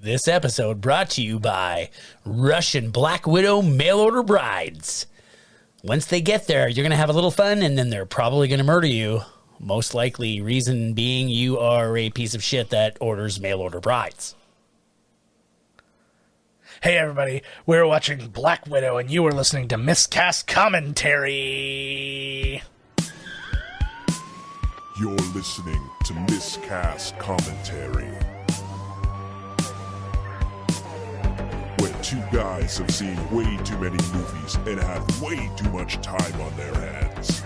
This episode brought to you by Russian Black Widow mail-order brides. Once they get there, you're going to have a little fun, and then they're probably going to murder you. Most likely, reason being you are a piece of shit that orders mail-order brides. Hey everybody, we're watching Black Widow, and you are listening to Miscast Commentary. You're listening to Miscast Commentary, where two guys have seen way too many movies and have way too much time on their hands.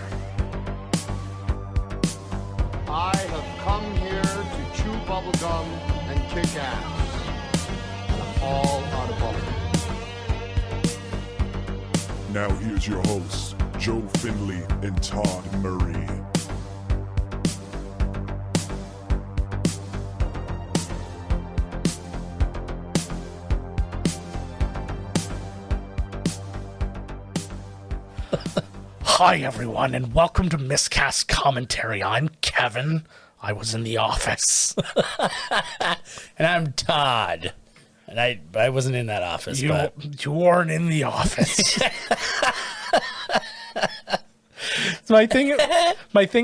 I have come here to chew bubblegum and kick ass. And I'm all out of bubblegum. Now here's your hosts, Joe Findley and Todd Murray. Hi everyone, and welcome to Miscast Commentary. I'm Kevin. I was in the office. And I'm Todd. And I wasn't in that office. You weren't in the office. My thing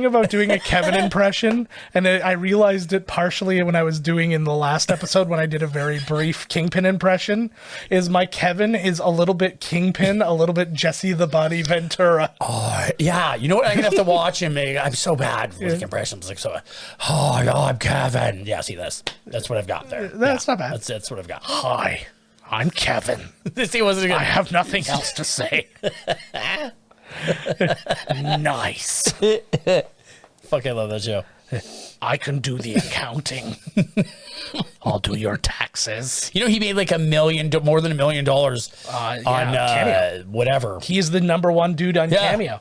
about doing a Kevin impression, and I realized it partially when I was doing in the last episode when I did a very brief Kingpin impression, is my Kevin is a little bit Kingpin, a little bit Jesse the Body Ventura. Oh, yeah. You know what? I'm going to have to watch him. I'm so bad with impressions. Like, so, oh, yeah, I'm Kevin. Yeah, see, that's what I've got there. That's not bad. That's what I've got. Hi, I'm Kevin. This wasn't good. I have nothing else to say. Nice. Fuck, I love that show. I can do the accounting. I'll do your taxes. You know, he made like more than $1 million on Cameo. whatever. He is the #1 dude on Cameo.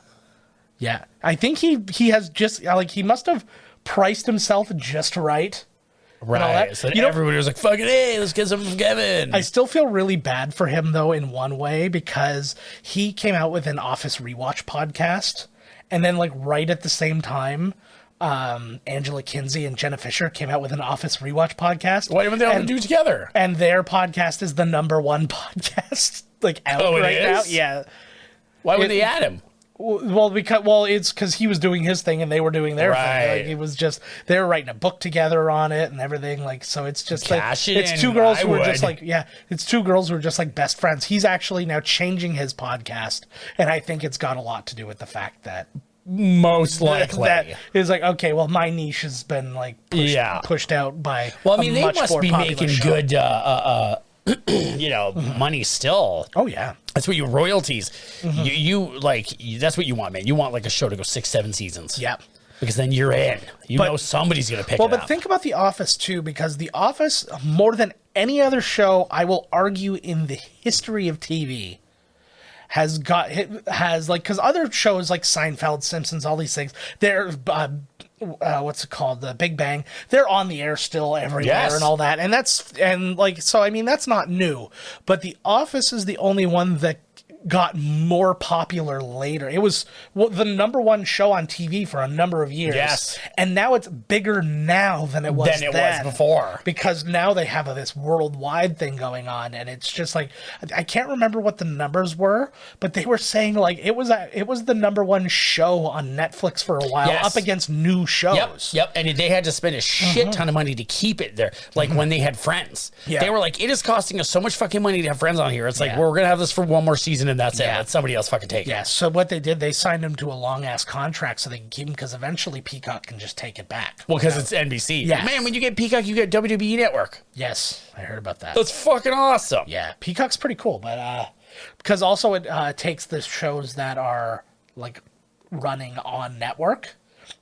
Yeah. I think he has just, like, he must have priced himself just right. Right. So everybody was like, fucking, hey, let's get some from Kevin. I still feel really bad for him, though, in one way, because he came out with an Office Rewatch podcast, and then, like, right at the same time, Angela Kinsey and Jenna Fisher came out with an Office Rewatch podcast. Why didn't they all do it together? And their podcast is the #1 podcast, like, out right now. Yeah. Why would they add him? Well, it's because he was doing his thing and they were doing their thing. Like, it was just, they were writing a book together on it and everything. Like, so it's just like, it's two girls who are just like, it's two girls who are just like best friends. He's actually now changing his podcast, and I think it's got a lot to do with the fact that most likely that is like, okay, well, my niche has been like pushed out by. Well, I mean, they must be making good, money still. Oh yeah. That's what you royalties. Mm-hmm. That's what you want, man. You want like a show to go 6-7 seasons. Yeah. Because then you're in. You know somebody's going to pick it up. Well, but think about The Office, too, because The Office, more than any other show, I will argue, in the history of TV, has because other shows like Seinfeld, Simpsons, all these things, they're, what's it called? The Big Bang. They're on the air still everywhere and all that. So, I mean, that's not new. But The Office is the only one that got more popular later. It was the #1 show on TV for a number of years. Yes. And now it's bigger now than it was before. Because now they have this worldwide thing going on, and it's just like, I can't remember what the numbers were, but they were saying like it was the #1 show on Netflix for a while, up against new shows. Yep. And they had to spend a shit ton of money to keep it there. Like when they had Friends. Yeah. They were like, it is costing us so much fucking money to have Friends on here. It's like, we're going to have this for one more season and that's it. Let somebody else fucking take it. Yeah, so what they did, they signed him to a long-ass contract so they can keep him, because eventually Peacock can just take it back. Well, because it's NBC. Yeah. Man, when you get Peacock, you get WWE Network. Yes, I heard about that. That's fucking awesome. Yeah, Peacock's pretty cool, but because also it takes the shows that are, like, running on network,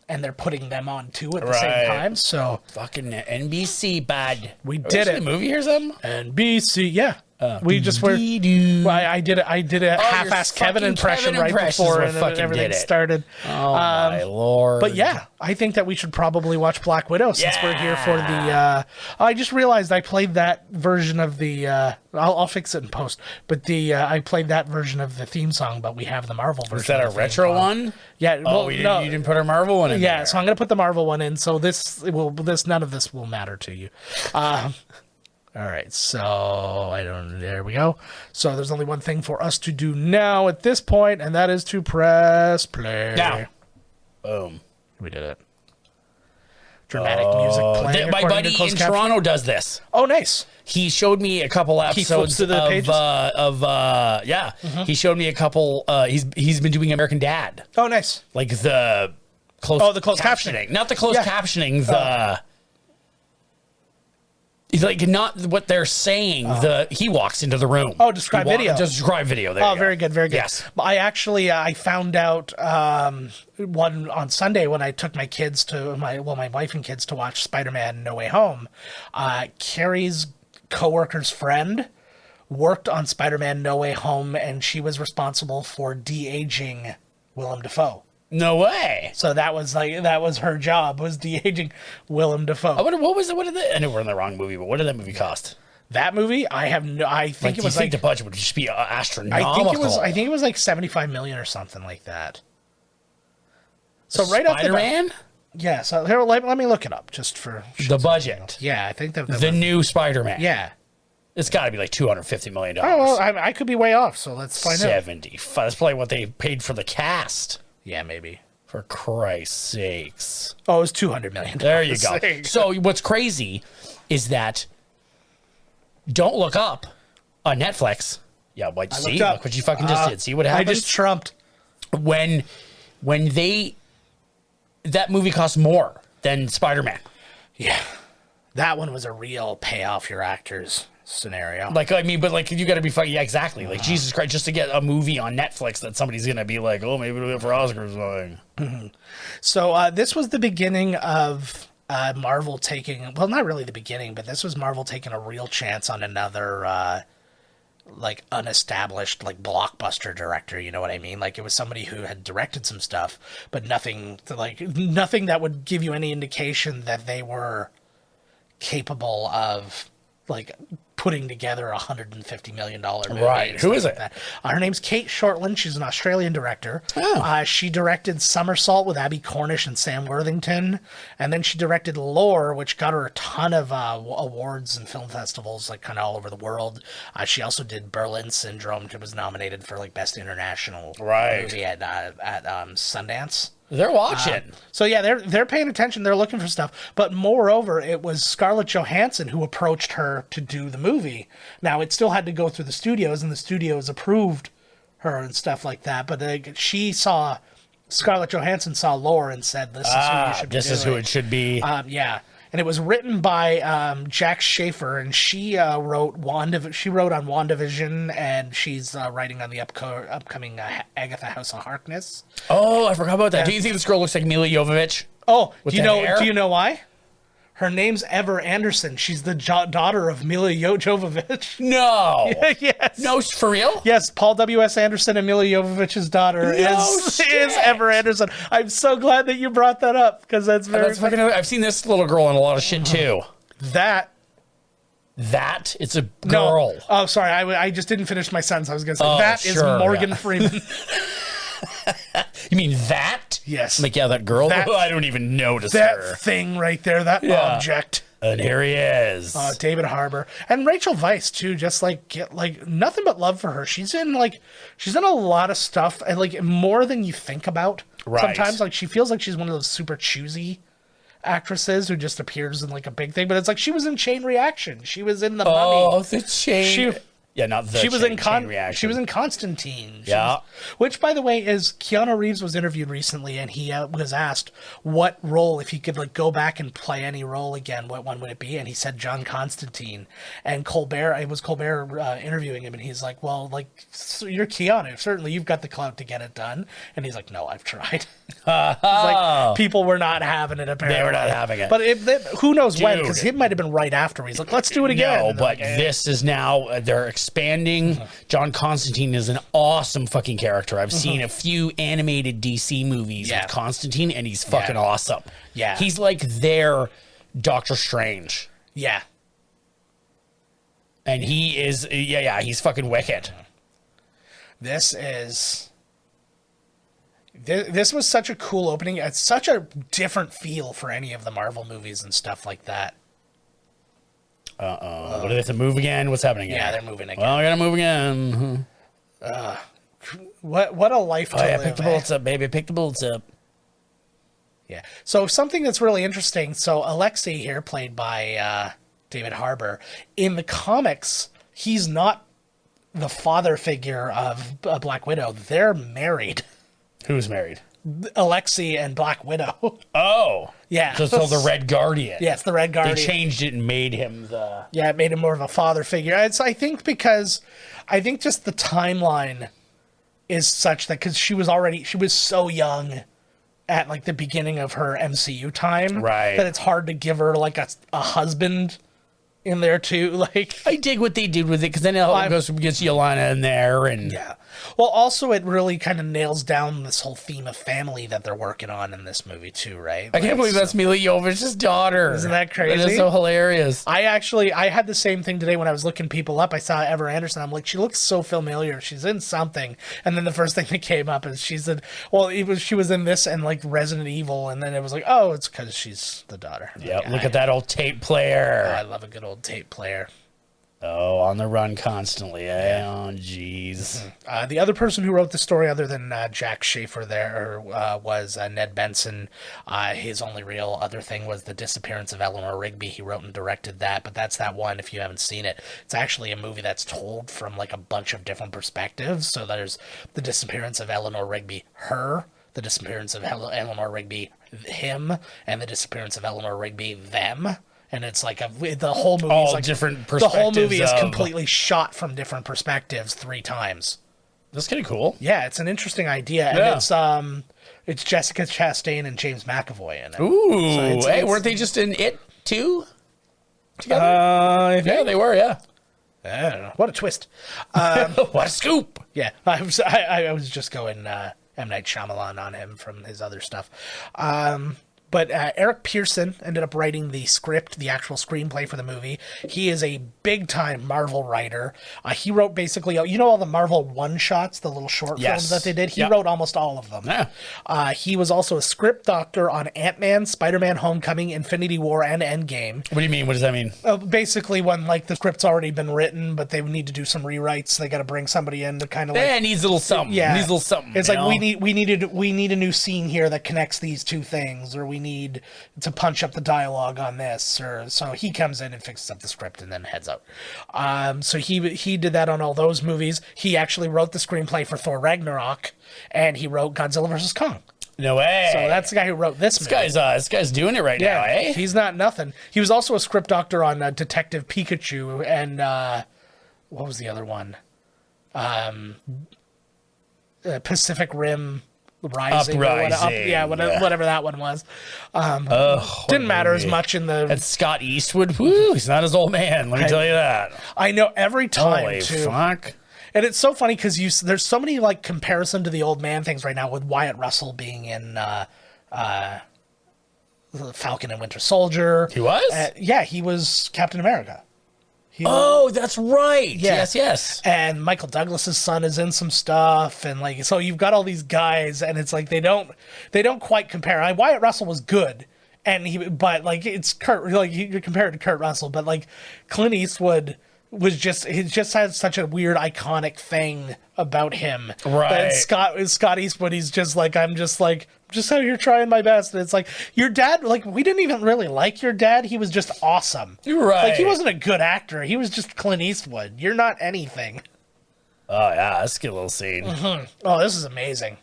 and they're putting them on, too, at the same time, so... Fucking NBC, bud. We did it. The movie here, something? NBC, yeah. We just were. I did a half-ass Kevin impression right before and everything started. Oh my lord! But yeah, I think that we should probably watch Black Widow since we're here for the. I just realized I played that version of the. I'll fix it in post. But I played that version of the theme song, but we have the Marvel version. Is that a retro one? Yeah. Well, you didn't put our Marvel one in. Yeah, there. So I'm gonna put the Marvel one in. So none of this will matter to you. All right, so there we go. So there's only one thing for us to do now at this point, and that is to press play. Now. Boom. We did it. Dramatic music playing. My buddy in Toronto does this. Oh, nice. He showed me a couple episodes to the pages? He showed me a couple. He's been doing American Dad. Oh, nice. Like the closed captioning. Not the closed captioning. He's like not what they're saying. He walks into the room. Oh, describe video. Describe video. There you go. Very good, very good. Yes. I actually I found out one on Sunday when I took my kids to my wife and kids to watch Spider-Man: No Way Home. Carrie's coworker's friend worked on Spider-Man: No Way Home, and she was responsible for de-aging Willem Dafoe. No way. So that was her job, was de-aging Willem Dafoe. What did I know we're in the wrong movie, but what did that movie cost? That movie, I think it was the budget would just be astronomical. I think it was like 75 million or something like that. So right off the Spider-Man? Yeah, so here, let me look it up just for the budget. Yeah, I think the new Spider-Man. Yeah. It's got to be like $250 million. Oh, well, I could be way off, so let's find out. 75. That's probably what they paid for the cast. Yeah, maybe. For Christ's sakes. Oh, it was $200 million. There you go. So what's crazy is that Don't Look Up on Netflix. Yeah, what you see? Look what you fucking just did. See what happened? I just trumped. When that movie cost more than Spider-Man. Yeah. That one was a real pay off your actors scenario. But you got to be fucking, yeah, exactly. Like, Jesus Christ, just to get a movie on Netflix that somebody's going to be like, oh, maybe we'll do it for Oscars. So this was the beginning of Marvel taking, well, not really the beginning, but this was Marvel taking a real chance on another, unestablished, blockbuster director, you know what I mean? Like, it was somebody who had directed some stuff, but nothing that would give you any indication that they were capable of, putting together a $150 million movie. Right. Who is it? Her name's Kate Shortland. She's an Australian director. Oh. She directed Somersault with Abby Cornish and Sam Worthington. And then she directed Lore, which got her a ton of awards and film festivals, kind of all over the world. She also did Berlin Syndrome, which was nominated for, Best International movie at Sundance. They're watching. So yeah, they're paying attention. They're looking for stuff. But moreover, it was Scarlett Johansson who approached her to do the movie. Now, it still had to go through the studios, and the studios approved her and stuff like that. But Scarlett Johansson saw Lore and said, "This is who you should be doing." This is who it should be. Yeah. And it was written by Jack Schaefer, and she wrote on WandaVision, and she's writing on the upcoming Agatha House of Harkness. Oh, I forgot about that. Yeah. Do you think this girl looks like Mila Jovovich? Oh, do you know why? Her name's Ever Anderson. She's the daughter of Mila Jovovich. No. Yes. No, for real? Yes, Paul W.S. Anderson and Mila Jovovich's daughter is Ever Anderson. I'm so glad that you brought that up, because that's very funny. I've seen this little girl in a lot of shit, too. That? It's a girl. No. Oh, sorry. I just didn't finish my sentence. I was going to say, is Morgan Freeman. You mean that? Yes. That girl? I don't even notice her. That thing right there, that object. And here he is. David Harbour. And Rachel Weisz, too, just nothing but love for her. She's in a lot of stuff, and more than you think about. Right. Sometimes, she feels like she's one of those super choosy actresses who just appears in a big thing, but it's she was in Chain Reaction. She was in The Mummy. Oh, the Chain. Not the Chain Reaction. She was in Constantine. Which, by the way, is Keanu Reeves was interviewed recently, and he was asked what role, if he could go back and play any role again, what one would it be? And he said John Constantine. And Colbert interviewing him, and he's like, well, so you're Keanu. Certainly, you've got the clout to get it done. And he's like, no, I've tried. People were not having it, apparently. They were not having it. But who knows when, because it might have been right after. He's like, let's do it again. No, but this is now, they're expanding. John Constantine is an awesome fucking character. I've seen a few animated DC movies with Constantine, and he's fucking awesome. Yeah. He's their Doctor Strange. Yeah. And he is, he's fucking wicked. This was such a cool opening. It's such a different feel for any of the Marvel movies and stuff like that. What do they have to move again? What's happening here? Yeah, they're moving again. Well, I gotta move again. What a life to live. Pick the bullets up, baby. Pick the bullets up. Yeah. So something that's really interesting. So Alexei here, played by David Harbour, in the comics, he's not the father figure of Black Widow. They're married. Who's married? Alexei and Black Widow. Oh. Yeah. So the Red Guardian. Yeah, it's the Red Guardian. They changed it and made him the... Yeah, it made him more of a father figure. I think just the timeline is such that because she was so young at like the beginning of her MCU time, right? That it's hard to give her like a husband in there too. Like, I dig what they did with it because then it goes against Yelena in there, and yeah. Well, also it really kind of nails down this whole theme of family that they're working on in this movie too, right? I can't believe that's Mila Jovovich's daughter. Isn't that crazy? That is so hilarious. I had the same thing today when I was looking people up. I saw Ever Anderson. I'm like, she looks so familiar. She's in something. And then the first thing that came up is she was in this and like Resident Evil. And then it was like, oh, it's because she's the daughter. Yeah, like, look at that old tape player. I love a good old tape player. Oh, on the run constantly. Yeah. Oh, jeez. The other person who wrote the story, other than Jack Schaefer, was Ned Benson. His only real other thing was the disappearance of Eleanor Rigby. He wrote and directed that, but that's that one. If you haven't seen it, it's actually a movie that's told from like a bunch of different perspectives. So there's the disappearance of Eleanor Rigby, her, the disappearance of Eleanor Rigby, him, and the disappearance of Eleanor Rigby, them. And it's like the whole movie is like different perspectives. The whole movie is completely shot from different perspectives 3 times. That's kind of cool. Yeah, it's an interesting idea, and it's Jessica Chastain and James McAvoy in it. Ooh, so weren't they just in It too? Together? Yeah, they were. Yeah. I don't know. What a twist! What a scoop! Yeah, I was just going M. Night Shyamalan on him from his other stuff. But Eric Pearson ended up writing the script, the actual screenplay for the movie. He is a big-time Marvel writer. He wrote basically, all the Marvel one-shots, the little short films that they did? He wrote almost all of them. Yeah. He was also a script doctor on Ant-Man, Spider-Man Homecoming, Infinity War, and Endgame. What do you mean? What does that mean? Basically, when like the script's already been written, but they need to do some rewrites, they got to bring somebody in to kind of like... Yeah, it needs a little something. Yeah. It needs a little something. It's like, we need a new scene here that connects these two things, or we need to punch up the dialogue on this, or so he comes in and fixes up the script and then heads out. So he did that on all those movies. He actually wrote the screenplay for Thor Ragnarok, and he wrote Godzilla vs. Kong. No way. So that's the guy who wrote this movie. This guy's doing it right now, eh? He's not nothing. He was also a script doctor on Detective Pikachu and what was the other one? Pacific Rim Rising. Uprising. Whatever that one was. Didn't matter as much in the... And Scott Eastwood, whoo, he's not his old man, let me tell you that. I know, every time, Holy too. Fuck. And it's so funny because there's so many like comparison to the old man things right now, with Wyatt Russell being in Falcon and Winter Soldier. He was? Yeah, he was Captain America. That's right. Yeah. Yes. And Michael Douglas's son is in some stuff, and like, so you've got all these guys, and it's like they don't quite compare. Wyatt Russell was good, but like it's Kurt, like you're compared to Kurt Russell, but like Clint Eastwood he just has such a weird iconic thing about him. Right. But Scott Eastwood, he's just like, I'm just out here trying my best. And it's like, your dad, like, we didn't even really like your dad. He was just awesome. Right. Like, he wasn't a good actor. He was just Clint Eastwood. You're not anything. Oh, yeah. That's a good little scene. Mm-hmm. Oh, this is amazing.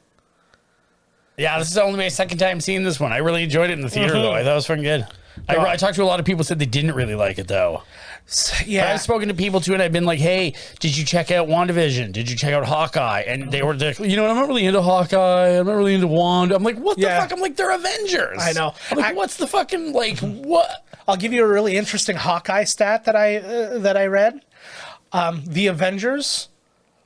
Yeah, this is only my second time seeing this one. I really enjoyed it in the theater, though. I thought it was fucking good. I talked to a lot of people who said they didn't really like it, though. Yeah, I've spoken to people too, and I've been like, "Hey, did you check out WandaVision? Did you check out Hawkeye?" And they were like, "I'm not really into Hawkeye. I'm not really into Wanda." I'm like, "What the fuck?" I'm like, "They're Avengers." I know. I'm like, what's the fucking like what? I'll give you a really interesting Hawkeye stat that I read. The Avengers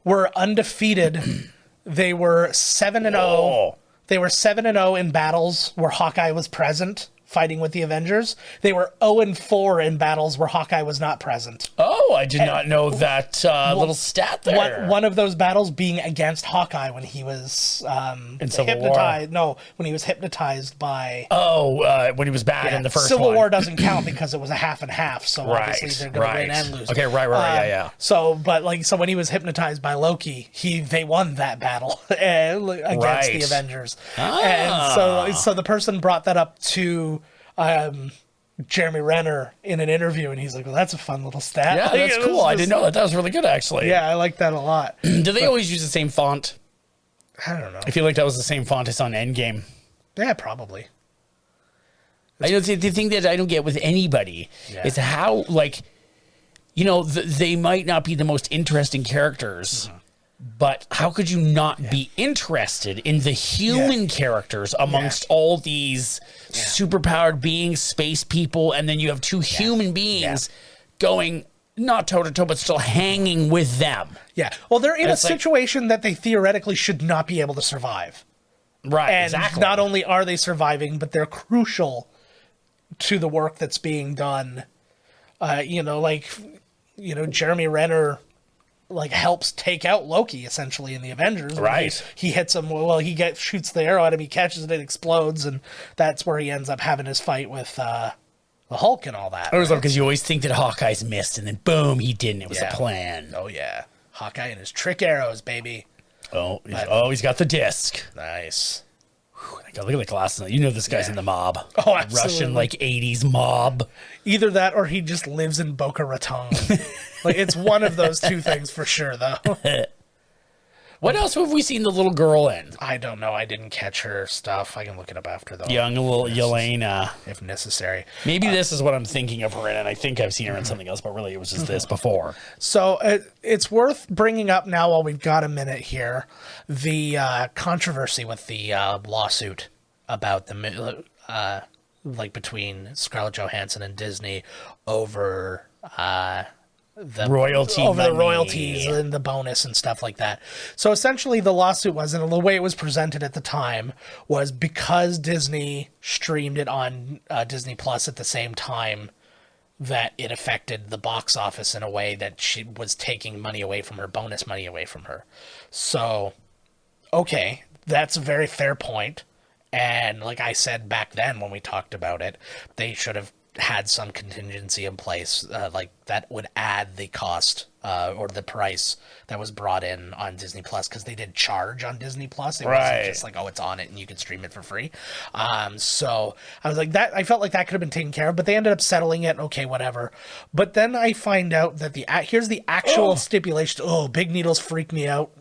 were undefeated. They were 7-0. They were 7-0 in battles where Hawkeye was present fighting with the Avengers. They were 0-4 in battles where Hawkeye was not present. Oh, I did not know that little stat there. One of those battles being against Hawkeye when he was in Civil hypnotized. No, when he was hypnotized by. When he was bad in the first Civil one. War doesn't count because it was a half and half. So obviously they're going to win and lose. Okay, right, yeah. So when he was hypnotized by Loki, they won that battle against the Avengers, and so the person brought that up to Jeremy Renner in an interview, and he's like, well, that's a fun little stat. Yeah, that's cool. I didn't know that. That was really good, actually. Yeah, I like that a lot. Do they always use the same font? I don't know. I feel like that was the same font as on Endgame. Yeah, probably. I know the thing that I don't get with anybody is how, like, you know, they might not be the most interesting characters, but how could you not be interested in the human characters amongst all these superpowered beings, space people, and then you have two human beings going not toe to toe, but still hanging with them. Yeah. Well, they're in a situation that they theoretically should not be able to survive. Right. And exactly. Not only are they surviving, but they're crucial to the work that's being done. Jeremy Renner helps take out Loki essentially in the Avengers. Right. He hits him. Well, shoots the arrow at him. He catches it. It explodes, and that's where he ends up having his fight with the Hulk and all that. I always love because you always think that Hawkeye's missed, and then boom, he didn't. It was a plan. Oh yeah, Hawkeye and his trick arrows, baby. He's got the disc. Nice. Look at the glasses. You know this guy's in the mob. Oh, absolutely. Russian 80s mob. Either that or he just lives in Boca Raton. It's one of those two things for sure, though. What else have we seen the little girl in? I don't know. I didn't catch her stuff. I can look it up after though. Young little Yelena. If necessary. Maybe this is what I'm thinking of her in, and I think I've seen her in something else, but really it was just this before. So it's worth bringing up now while we've got a minute here, the controversy with the lawsuit about the between Scarlett Johansson and Disney over the royalties and the bonus and stuff like that. So essentially the lawsuit was, and the way it was presented at the time was because Disney streamed it on Disney Plus at the same time, that it affected the box office in a way that she was taking money away from her, bonus money away from her. So, okay, that's a very fair point. And like I said back then when we talked about it, they should have had some contingency in place, that would add the cost or the price that was brought in on Disney Plus, because they did charge on Disney Plus. It wasn't just it's on it and you can stream it for free. So I was like, that I felt like that could have been taken care of, but they ended up settling it. Okay, whatever. But then I find out that here's the actual stipulation. Oh, big needles freak me out.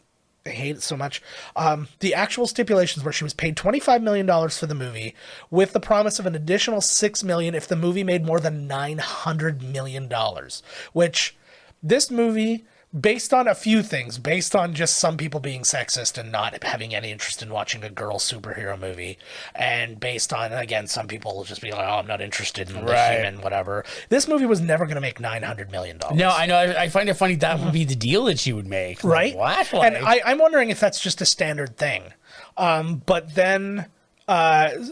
I hate it so much. The actual stipulations were she was paid $25 million for the movie with the promise of an additional $6 million if the movie made more than $900 million, which this movie, based on a few things, based on just some people being sexist and not having any interest in watching a girl superhero movie, and based on, again, some people will just be like, oh, I'm not interested in the human, whatever. This movie was never going to make $900 million. No, I know. I find it funny that would be the deal that she would make. Right? What? And I'm wondering if that's just a standard thing. But then...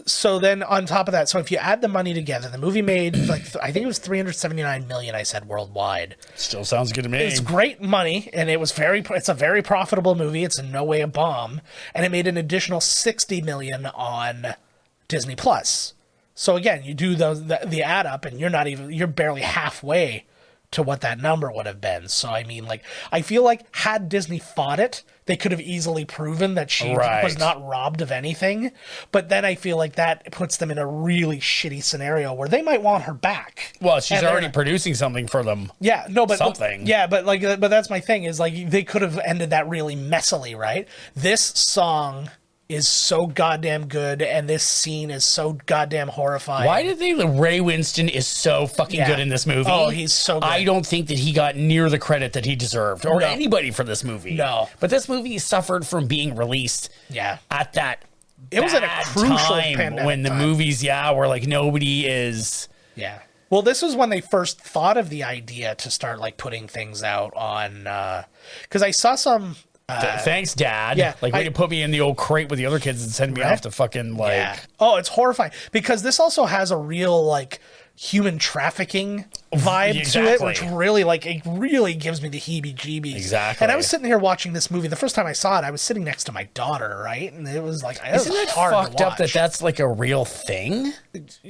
so then on top of that, so if you add the money together, the movie made I think it was 379 million, I said, worldwide. Still sounds good to me. It's great money, and it's a very profitable movie. It's in no way a bomb, and it made an additional 60 million on Disney Plus. So again, you do the add up, and you're barely halfway to what that number would have been. So I mean, I feel like had Disney fought it, they could have easily proven that she was not robbed of anything. But then I feel like that puts them in a really shitty scenario where they might want her back. Well, she's already producing something for them. Yeah, no, but something. Yeah, but but that's my thing is they could have ended that really messily, right? This song is so goddamn good, and this scene is so goddamn horrifying. Why did Ray Winston is so fucking good in this movie? Oh, he's so good. I don't think that he got near the credit that he deserved, or anybody for this movie. No. But this movie suffered from being released at that it was at a crucial time when the movies were nobody is... Yeah. Well, this was when they first thought of the idea to start putting things out on... because I saw some Thanks, Dad. Yeah, like, way to put me in the old crate with the other kids and send me off to fucking, like... Yeah. Oh, it's horrifying. Because this also has a real, like, human trafficking vibe to it, which really, like, it really gives me the heebie-jeebies. Exactly. And I was sitting here watching this movie. The first time I saw it, I was sitting next to my daughter, right? And it was like, Isn't it fucked up that that's, like, a real thing?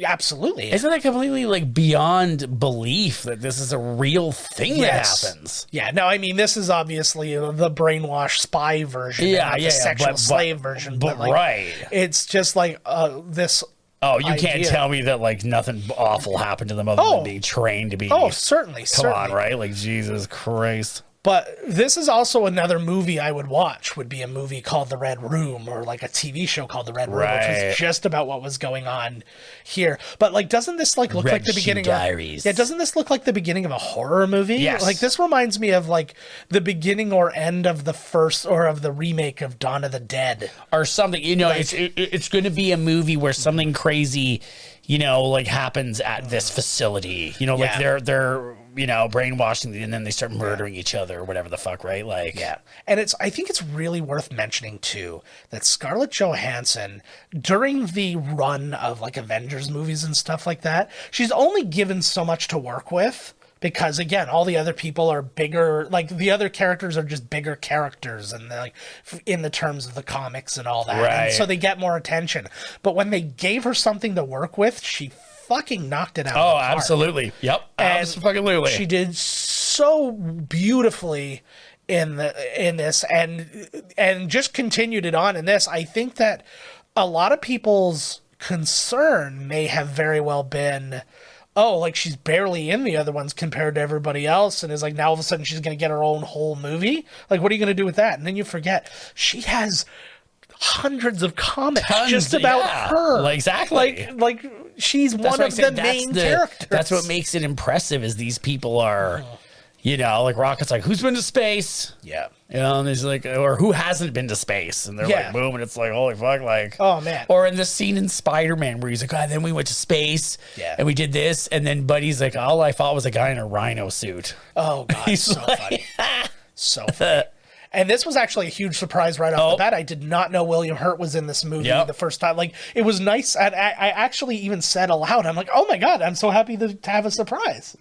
Absolutely. Isn't that completely, like, beyond belief that this is a real thing that happens? Yeah, no, I mean, this is obviously the brainwashed spy version. Yeah, the sexual slave version. But like, right. It's just like this... Oh, you can't tell me that, like, nothing awful happened to them other than being trained to be... Oh, certainly. Come on, right? Like, Jesus Christ. But this is also another movie I would watch, would be a movie called The Red Room, or like a TV show called The Red Room, which was just about what was going on here. But, like, doesn't this, like, look like the beginning Diaries. doesn't this look like the beginning of a horror movie? Yes. Like, this reminds me of, like, the beginning or end of the first, or of the remake of Dawn of the Dead. Or something, you know, like, it's going to be a movie where something crazy, you know, like, happens at this facility. You know, like, they're you know, brainwashing, and then they start murdering each other or whatever the fuck, right? Like, and I think it's really worth mentioning too that Scarlett Johansson, during the run of, like, Avengers movies and stuff like that, she's only given so much to work with. Because, again, all the other people are bigger, like, the other characters are just bigger characters, and like, in the terms of the comics and all that. Right. And so they get more attention. But when they gave her something to work with, she fucking knocked it out. Oh, absolutely. Yep. Absolutely. She did so beautifully in this, and just continued it on in this. I think that a lot of people's concern may have very well been, oh, like, she's barely in the other ones compared to everybody else, and is like, now all of a sudden she's going to get her own whole movie? Like, what are you going to do with that? And then you forget, she has hundreds of comics just about her. Like, exactly. Like she's one of the main characters. That's what makes it impressive, is these people are... You know, like, Rocket's like, who's been to space? Yeah. You know, and he's like, or who hasn't been to space? And they're like, boom, and it's like, holy fuck, like. Oh, man. Or in the scene in Spider-Man where he's like, then we went to space, and we did this, and then Buddy's like, all I thought was a guy in a rhino suit. Oh, God, he's so like, funny. So funny. And this was actually a huge surprise right off the bat. I did not know William Hurt was in this movie the first time. Like, it was nice. And I actually even said aloud, I'm like, oh, my God, I'm so happy to have a surprise.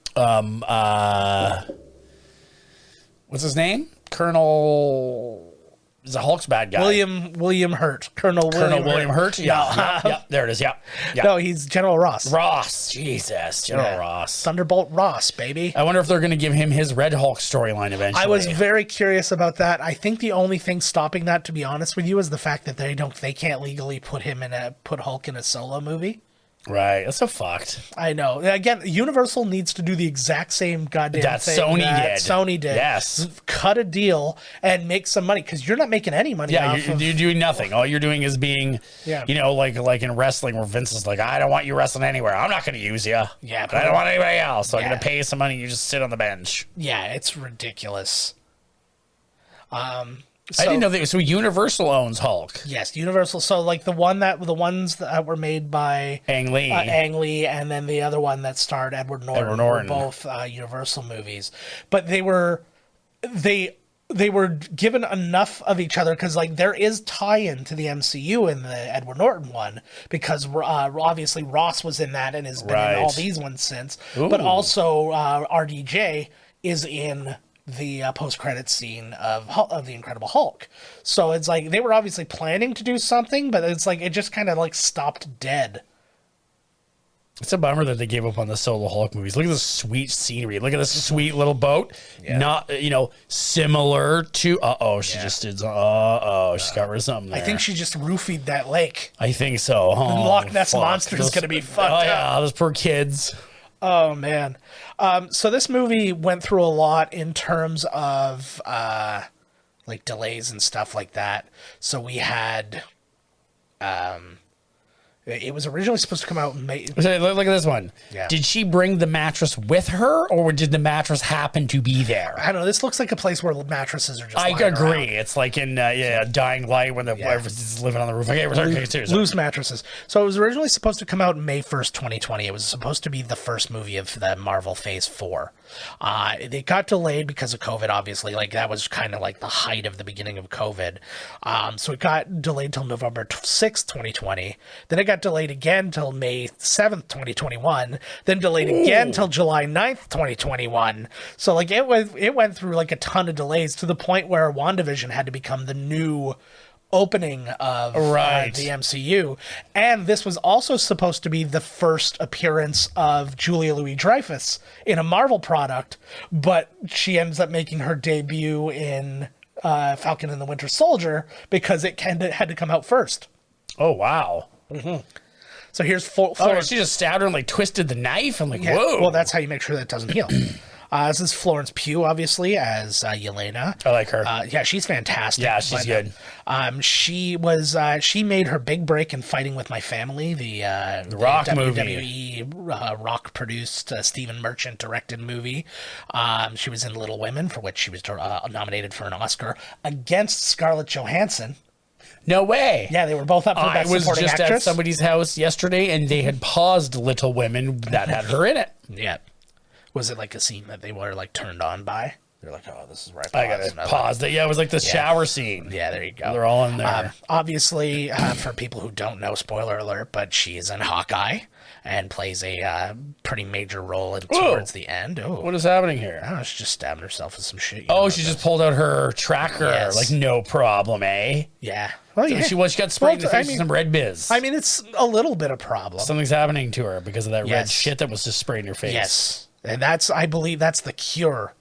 What's his name? Colonel... Is a Hulk's bad guy. William Hurt. Colonel William Hurt? Yeah. There it is. Yeah. No, he's General Ross. General Ross. Thunderbolt Ross, baby. I wonder if they're going to give him his Red Hulk storyline eventually. I was very curious about that. I think the only thing stopping that, to be honest with you, is the fact that they can't legally put Hulk in a solo movie. Right, that's so fucked. I know. Again, Universal needs to do the exact same goddamn thing that Sony did. Yes. Cut a deal and make some money, because you're not making any money off you're doing nothing. All you're doing is being, you know, like in wrestling where Vince is like, I don't want you wrestling anywhere. I'm not going to use you. Yeah. But I don't want anybody else. So I'm going to pay you some money. You just sit on the bench. Yeah, it's ridiculous. I didn't know that. So Universal owns Hulk. Yes, Universal. So, like, the ones that were made by Ang Lee, and then the other one that starred Edward Norton. Were both Universal movies, but they were given enough of each other, because, like, there is tie-in to the MCU in the Edward Norton one, because obviously Ross was in that and has been in all these ones since. Ooh. But also RDJ is in the post-credit scene of the Incredible Hulk. So it's like they were obviously planning to do something, but it's like it just kind of like stopped dead. It's a bummer that they gave up on the solo Hulk movies. Look at this sweet scenery. Look at this sweet little boat. Yeah. Not, you know, similar to... she just did... she's got rid of something there. I think she just roofied that lake. I think so. The Loch Ness Monster is going to be fucked up. Yeah, those poor kids. Oh, man. So this movie went through a lot in terms of, like, delays and stuff like that. So we had... it was originally supposed to come out in May. Look at this one. Yeah. Did she bring the mattress with her, or did the mattress happen to be there? I don't know. This looks like a place where mattresses are just I agree. Around. It's like in Dying Light when the wife is living on the roof. Okay, we're talking too. Loose mattresses. So it was originally supposed to come out May 1st, 2020. It was supposed to be the first movie of the Marvel Phase 4. They got delayed because of COVID, obviously. Like, that was kind of like the height of the beginning of COVID. So it got delayed till November 6th, 2020. Then it got delayed again till May 7th, 2021. Then delayed again till July 9th, 2021. So, like, it went through, like, a ton of delays to the point where WandaVision had to become the new opening of the MCU. And this was also supposed to be the first appearance of Julia Louis-Dreyfus in a Marvel product, but she ends up making her debut in Falcon and the Winter Soldier because it had to come out first. Oh, wow. So here's Florence. She just stabbed her and like twisted the knife. I'm like, whoa. Well, that's how you make sure that it doesn't heal. This is Florence Pugh, obviously, as Yelena. I like her. Yeah, she's fantastic. Yeah, she's good. She made her big break in Fighting with My Family, the Rock WWE Rock produced Stephen Merchant directed movie. She was in Little Women, for which she was nominated for an Oscar against Scarlett Johansson. No way. Yeah, they were both up for Best Supporting Actress. I was just at somebody's house yesterday, and they had paused Little Women that had her in it. Yeah. Was it like a scene that they were like turned on by? They're like, oh, this is right. I gotta pause it. Yeah, it was like the shower scene. Yeah, there you go. They're all in there. Obviously, for people who don't know, spoiler alert, but she is in Hawkeye and plays a pretty major role towards the end. Oh, what is happening here? I don't know, she's just stabbing herself with some shit. She just pulled out her tracker. Yes. Like, no problem, eh? Yeah. Well, yeah. She got sprayed in the face with some red biz. I mean, it's a little bit of problem. Something's happening to her because of that red shit that was just sprayed in her face. Yes. And I believe that's the cure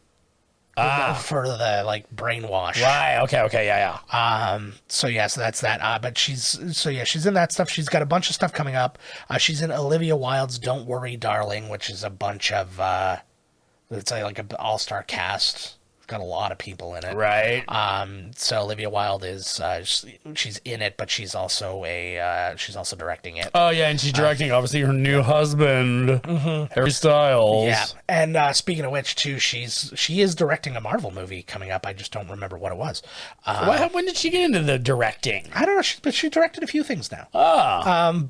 for the like brainwash. Right. Okay. Yeah. So that's that. But she's in that stuff. She's got a bunch of stuff coming up. She's in Olivia Wilde's "Don't Worry, Darling," which is a bunch of it's like an all-star cast. Got a lot of people in it, right? So Olivia Wilde is she's in it, but she's also directing it. Oh yeah, and she's directing obviously her new husband, Harry Styles. Yeah, and speaking of which, too, she is directing a Marvel movie coming up. I just don't remember what it was. When did she get into the directing? I don't know, but she directed a few things now. Oh,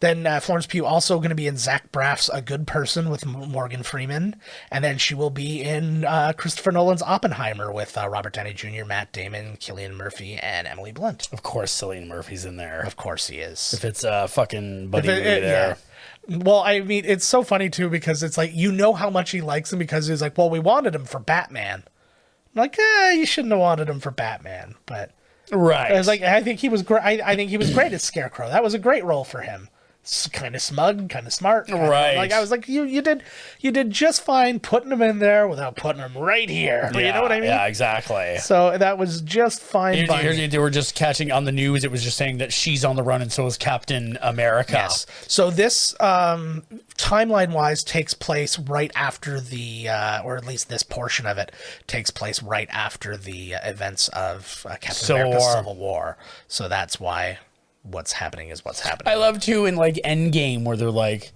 then Florence Pugh also going to be in Zach Braff's A Good Person with Morgan Freeman, and then she will be in Christopher Nolan's Oppenheimer with Robert Downey Jr., Matt Damon, Cillian Murphy, and Emily Blunt. Of course, Cillian Murphy's in there. Of course he is. If it's a fucking buddy movie there. Yeah. Well, I mean, it's so funny, too, because it's like, you know how much he likes him because he's like, well, we wanted him for Batman. I'm like, you shouldn't have wanted him for Batman, but... Right. I was like, I think he was great. I think he was great as Scarecrow. That was a great role for him. Kind of smug, kind of smart. Right. Like, I was like, you did just fine putting him in there without putting him right here. Yeah, you know what I mean? Yeah, exactly. So that was just fine. They were just catching on the news. It was just saying that she's on the run, and so is Captain America. Yes. So this timeline-wise takes place right after the, or at least this portion of it takes place right after the events of Captain America: Civil War. So that's why. What's happening is what's happening. I love too in like Endgame where they're like,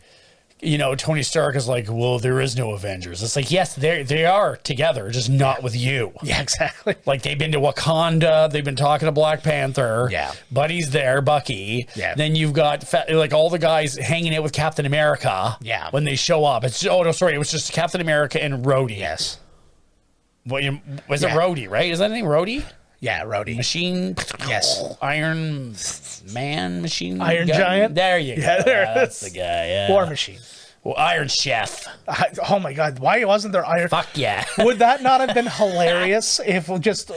Tony Stark is like, well, there is no Avengers. It's like, yes, they are together, just not with you. Yeah, exactly. Like they've been to Wakanda, they've been talking to Black Panther. Yeah, Buddy's there, Bucky. Yeah. Then you've got like all the guys hanging out with Captain America. Yeah. When they show up, it was just Captain America and Rhodey. Yes. Was it Rhodey? Right? Is that name Rhodey? Yeah, Rhodey. Machine. Yes. Iron Man machine. Iron Giant. There you go. Yeah, that's the guy. Yeah. War Machine. Well, Iron Chef. Oh my God! Why wasn't there Iron? Fuck yeah! Would that not have been hilarious if just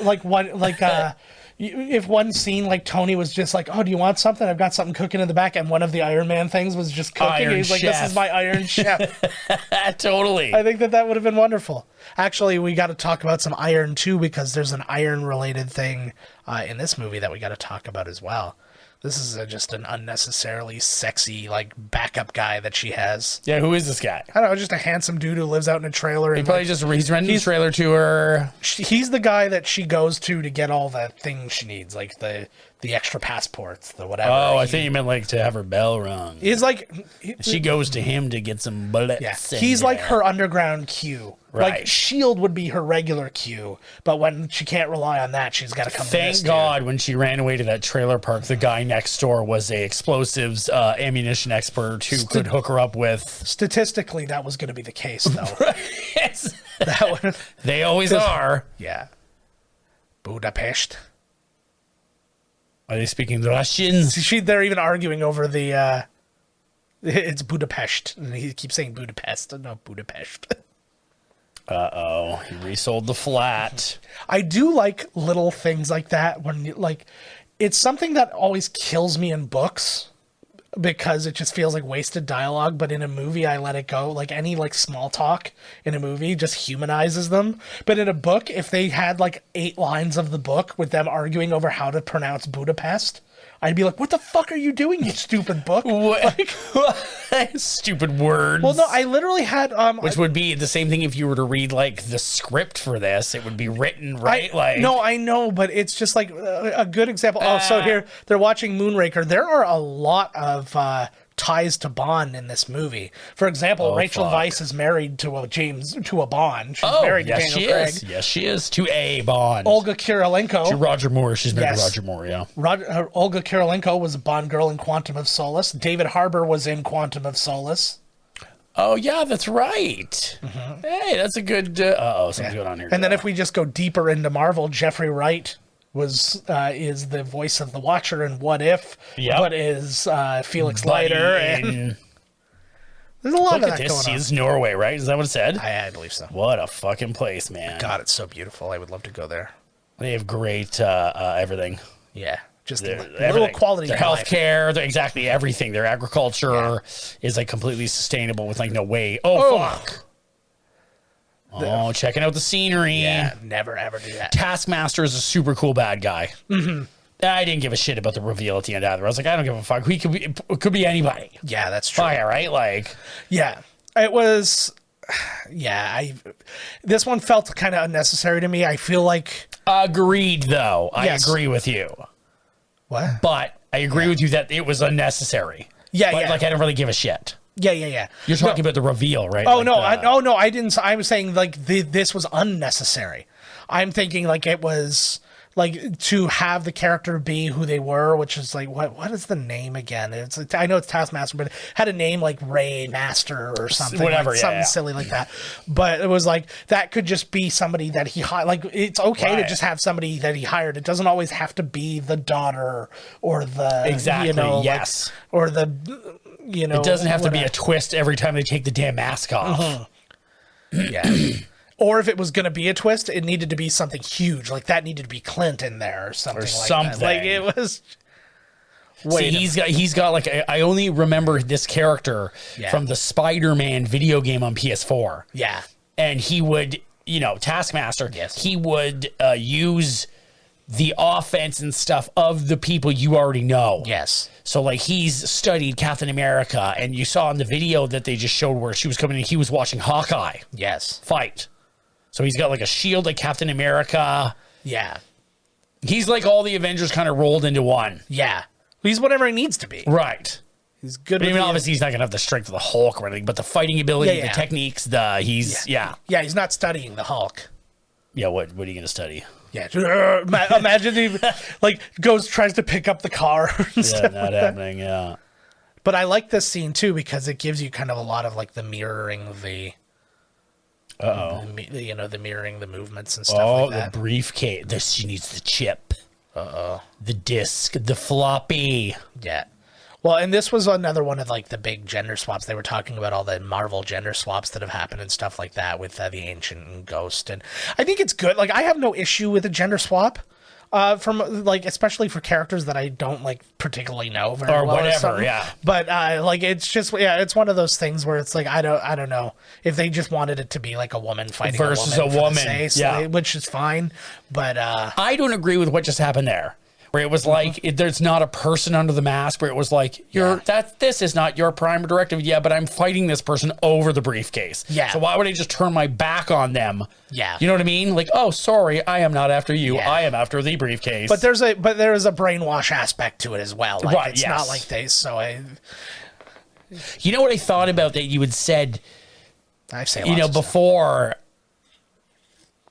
if one scene like Tony was just like, oh, do you want something? I've got something cooking in the back, and one of the Iron Man things was just cooking. Iron He's like, Chef. this is my Iron Chef. Totally. I think that would have been wonderful. Actually, we got to talk about some iron too, because there's an iron related thing in this movie that we got to talk about as well. This is just an unnecessarily sexy, like, backup guy that she has. Yeah, who is this guy? I don't know, just a handsome dude who lives out in a trailer. He's renting the trailer to her. He's the guy that she goes to get all the things she needs, like the the extra passports, the whatever. Oh, I think you meant like to have her bell rung. He's like, She goes to him to get some bullets. yeah, in he's like there. her underground Q. Like Right. Shield would be her regular Q, but when she can't rely on that, she's got to come. to this Thank God when she ran away to that trailer park, the guy next door was a explosives ammunition expert who could hook her up with. Statistically, that was going to be the case, though. Yes. That was, They always are. yeah. Budapest. Are they speaking Russian? They're even arguing over the. It's Budapest, and he keeps saying Budapest, and not Budapest. Uh-oh. He resold the flat. I do like little things like that when you, like, it's something that always kills me in books because it just feels like wasted dialogue, but in a movie I let it go. Like any like small talk in a movie just humanizes them. But in a book, if they had like 8 lines of the book with them arguing over how to pronounce Budapest, I'd be like, what the fuck are you doing, you stupid book? What? Like, Stupid words. well, no, I literally had Which would be the same thing if you were to read like the script for this. It would be written right. No, I know, but it's just like a good example. Oh, so here they're watching Moonraker. There are a lot of ties to Bond in this movie. For example, Rachel fuck. Weisz is married to a Bond. She's Oh, married to yes, Daniel she Craig. is. Yes, she is. To a Bond. Olga Kurylenko. To Roger Moore. She's married Yes. to Roger Moore, yeah. Olga Kurylenko was a Bond girl in Quantum of Solace. David Harbour was in Quantum of Solace. Oh, yeah, that's right. Hey, that's a good... something's going on here. And then if we just go deeper into Marvel, Jeffrey Wright is the voice of the Watcher in What If, Yep. but is Felix Buddy Leiter, in- and there's a lot Look of at that this. going on. He's Norway, right? Is that what it said? I believe so. What a fucking place, man. God, it's so beautiful. I would love to go there. They have great everything. Yeah, just Their- a little everything. quality. Their of life. healthcare, exactly everything. Their agriculture is like completely sustainable with like no way. Oh, fuck. Oh, checking out the scenery. Yeah, never ever do that. Taskmaster is a super cool bad guy. Mm-hmm. I didn't give a shit about the reveal at the end either. I was like, I don't give a fuck. It could be anybody. Yeah, that's true. Fire, right? Like, Yeah, it was. Yeah, this one felt kind of unnecessary to me. I feel like agreed, though. Yes. I agree with you. what? But I agree with you that it was unnecessary. Yeah, But, yeah. like, I don't really give a shit. Yeah. You're talking about the reveal, right? Oh Like, no, I didn't. I was saying like this was unnecessary. I'm thinking like it was like to have the character be who they were, which is like what is the name again? It's I know it's Taskmaster, but it had a name like Ray Master or something, Whatever, like, yeah, something yeah. silly like that. But it was like that could just be somebody that he hired. Like it's okay to Right. just have somebody that he hired. It doesn't always have to be the daughter or the Exactly, you know, like, yes. or the you know. It doesn't have to be whatever. a twist every time they take the damn mask off. Yeah. Or if it was going to be a twist, it needed to be something huge. Like that needed to be Clint in there or something. something. Like it was. See, he's got like I only remember this character Yeah. from the Spider-Man video game on PS4. Yeah. And he would, Taskmaster, Yes. he would use the offense and stuff of the people you already know. Yes. So, like, he's studied Captain America, and you saw in the video that they just showed where she was coming in, he was watching Hawkeye Yes. fight. So he's got, like, a shield like Captain America. Yeah. He's like all the Avengers kind of rolled into one. Yeah. He's whatever he needs to be. Right. He's good. But with even the- obviously he's not going to have the strength of the Hulk or anything, but the fighting ability, Yeah, yeah. the techniques, yeah. Yeah. He's not studying the Hulk. Yeah, what are you going to study? Yeah. Imagine he like tries to pick up the car. And Yeah, stuff. not happening, yeah. But I like this scene too because it gives you kind of a lot of like the mirroring of the. The mirroring the movements and stuff Oh, like that. the briefcase. She needs the chip. The disc, the floppy. Yeah. Well, and this was another one of like the big gender swaps. They were talking about all the Marvel gender swaps that have happened and stuff like that with the Ancient and Ghost. And I think it's good. Like, I have no issue with a gender swap. From like, especially for characters that I don't like particularly know very Or well whatever, something. yeah. But like, it's just it's one of those things where it's like I don't know if they just wanted it to be like a woman fighting Versus a woman, a for the woman, say, so yeah. which is fine. But I don't agree with what just happened there. where it was like there's not a person under the mask, where it was like this is not your prime directive. Yeah, but I'm fighting this person over the briefcase. Yeah. So why would I just turn my back on them? Yeah. You know what I mean? Like, oh, sorry, I am not after you. I am after the briefcase. But there is a brainwash aspect to it as well. Like, Right, it's yes. not like they. So you know what I thought about that you had said, I say, you know, before,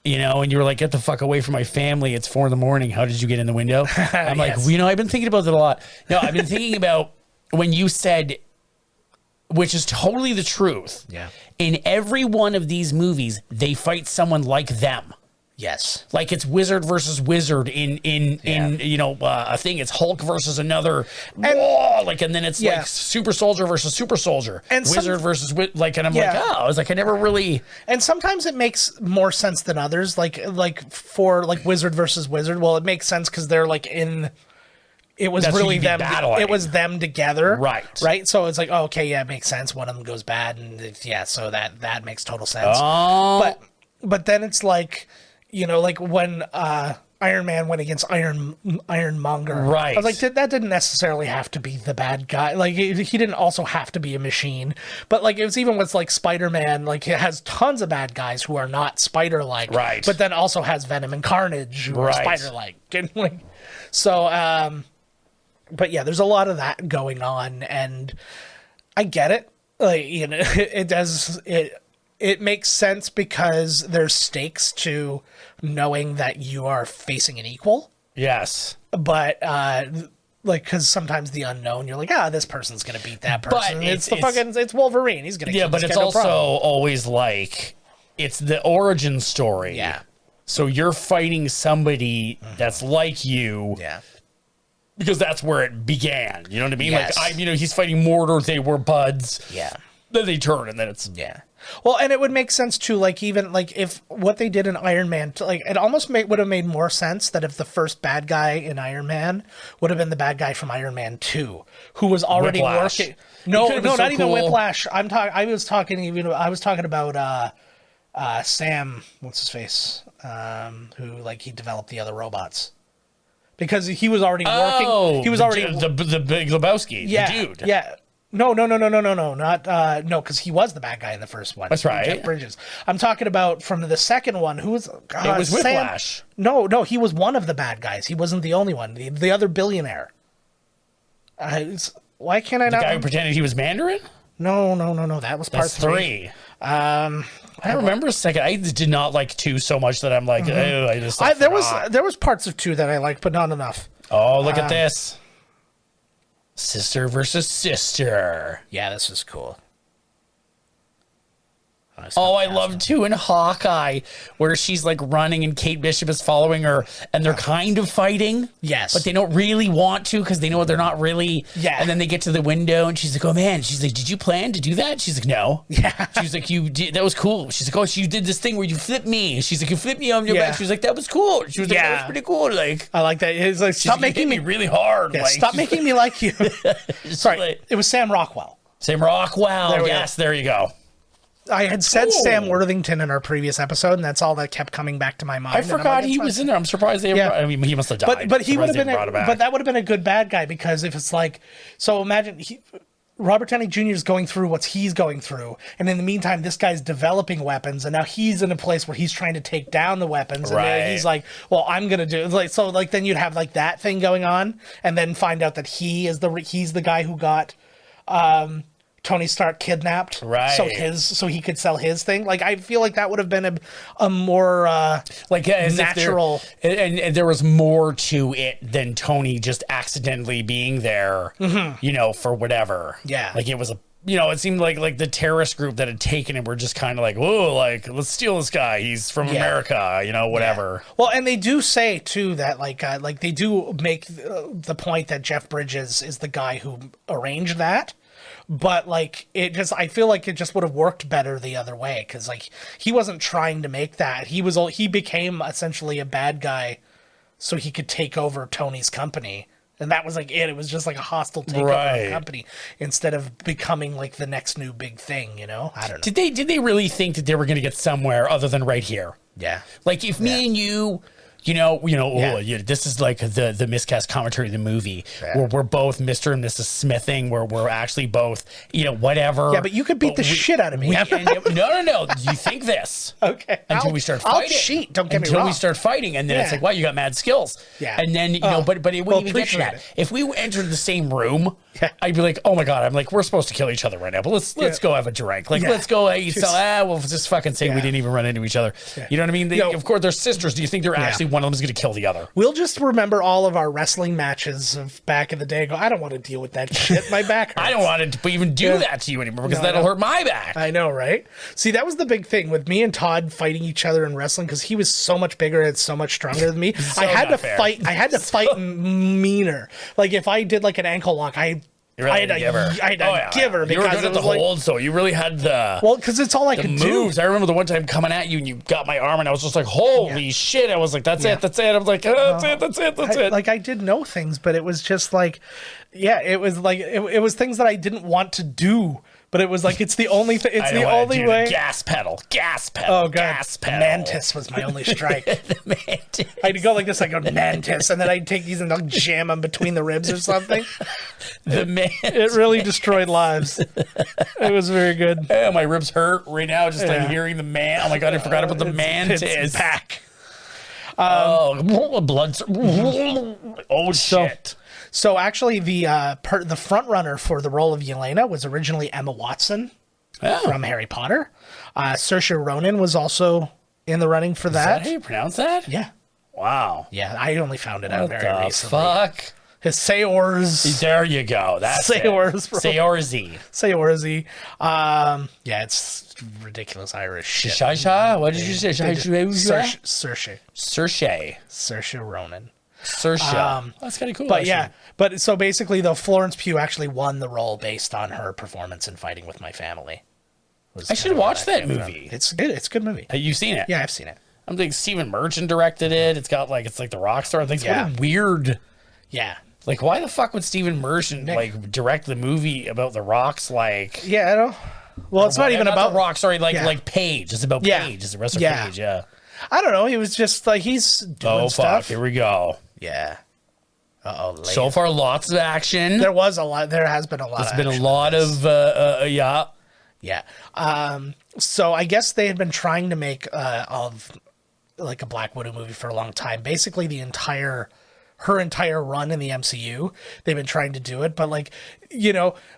you know, and you were like, get the fuck away from my family. It's 4 a.m. How did you get in the window? I'm like, Yes. you know, I've been thinking about that a lot. No, I've been thinking about when you said, which is totally the truth. Yeah. In every one of these movies, they fight someone like them. Yes. Like it's wizard versus wizard in you know, a thing. It's Hulk versus another. And then it's like super soldier versus super soldier. And wizard versus like, and I'm like, Yeah. oh, I was like, I never really. And sometimes it makes more sense than others. Like for like wizard versus wizard. Well, it makes sense because they're like in. It was That's who really you'd be them. battling. It was them together. Right. So it's like, oh, okay, yeah, it makes sense. One of them goes bad, and so that makes total sense. Oh. But then it's like, you know, like when Iron Man went against Ironmonger. Right. I was like, that didn't necessarily have to be the bad guy. Like he didn't also have to be a machine. But like it was even with like Spider-Man, like it has tons of bad guys who are not spider-like. Right. But then also has Venom and Carnage who are Right. spider-like. And, like, so, but yeah, there's a lot of that going on, and I get it. Like, you know, it makes sense because there's stakes to knowing that you are facing an equal. Yes. But like, because sometimes the unknown, you're like, this person's gonna beat that person. But it's Wolverine. He's gonna. Yeah, kill but this it's guy, no also problem. always like it's the origin story. Yeah. So you're fighting somebody that's like you. Yeah. Because that's where it began. You know what I mean? Yes. Like, he's fighting Mordor. They were buds. Yeah. Then they turn, and then it's Well, and it would make sense too, like even like if what they did in Iron Man, like it almost would have made more sense that if the first bad guy in Iron Man would have been the bad guy from Iron Man 2, who was already Whiplash. working. He No, could've been so not even cool. Whiplash. I was talking about Sam. What's his face? Who like he developed the other robots. Because he was already working. He was already the big Lebowski, the dude. Yeah. No, not because he was the bad guy in the first one. That's right. Jeff Bridges. I'm talking about from the second one. Who was? It was Whiplash. No, he was one of the bad guys. He wasn't the only one. The other billionaire. Why can't I The not? guy who pretended he was Mandarin? No. That was part That's 3. I remember a second. I did not like 2 so much that I'm like, oh, I just. There was parts of 2 that I liked, but not enough. Oh, look at this. Sister versus sister. Yeah, this was cool. Oh, I love 2 in Hawkeye, where she's like running and Kate Bishop is following her, and they're kind of fighting. Yes. But they don't really want to because they know they're not really. Yeah. And then they get to the window and she's like, oh man. She's like, did you plan to do that? She's like, no. Yeah. She's like, you did. That was cool. She's like, oh, you did this thing where you flipped me. She's like, you flipped me on your back. She was like, that was cool. She was like, that was pretty cool. Like, I like that. It's like, stop you making hit me really hard. Yeah, like, stop making me like you. Sorry, like- it was Sam Rockwell. Sam Rockwell. There we Yes, there you go. I had said Cool. Sam Worthington in our previous episode, and that's all that kept coming back to my mind. I And I'm forgot like, he it's was fine. in there. I'm surprised they. Yeah. I mean, he must have died. But he would have Surprised been. they brought him back. But that would have been a good bad guy because if it's like, so imagine Robert Downey Jr. is going through what he's going through, and in the meantime, this guy's developing weapons, and now he's in a place where he's trying to take down the weapons, and then he's like, well, I'm gonna do like so. Like then you'd have like that thing going on, and then find out that he's the guy who got. Tony Stark kidnapped, right? So he could sell his thing. Like I feel like that would have been a more like as natural, and there was more to it than Tony just accidentally being there, you know, for whatever. Yeah, like it was it seemed like the terrorist group that had taken him were just kind of like, whoa, like let's steal this guy. He's from America, you know, whatever. Yeah. Well, and they do say too that like they do make the point that Jeff Bridges is the guy who arranged that. But like I feel like it just would have worked better the other way because like he wasn't trying to make that. He became essentially a bad guy so he could take over Tony's company, and that was like it. It was just like a hostile takeover of the company instead of becoming like the next new big thing. You know, I don't know. Did they really think that they were going to get somewhere other than right here? Yeah. Like if me and you This is like the miscast commentary of the movie where we're both Mr. and Mrs. Smithing, where we're actually both, whatever. Yeah, but you could beat the shit out of me. No. You think this. Okay. Until we start fighting. I'll cheat, don't get me Until wrong. we start fighting, and then it's like, wow, you got mad skills. Yeah. And then, but it wouldn't even get to that. If we entered the same room, I'd be like, oh my God, I'm like, we're supposed to kill each other right now, but let's go have a drink. Like, let's go eat we'll just fucking say we didn't even run into each other. Yeah. You know what I mean? Of course, they're sisters. Do you think they're actually one of them is going to kill the other? We'll just remember all of our wrestling matches of back in the day and go, I don't want to deal with that shit. My back hurts. I don't want to even do that to you anymore because that'll hurt my back. I know, right? See, that was the big thing with me and Todd fighting each other in wrestling because he was so much bigger and so much stronger than me. I had to fight meaner. Like if I did like an ankle lock, I had to give her because you were good it at the was hold, so you really had the because it's all I could moves. do. I remember the one time coming at you and you got my arm and I was just like, holy shit! I was like, that's it. I was like, that's it. Like I did know things, but it was just like, it was like it was things that I didn't want to do. But it was like it's the only thing. It's the only way. Gas pedal. Oh god, gas pedal. Mantis was my only strike. The mantis. I'd go like this. I go mantis, and then I'd take these and I'll jam them between the ribs or something. The mantis. It really destroyed lives. It was very good. Oh, my ribs hurt right now just like hearing the man. Oh my god, I forgot about the mantis. It's back. Blood. Oh shit. So actually, the front runner for the role of Yelena was originally Emma Watson from Harry Potter. Saoirse Ronan was also in the running for that. Is that how you pronounce that? Yeah. Wow. Yeah, I only found it out very recently. Fuck. His Saors. There you go. That's Saors. Saorzy. Yeah, it's ridiculous Irish shit. Shasha? What did you say? Saoirse. Saoirse Ronan. Saoirse. That's kind of cool. But so basically, though, Florence Pugh actually won the role based on her performance in Fighting with My Family. I should watch that movie. It's good. It's a good movie. Have you seen it? Yeah, I've seen it. I'm thinking Stephen Merchant directed it. It's like the rock star things. Yeah. What a weird. Yeah. Like, why the fuck would Stephen Merchant direct the movie about the rocks? Like, yeah, I don't. Well, it's not even about the rock. Sorry, like Paige. It's about Paige. It's the rest of Paige. Yeah. I don't know. He was just like he's doing stuff. Fuck! Here we go. Yeah. So far, lots of action. There was a lot. There has been a lot. There's been a lot of Yeah. So I guess they had been trying to make of like a Black Widow movie for a long time. Basically, her entire run in the MCU, they've been trying to do it, but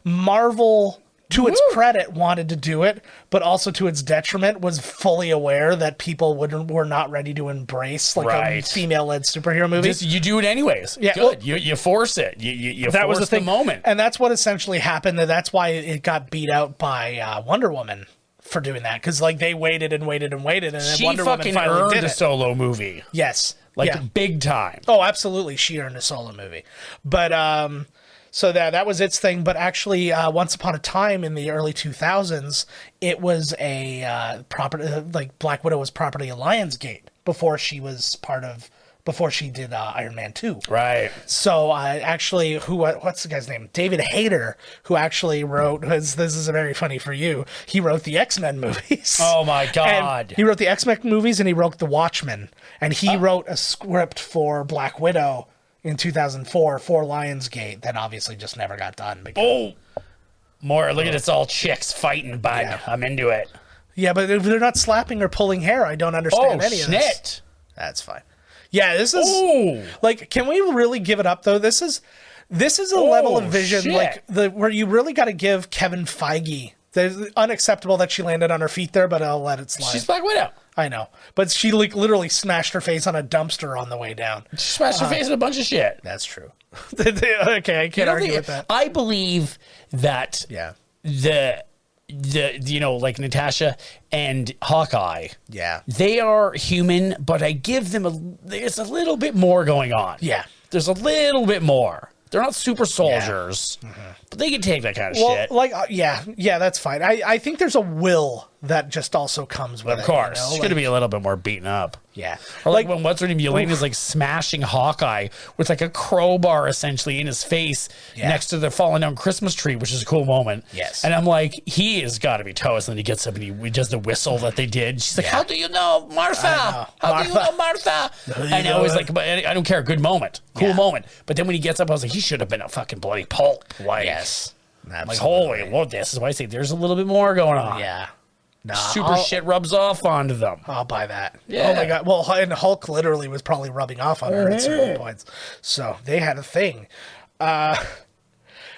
Marvel, to its credit, wanted to do it, but also to its detriment, was fully aware that people were not ready to embrace a female-led superhero movie. You do it anyways. Yeah, good. You force it. You that force was the moment, and that's what essentially happened. That's why it got beat out by Wonder Woman for doing that, because they waited and waited and waited, and then Wonder Woman finally did a solo movie. Yes, big time. Oh, absolutely, she earned a solo movie, but so that was its thing. But actually, once upon a time in the early 2000s, it was a property, Black Widow was property of Lionsgate before she did Iron Man 2. Right. So actually, what's the guy's name? David Hayter, who actually wrote, this is very funny for you, he wrote the X-Men movies. Oh my God. And he wrote the X-Men movies and he wrote The Watchmen. And he wrote a script for Black Widow in 2004 for Lionsgate that obviously just never got done. Look at it's all chicks fighting, bud. Yeah. I'm into it. Yeah, but if they're not slapping or pulling hair, I don't understand any of this. That's fine. Yeah, this is can we really give it up though? This is a level of vision where you really got to give Kevin Feige. It's unacceptable that she landed on her feet there, but I'll let it slide. She's Black Widow. I know, but she literally smashed her face on a dumpster on the way down. She smashed her face in a bunch of shit. That's true. Okay, I can't argue with that. I believe that the Natasha and Hawkeye, they are human, but I give them there's a little bit more going on. Yeah, there's a little bit more. They're not super soldiers, but they can take that kind of shit. Well, that's fine. I think there's a will that just also comes with it. Of course. You know? She's going to be a little bit more beaten up. Yeah. Or like when what's her name, Yelena's like smashing Hawkeye with like a crowbar essentially in his face next to the fallen down Christmas tree, which is a cool moment. Yes. And I'm like, he has got to be toast. And then he gets up and he does the whistle that they did. She's like, how do you know, Martha? How do you know, Martha? And I was like, but I don't care. Good moment. Cool moment. But then when he gets up, I was like, he should have been a fucking bloody pulp. Like, Yes. like, holy, well, this is why I say there's a little bit more going on. Yeah. Nah, Super shit rubs off onto them. I'll buy that. Yeah. Oh my god. Well, and Hulk literally was probably rubbing off on her at certain points. So they had a thing.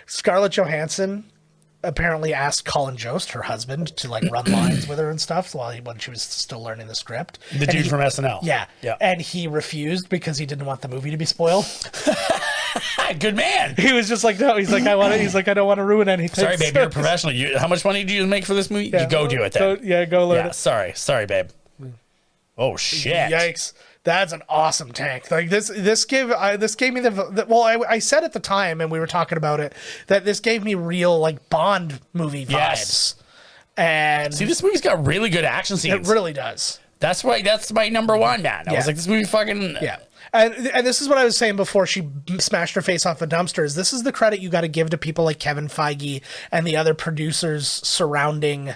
Scarlett Johansson apparently asked Colin Jost, her husband, to like run lines with her and stuff when she was still learning the script. The dude from SNL. Yeah. Yeah. And he refused because he didn't want the movie to be spoiled. Good man. He was just like, no. He's like, I don't want to ruin anything. Sorry, babe, you're a professional. How much money did you make for this movie? You go do it then. Go learn it. Sorry, babe. Oh shit! Yikes! That's an awesome tank. Like this gave me the well. I said at the time, and we were talking about it, that this gave me real like Bond movie vibes. Yes. And see, this movie's got really good action scenes. It really does. That's my number one, man. I was like, this movie fucking And this is what I was saying before she smashed her face off a dumpster. Is this is the credit you got to give to people like Kevin Feige and the other producers surrounding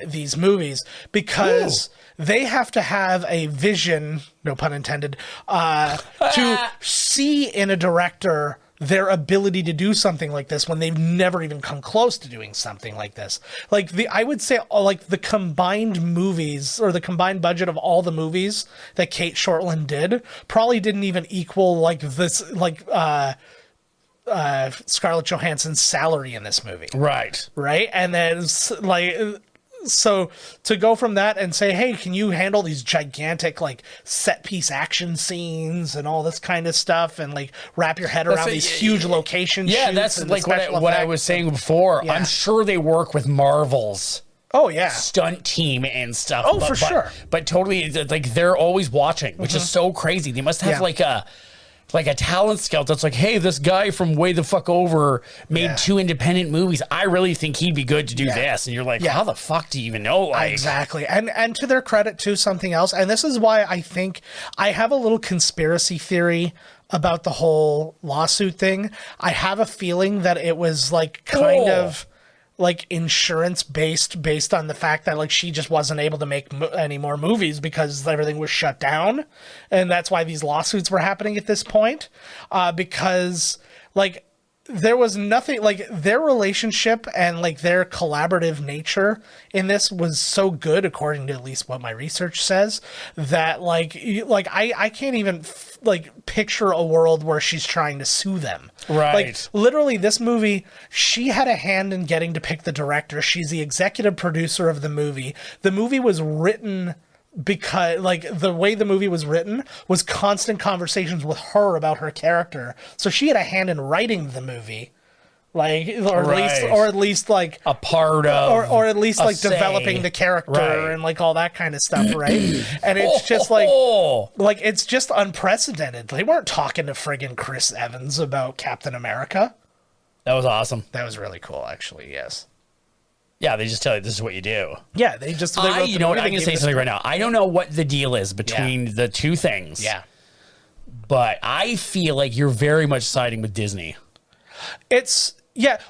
these movies, because they have to have a vision, no pun intended, to see in a director their ability to do something like this when they've never even come close to doing something like this. Like I would say like the combined movies or the combined budget of all the movies that Kate Shortland did probably didn't even equal like this, like, Scarlett Johansson's salary in this movie. Right. And then like, so to go from that and say, hey, can you handle these gigantic like set piece action scenes and all this kind of stuff and like wrap your head around these huge location shoots? That's like what I was saying before. Yeah. I'm sure they work with Marvel's stunt team and stuff. For sure. But totally, like they're always watching, which is so crazy. They must have like a talent scout that's like, hey, this guy from way the fuck over made 2 independent movies. I really think he'd be good to do this. And you're like, how the fuck do you even know? Like, exactly. And to their credit, too, something else. And this is why I think I have a little conspiracy theory about the whole lawsuit thing. I have a feeling that it was like kind of like insurance based on the fact that like she just wasn't able to make any more movies because everything was shut down, and that's why these lawsuits were happening at this point, because like there was nothing like their relationship and like their collaborative nature in this was so good, according to at least what my research says, that like I can't even like picture a world where she's trying to sue them. Right. Like literally this movie, she had a hand in getting to pick the director. She's the executive producer of the movie. The movie was written because like the way the movie was written was constant conversations with her about her character. So she had a hand in writing the movie. Like, or at least like a part of, or at least like developing the character and like all that kind of stuff, right? And it's just like it's just unprecedented. They weren't talking to friggin' Chris Evans about Captain America. That was awesome. That was really cool, actually. Yes. Yeah, they just tell you this is what you do. Yeah, they just. You know what? I'm gonna say something right now. I don't know what the deal is between the two things. Yeah. But I feel like you're very much siding with Disney.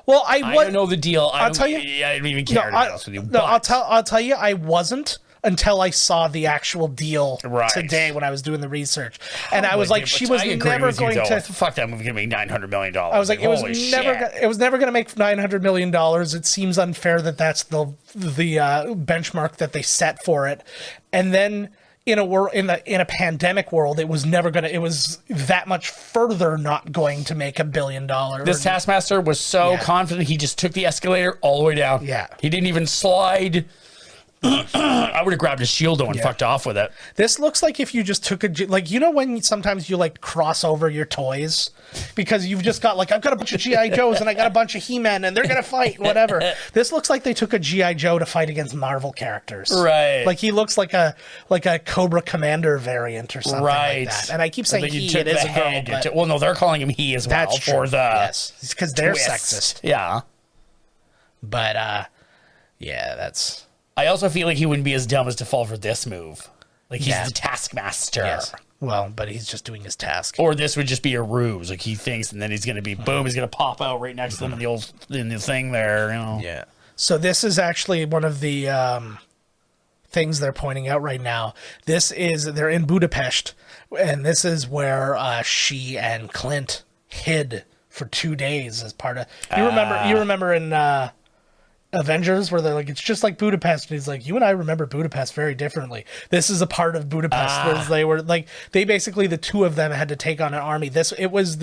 Well, I don't know the deal. I'll tell you. I don't even care to be honest with you. No, I'll tell you. I wasn't until I saw the actual deal today when I was doing the research, and I was like, she was never going to. Fuck that movie. Gonna make $900 million. I was like, it was never going to make $900 million. It seems unfair that that's the benchmark that they set for it, and then. In a pandemic world, it was that much further not going to make $1 billion. This Taskmaster was so confident he just took the escalator all the way down. Yeah. He didn't even slide. I would have grabbed his shield and fucked off with it. This looks like if you just took when sometimes you like cross over your toys because you've just got like, I've got a bunch of G.I. Joes and I got a bunch of He-Men and they're going to fight, whatever. This looks like they took a G.I. Joe to fight against Marvel characters. Right. Like he looks like a Cobra Commander variant or something like that. And I keep saying it is a girl. But well, no, they're calling him he as well. That's for true. Yes, because they're sexist. Yeah. But, that's... I also feel like he wouldn't be as dumb as to fall for this move. Like, he's the taskmaster. Yes. Well, but he's just doing his task. Or this would just be a ruse. Like, he thinks, and then he's going to be, boom, he's going to pop out right next to them in the thing there, you know. Yeah. So this is actually one of the things they're pointing out right now. They're in Budapest, and this is where she and Clint hid for 2 days as part of... You remember in Avengers where they're like, it's just like Budapest, and he's like, you and I remember Budapest very differently. This is a part of Budapest where they were like, they basically, the two of them had to take on an army. It was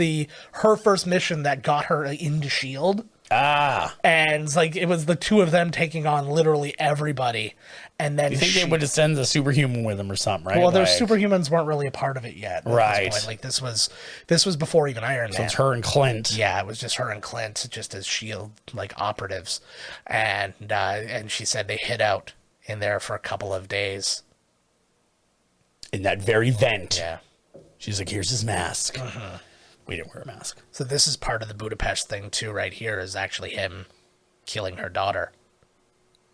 her first mission that got her into S.H.I.E.L.D. And like, it was the two of them taking on literally everybody. And then you think they would have sent the superhuman with them or something, right? Well, their superhumans weren't really a part of it yet. Right. Like, this was before even Iron Man. So it's her and Clint. Yeah, it was just her and Clint, just as S.H.I.E.L.D. like operatives. And she said they hid out in there for a couple of days. In that very vent. Yeah. She's like, here's his mask. We didn't wear a mask. So this is part of the Budapest thing too, right here, is actually him killing her daughter.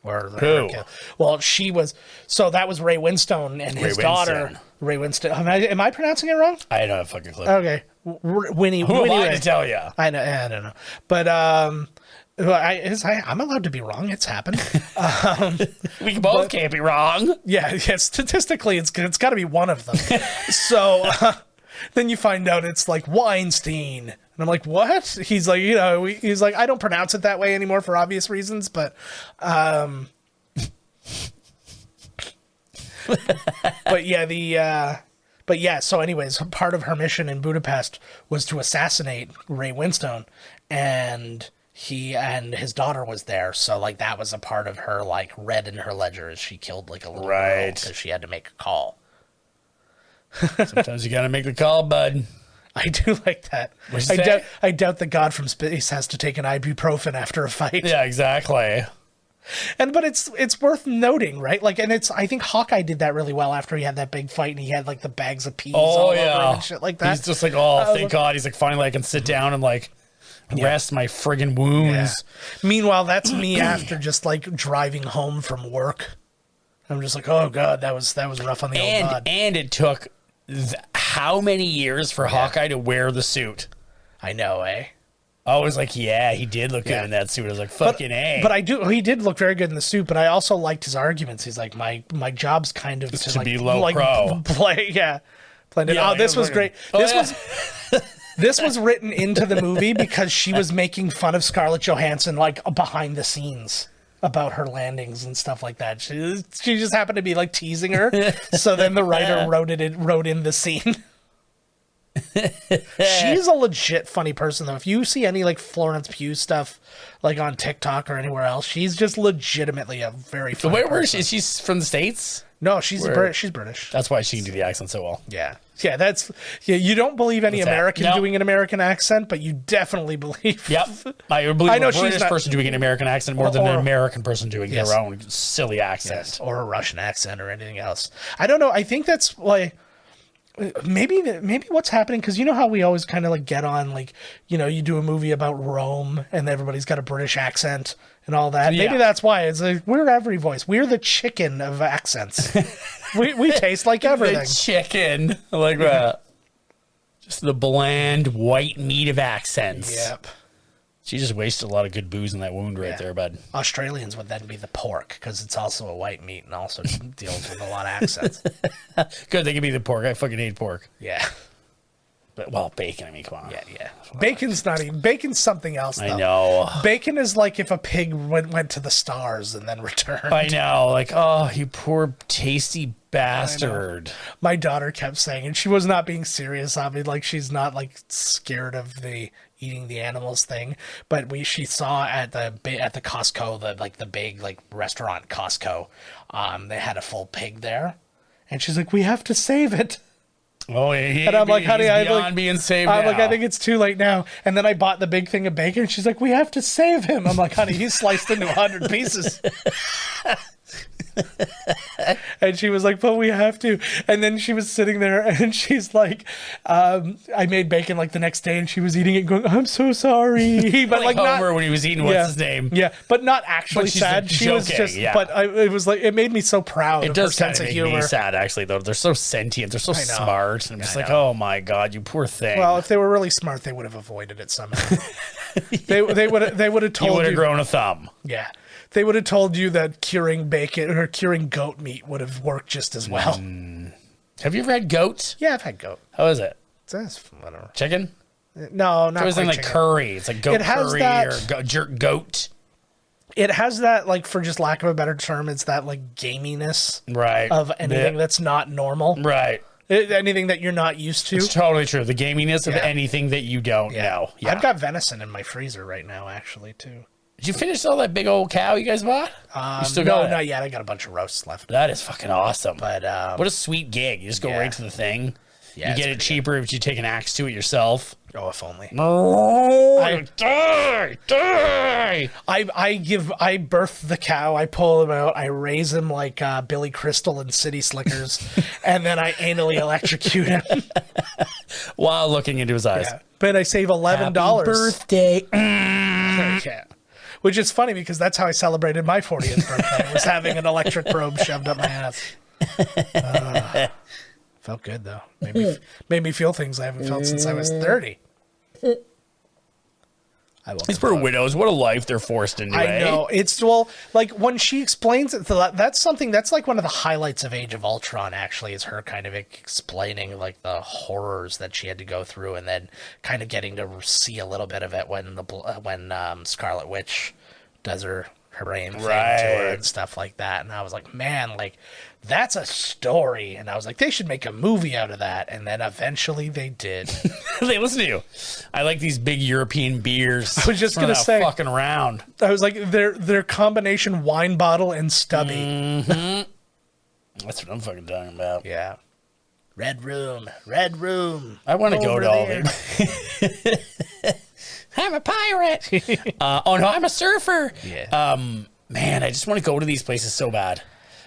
Who? Well, so that was Ray Winstone and his daughter. Ray Winstone. Am I pronouncing it wrong? I don't have a fucking clue. Okay. Winnie Who am I Ray. to tell you? I don't know. But I'm allowed to be wrong. It's happened. We both can't be wrong. Yeah, statistically, it's got to be one of them. So then you find out it's like Weinstein. And I'm like, what? He's like, he's like, I don't pronounce it that way anymore for obvious reasons, but so anyways, part of her mission in Budapest was to assassinate Ray Winstone, and he and his daughter was there. So like, that was a part of her, like, read in her ledger as she killed like a little girl because she had to make a call. Sometimes you got to make the call, bud. I do like that. I doubt the god from space has to take an ibuprofen after a fight. Yeah, exactly. But it's worth noting, right? Like, and I think Hawkeye did that really well after he had that big fight and he had like the bags of peas all over him and shit like that. He's just like, thank God. He's like, finally I can sit down and like rest my friggin' wounds. Yeah. Meanwhile, that's me after just like driving home from work. I'm just like, oh God, that was rough on the old bod. And it took how many years for Hawkeye to wear the suit? I know, eh? I was like, yeah, he did look good in that suit. I was like, fucking A. But he did look very good in the suit, but I also liked his arguments. He's like, my job's kind of to be low pro. Play, this was great. This was written into the movie because she was making fun of Scarlett Johansson, like, behind the scenes about her landings and stuff like that. She just happened to be like teasing her. So then the writer wrote in the scene. She's a legit funny person though. If you see any like Florence Pugh stuff like on TikTok or anywhere else, she's just legitimately a very funny person. Where is she? Is she from the States? No, she's British. That's why she can do the accent so well. Yeah. You don't believe any American doing an American accent, but you definitely believe. Yep. I would believe a British person doing an American accent more than an American person doing their own silly accent. Yes, or a Russian accent or anything else. I don't know. I think that's like maybe what's happening, because you know how we always kind of like get on, like, you do a movie about Rome and everybody's got a British accent and all that. Yeah. Maybe that's why it's like we're every voice. We're the chicken of accents. we taste like everything. The chicken, like that. Just the bland white meat of accents. Yep. She just wasted a lot of good booze in that wound right there, bud. Australians would then be the pork, because it's also a white meat and also deals with a lot of accents. Good, they can be the pork. I fucking hate pork. Yeah. But, well, bacon, I mean, come on. Yeah. Bacon's something else, though. I know. Bacon is like if a pig went to the stars and then returned. I know. Like, oh, you poor tasty bastard. My daughter kept saying, and she was not being serious on me, like she's not like scared of the eating the animals thing, but she saw at the Costco, the big like restaurant Costco, they had a full pig there, and she's like, we have to save it. Oh, and I'm like, honey, being saved I'm now. like, I think it's too late now. And then I bought the big thing of bacon, and she's like, we have to save him. I'm like, honey, he's sliced into 100 pieces. And she was like, but we have to. And then she was sitting there and she's like, I made bacon like the next day and she was eating it going, I'm so sorry. But like Homer not, when he was eating, what's his name? Yeah, but not actually But she's sad. She was joking, just, yeah. but it was like, it made me so proud It of her does kind sense of of make me humor. sad, actually, though. They're so sentient. They're so smart. And I'm just I like, know. oh my God, you poor thing. Well, if they were really smart, they would have avoided it somehow. they would have you told would you. have grown a thumb. Yeah. They would have told you that curing bacon or curing goat meat would have worked just as well. Have you ever had goat? Yeah, I've had goat. How is it? That's whatever. Chicken? No, not It was quite in like chicken. curry. It's like goat It has curry that- or jerk goat. It has that, like, for just lack of a better term, it's that, like, gaminess Right. of anything Yeah. that's not normal. Right. Anything that you're not used to. It's totally true. The gaminess of Yeah. anything that you don't know. Yeah. I've got venison in my freezer right now, actually, too. Did you finish all that big old cow you guys bought? You still No, got it? not yet. I got a bunch of roasts left. That is fucking awesome. But what a sweet gig. You just go yeah. right to the thing. Yeah, You it's get it pretty cheaper if you take an axe to it yourself. oh, if only. Oh, die! I birth the cow, I pull him out, I raise him like Billy Crystal in City Slickers, and then I anally electrocute him. While looking into his eyes. Yeah. But I save $11. Happy birthday. Yeah. Which is funny because that's how I celebrated my 40th birthday, was having an electric probe shoved up my ass. Felt good, though. Made me feel things I haven't felt since I was 30. These poor widows, what a life they're forced into. I know. It's, well, like, when she explains it, that's something, that's like one of the highlights of Age of Ultron, actually, is her kind of explaining, like, the horrors that she had to go through, and then kind of getting to see a little bit of it when Scarlet Witch does her brain thing to her and stuff like that. And I was like, man, like, that's a story. And I was like, they should make a movie out of that. And then eventually they did. They listen to you. I like these big European beers. I was just gonna say, fucking around. I was like, their combination wine bottle and stubby. That's what I'm fucking talking about. Yeah. Red room. I want to go to all there. them. I'm a pirate. Oh no, I'm a surfer. Yeah. Man, I just want to go to these places so bad.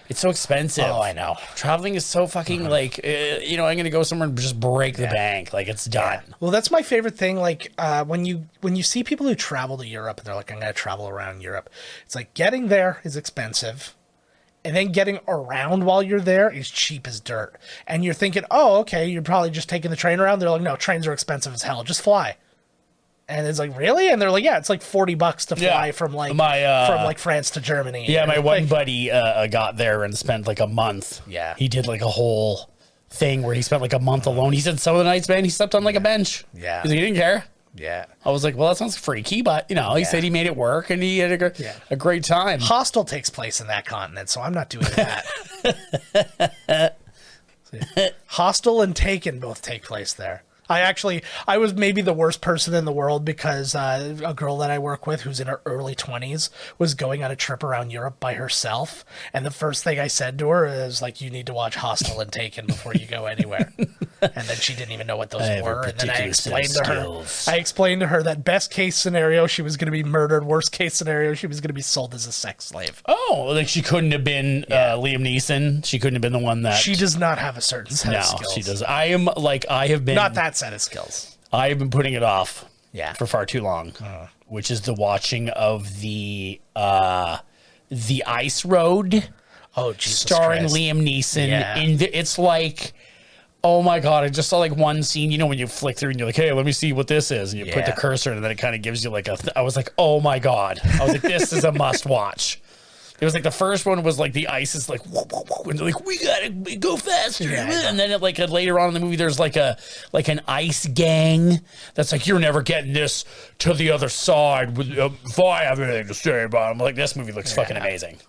It's so expensive. Oh, I know. Traveling is so fucking like, I'm going to go somewhere and just break the bank. Like, it's done. Well, that's my favorite thing. Like, when you see people who travel to Europe and they're like, I'm going to travel around Europe. It's like getting there is expensive. And then getting around while you're there is cheap as dirt. And you're thinking, oh, okay, you're probably just taking the train around. They're like, no, trains are expensive as hell. Just fly. And it's like, really? And they're like, yeah, it's like $40 to fly from like France to Germany. Yeah, my one like, buddy got there and spent like a month. Yeah. He did like a whole thing where he spent like a month alone. He said some of the nights, man, he slept on like a bench. Yeah. Because he didn't care. Yeah. I was like, well, that sounds freaky, but he said he made it work and he had a great time. Hostel takes place in that continent, so I'm not doing that. Hostel and Taken both take place there. I was maybe the worst person in the world because a girl that I work with who's in her early 20s was going on a trip around Europe by herself. And the first thing I said to her is like, you need to watch Hostel and Taken before you go anywhere. And then she didn't even know what those were. And then I explained to her that best case scenario, she was going to be murdered. Worst case scenario, she was going to be sold as a sex slave. Oh, like she couldn't have been Liam Neeson. She couldn't have been the one that... She does not have a certain set of skills. No, she does. I have been... Not that set of skills. I have been putting it off for far too long, which is the watching of the Ice Road. Oh, Jesus starring Christ. Liam Neeson. Yeah. It's like, oh my God, I just saw like one scene, when you flick through and you're like, hey, let me see what this is. And you put the cursor and then it kind of gives you like I was like, oh my God. I was like, this is a must watch. It was like the first one was like the ice is like, whoop, whoop, whoop, and they're like, we gotta go faster. And then it, like later on in the movie, there's like an ice gang that's like, you're never getting this to the other side with if I have anything to say about it. I'm like, this movie looks fucking amazing.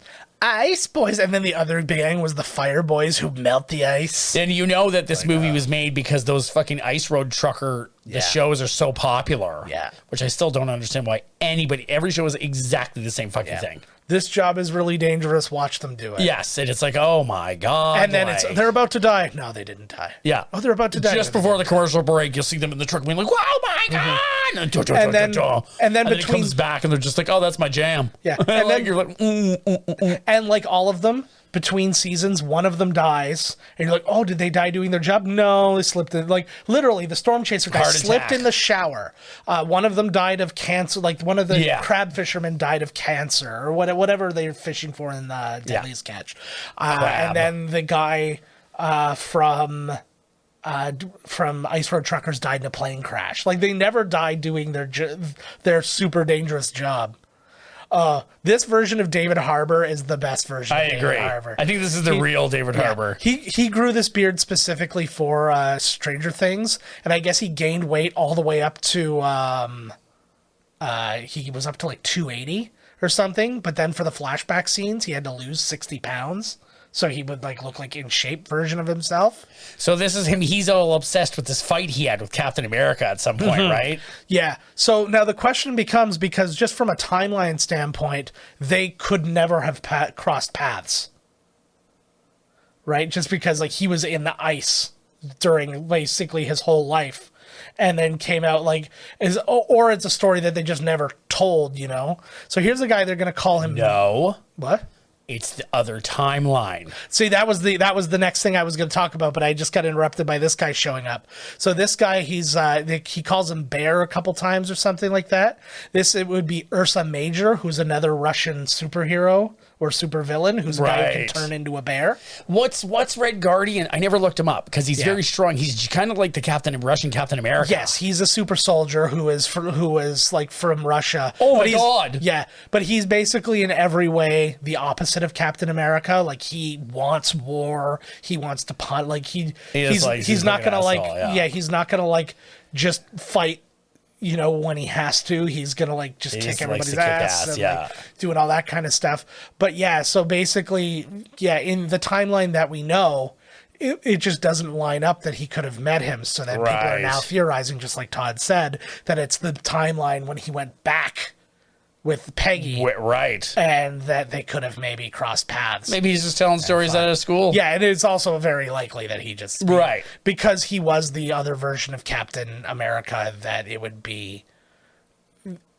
Ice boys, and then the other gang was the fire boys who melt the ice. And you know that this movie was made because those fucking Ice Road Trucker the shows are so popular. Yeah. Which I still don't understand why every show is exactly the same fucking thing. This job is really dangerous. Watch them do it. Yes, and it's like, oh my God. And then they're about to die. No, they didn't die. Yeah. Oh, they're about to die. Just before the commercial break, you'll see them in the truck being like, oh my God. And then it between comes back and they're just like, oh, that's my jam. Yeah. And then you're like, and like all of them, between seasons, one of them dies, and you're like, oh, did they die doing their job? No, they slipped in. Like, literally, the storm chaser guy slipped in the shower. One of them died of cancer. Like, one of the crab fishermen died of cancer, or whatever they're fishing for in the Deadliest Catch. And then the guy from Ice Road Truckers died in a plane crash. Like, they never died doing their super dangerous job. This version of David Harbour is the best version of David Harbour. I think this is the real David Harbour. He grew this beard specifically for Stranger Things, and I guess he gained weight all the way up to he was up to like 280 or something, but then for the flashback scenes he had to lose 60 pounds. So he would like look like in shape version of himself. So this is him. He's all obsessed with this fight he had with Captain America at some point, right? Yeah. So now the question becomes, because just from a timeline standpoint, they could never have crossed paths, right? Just because like he was in the ice during basically his whole life, and then came out like or it's a story that they just never told, you know? So here's a guy they're going to call him. No. What? It's the other timeline. See, that was the next thing I was going to talk about, but I just got interrupted by this guy showing up. So this guy, he calls him Bear a couple times or something like that. It would be Ursa Major, who's another Russian superhero or supervillain, who's a guy who can turn into a bear. What's Red Guardian? I never looked him up because he's very strong. He's kind of like the Russian Captain America. Yes, he's a super soldier who is like from Russia. Oh my God! Yeah, but he's basically in every way the opposite of Captain America. Like, he wants war. He wants to punt. Like he's not gonna he's not gonna like just fight. You know, when he has to, he's gonna like just kick everybody's ass and like, doing all that kind of stuff. But yeah, so basically, in the timeline that we know, it just doesn't line up that he could have met him. So then people are now theorizing, just like Todd said, that it's the timeline when he went back with Peggy, and that they could have maybe crossed paths. Maybe he's just telling stories out of school. Yeah, and it's also very likely that he just because he was the other version of Captain America, that it would be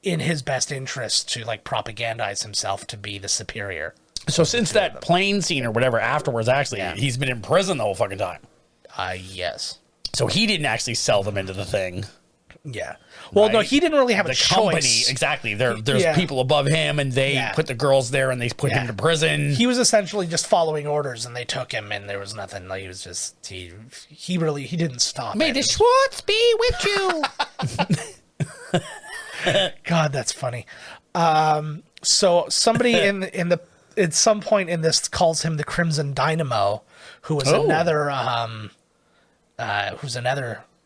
in his best interest to like propagandize himself to be the superior. So since that plane scene or whatever afterwards, actually, he's been in prison the whole fucking time. Yes. So he didn't actually sell them into the thing. Yeah. Well, no, he didn't really have a choice. Exactly. There's people above him, and they put the girls there, and they put him to prison. He was essentially just following orders, and they took him, and there was nothing. Like, he was just he didn't stop. May the Schwartz be with you. God, that's funny. So somebody at some point in this calls him the Crimson Dynamo, who was another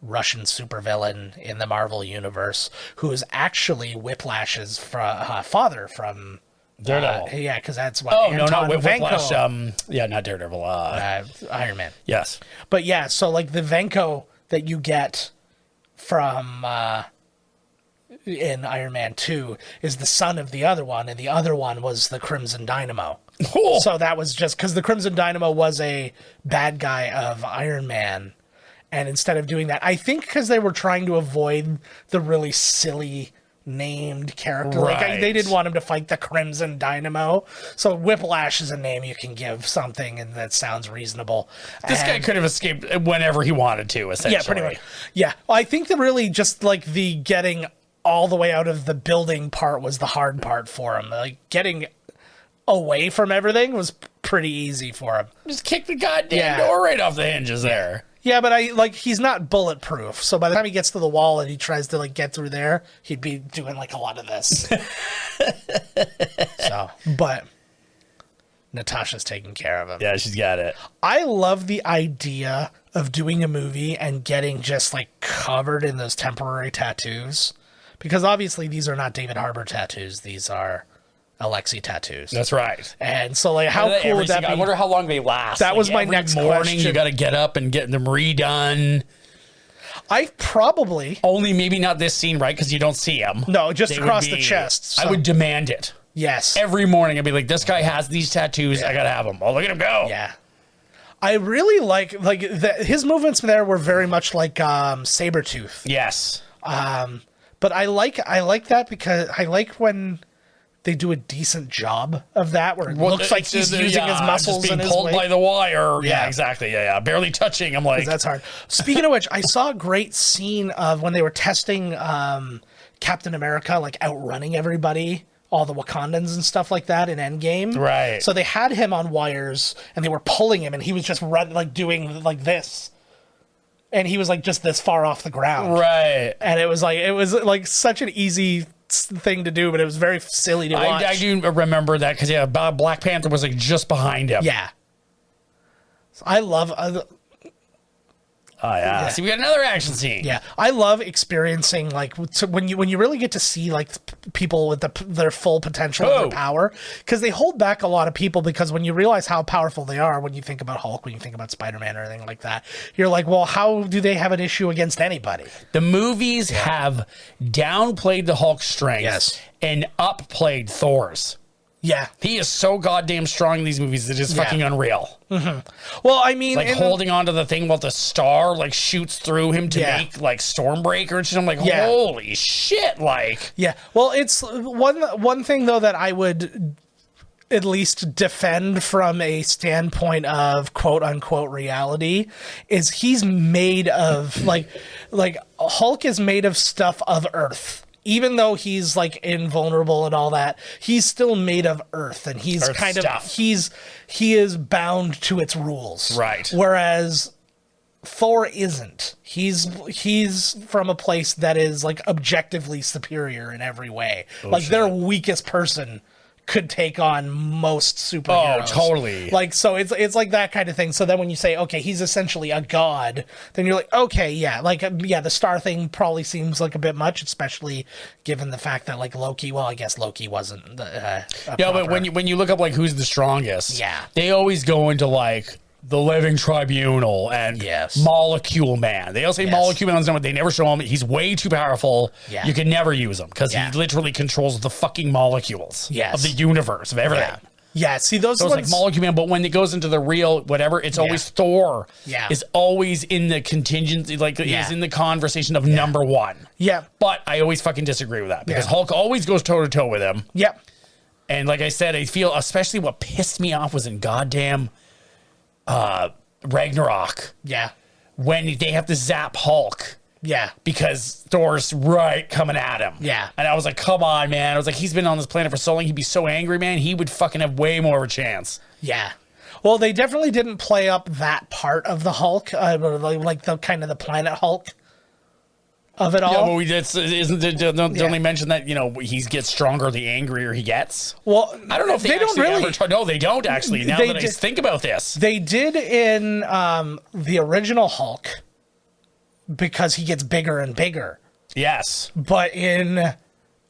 Russian supervillain in the Marvel universe, who is actually Whiplash's father from Daredevil. Because that's what. Oh, not Whiplash. Not Daredevil. Iron Man. Yes, but so like the Venko that you get from in Iron Man 2 is the son of the other one, and the other one was the Crimson Dynamo. Oh. So that was just because the Crimson Dynamo was a bad guy of Iron Man. And instead of doing that, I think because they were trying to avoid the really silly named character. Like, they didn't want him to fight the Crimson Dynamo. So Whiplash is a name you can give something, and that sounds reasonable. This guy could have escaped whenever he wanted to, essentially. Yeah, pretty much. Yeah. Well, I think that really just like the getting all the way out of the building part was the hard part for him. Like, getting away from everything was pretty easy for him. Just kick the goddamn door right off the hinges there. Yeah, but he's not bulletproof. So by the time he gets to the wall and he tries to like get through there, he'd be doing like a lot of this. But Natasha's taking care of him. Yeah, she's got it. I love the idea of doing a movie and getting just like covered in those temporary tattoos, because obviously these are not David Harbour tattoos. These are Alexei tattoos. That's right. And so, like, how cool would that be? I wonder how long they last. That was my next morning. question. You got to get up and get them redone. I probably only maybe not this scene, right? Because you don't see them. No, just across the chest. So. I would demand it. Yes. Every morning, I'd be like, "This guy has these tattoos. I gotta have them. Oh, look at him go!" Yeah. I really like his movements there were very much like Sabretooth. Yes. But I like that because I like when they do a decent job of that, where it looks like he's using his muscles just being and his pulled weight. by the wire. Yeah. Yeah, exactly. Yeah, barely touching. I'm like, That's hard. Speaking of which, I saw a great scene of when they were testing Captain America, like outrunning everybody, all the Wakandans and stuff like that in Endgame. Right. So they had him on wires and they were pulling him, and he was just doing like this. And he was like just this far off the ground. right. And it was like such an easy thing to do, but it was very silly to watch. I do remember that because Black Panther was like just behind him. Yeah. So I love. Oh yeah. See, we got another action scene. Yeah, I love experiencing when you really get to see like people with their full potential and their power, because they hold back a lot of people, because when you realize how powerful they are, when you think about Hulk, when you think about Spider-Man or anything like that, you're like, well, how do they have an issue against anybody? The movies have downplayed the Hulk's strength Yes. and upplayed Thor's. Yeah. He is so goddamn strong in these movies. It is fucking unreal. Well, I mean, Like holding on to the thing while the star like shoots through him to Yeah. make like Stormbreaker and shit. I'm like, Yeah. holy shit! Like, yeah. Well, it's one thing though that I would at least defend from a standpoint of quote unquote reality is he's made of like Hulk is made of stuff of Earth. Even though he's like invulnerable and all that, he's still made of Earth, and he's Earth kind stuff. of he is bound to its rules. Right. Whereas Thor isn't. He's from a place that is like objectively superior in every way. Like their weakest person could take on most superheroes. Oh, totally. Like, so it's like that kind of thing. So then when you say, okay, he's essentially a god, then you're like, okay, yeah, like, yeah, the star thing probably seems like a bit much, especially given the fact that like Loki, well, I guess Loki wasn't but when you look up like who's the strongest, Yeah. they always go into like the Living Tribunal and Yes. Molecule Man. They all say Yes. Molecule Man's number. They never show him. He's way too powerful. Yeah. You can never use him because Yeah. he literally controls the fucking molecules Yes. of the universe, of everything. Yeah, see those So it's ones. like Molecule Man, but when it goes into the real whatever, it's always Thor. Yeah. Is always in the contingency, like Yeah. is in the conversation of number one. Yeah, But I always fucking disagree with that because Yeah. Hulk always goes toe to toe with him. yeah, And like I said, I feel especially what pissed me off was in goddamn Ragnarok yeah, when they have to zap Hulk yeah, because Thor's right coming at him. Yeah. And I was like, come on, man. I was like, he's been on this planet for so long. He'd be so angry, man. He would fucking have way more of a chance. yeah. Well, they definitely didn't play up that part of the Hulk, like the kind of the planet Hulk of it all. Yeah, but we did. Isn't it? Don't only mention that he gets stronger the angrier he gets. Well, I don't know if they don't really. No, they don't actually. Now They that I did- think about this, They did in the original Hulk because he gets bigger and bigger. yes, But in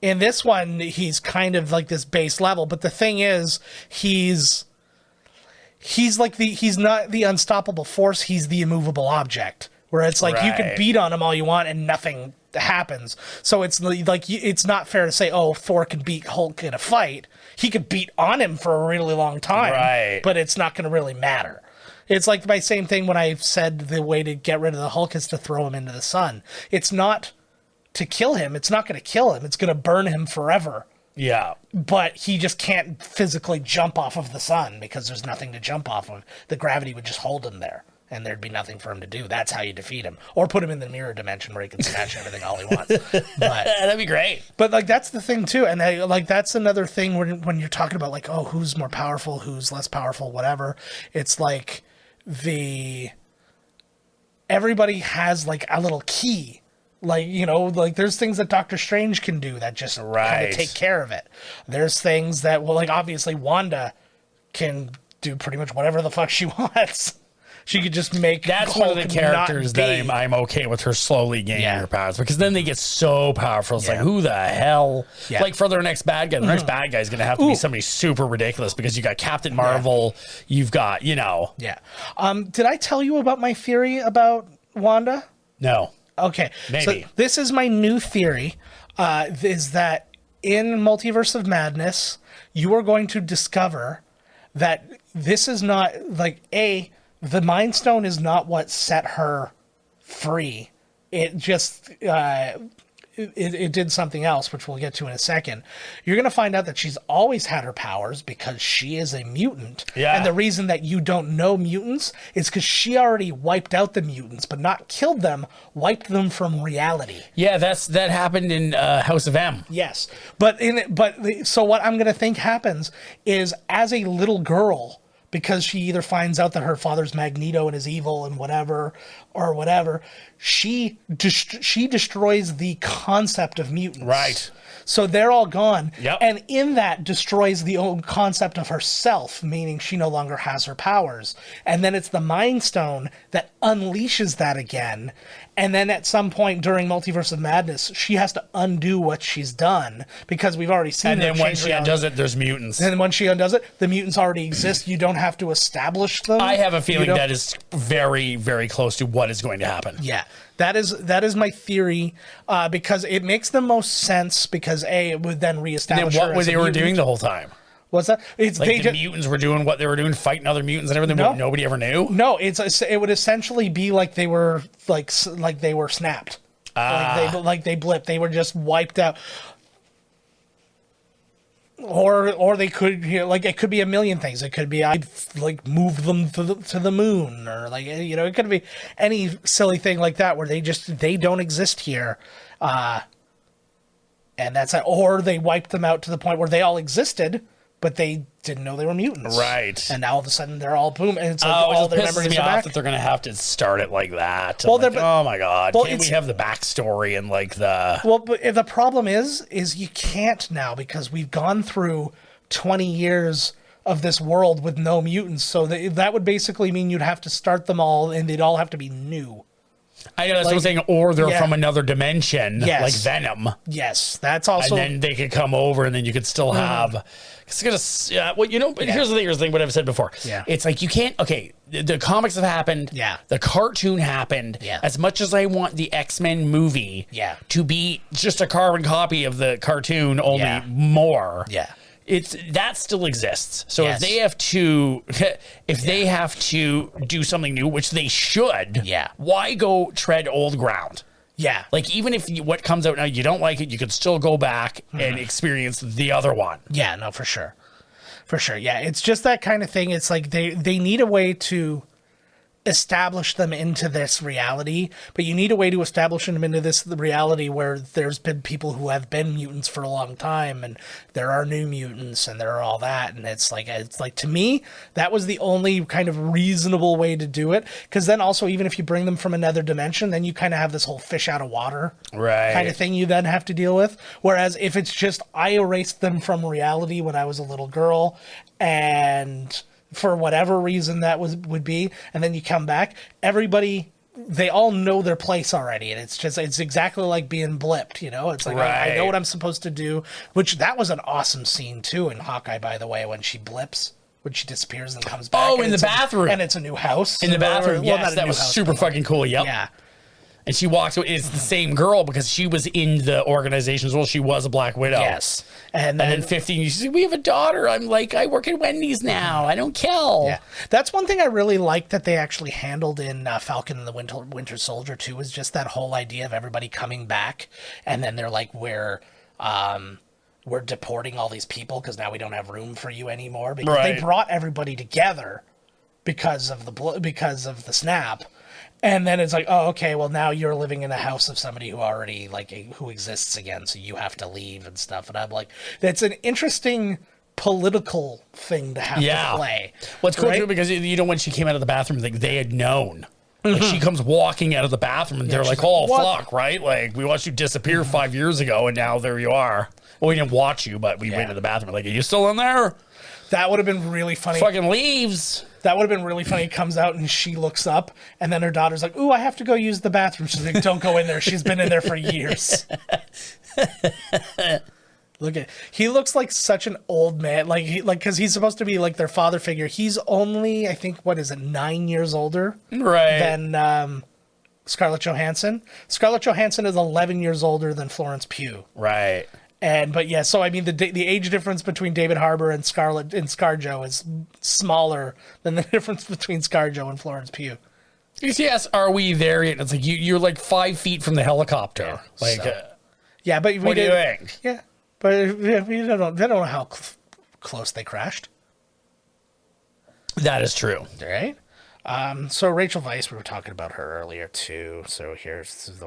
this one, he's kind of like this base level. But the thing is, he's like he's not the unstoppable force. He's the immovable object. Where it's like you can Right. beat on him all you want and nothing happens. So it's like it's not fair to say, oh, Thor can beat Hulk in a fight. He could beat on him for a really long time, Right. but it's not going to really matter. It's like my same thing when I said the way to get rid of the Hulk is to throw him into the sun. It's not to kill him. It's not going to kill him. It's going to burn him forever. yeah. But he just can't physically jump off of the sun because there's nothing to jump off of. The gravity would just hold him there, and there'd be nothing for him to do. That's how you defeat him. Or put him in the mirror dimension where he can smash everything all he wants. That'd be great. But like that's the thing too, and that's another thing when you're talking about like, oh, who's more powerful, who's less powerful, whatever. It's like everybody has like a little key. Like, like there's things that Doctor Strange can do that just kind Right. of take care of it. There's things that, well, like obviously Wanda can do pretty much whatever the fuck she wants. She could just make That's one of the Hulk characters not that be. I'm okay with her slowly gaining Yeah. her powers because then they get so powerful. It's Yeah. like, who the hell? Yeah. Like for their next bad guy, the next bad guy is going to have to be somebody super ridiculous because you got Captain Marvel, you've got, Yeah. Did I tell you about my theory about Wanda? no. Okay. Maybe. So this is my new theory, is that in Multiverse of Madness, you are going to discover that this is not, like, the Mind Stone is not what set her free. It just, it did something else, which we'll get to in a second. You're going to find out that she's always had her powers because she is a mutant. Yeah. And the reason that you don't know mutants is because she already wiped out the mutants, but not killed them, wiped them from reality. Yeah, that happened in House of M. Yes. So what I'm going to think happens is, as a little girl, because she either finds out that her father's Magneto and is evil and whatever, she destroys the concept of mutants. Right. So they're all gone. Yep. And in that destroys the old concept of herself, meaning she no longer has her powers. And then it's the Mind Stone that unleashes that again. And then at some point during Multiverse of Madness, she has to undo what she's done, because we've already seen. And her then when change she reality. undoes it, there's mutants. And when she undoes it, the mutants already exist. You don't have to establish them. I have a feeling that is very, very close to what is going to happen. Yeah, that is my theory, because it makes the most sense, because it would then reestablish. And then her what as were a they mutant. doing the whole time? What's that? It's Like the mutants were doing what they were doing, fighting other mutants and everything, but nobody ever knew? No, it would essentially be like they were like they were snapped. Like they blipped. They were just wiped out. Or they could, it could be a million things. It could be I'd move them to the moon, or it could be any silly thing like that where they don't exist here, and that's it. Or they wiped them out to the point where they all existed, but they didn't know they were mutants. Right. And now all of a sudden they're all boom, and it's like Oh, all it their just pisses memories me are off back. that they're going to have to start it like that. Well, oh my God. well, Can't we have the backstory and the... Well, but the problem is you can't now, because we've gone through 20 years of this world with no mutants. So that would basically mean you'd have to start them all, and they'd all have to be new. I know, that's what I'm saying. Or they're yeah. from another dimension, Yes. like Venom. Yes, that's also... And then they could come over, and then you could still have... It's gonna, here's the thing, what I've said before. Yeah. It's like, you can't, the comics have happened. Yeah. The cartoon happened. Yeah. As much as I want the X-Men movie Yeah. to be just a carbon copy of the cartoon, only Yeah. more. Yeah. That still exists. So Yes. if they have to do something new, which they should, Yeah. why go tread old ground? Yeah. Like, even if what comes out now, you don't like it, you could still go back and experience the other one. Yeah, no, for sure. For sure. Yeah, it's just that kind of thing. It's like they need a way to establish them into this reality, but you need a way to establish them into this reality where there's been people who have been mutants for a long time, and there are new mutants, and there are all that, and it's like to me that was the only kind of reasonable way to do it, because then also, even if you bring them from another dimension, then you kind of have this whole fish out of water kind of thing you then have to deal with. Whereas if it's just, I erased them from reality when I was a little girl, and for whatever reason that would be, and then you come back, everybody, they all know their place already, and it's exactly like being blipped, it's like, I know what I'm supposed to do, which that was an awesome scene too in Hawkeye, by the way, when she blips, when she disappears and comes back. Oh, in the bathroom. And it's a new house. In the bathroom, well, yes, not a that new was house, super but fucking cool, yep. Yeah. And she walks away. It's the same girl, because she was in the organization as well. She was a Black Widow. Yes. And then 15, she said, we have a daughter. I'm like, I work at Wendy's now. I don't kill. Yeah. That's one thing I really like that they actually handled in Falcon and the Winter Soldier too, is just that whole idea of everybody coming back, and then they're like, we're deporting all these people because now we don't have room for you anymore, because they brought everybody together because of the snap. And then it's like, oh, okay, well, now you're living in a house of somebody who already, who exists again, so you have to leave and stuff. And I'm like, that's an interesting political thing to have to play. Well, it's cool, too, because, when she came out of the bathroom, they had known. Like, she comes walking out of the bathroom, and they're like, oh, fuck, right? Like, we watched you disappear 5 years ago, and now there you are. Well, we didn't watch you, but we went to the bathroom. Like, are you still in there? That would have been really funny. Fucking leaves. That would have been really funny. It comes out and she looks up, and then her daughter's like, ooh, I have to go use the bathroom. She's like, don't go in there. She's been in there for years. He looks like such an old man. Because he's supposed to be like their father figure. He's only, I think, 9 years older than Scarlett Johansson. Scarlett Johansson is 11 years older than Florence Pugh. Right. So I mean, the age difference between David Harbour and ScarJo is smaller than the difference between ScarJo and Florence Pugh. Yes, are we there yet? It's like you're like 5 feet from the helicopter. Yeah, but What do you think? Yeah, but we don't know how close they crashed. That is true. Right. So Rachel Weisz, we were talking about her earlier too. So here's the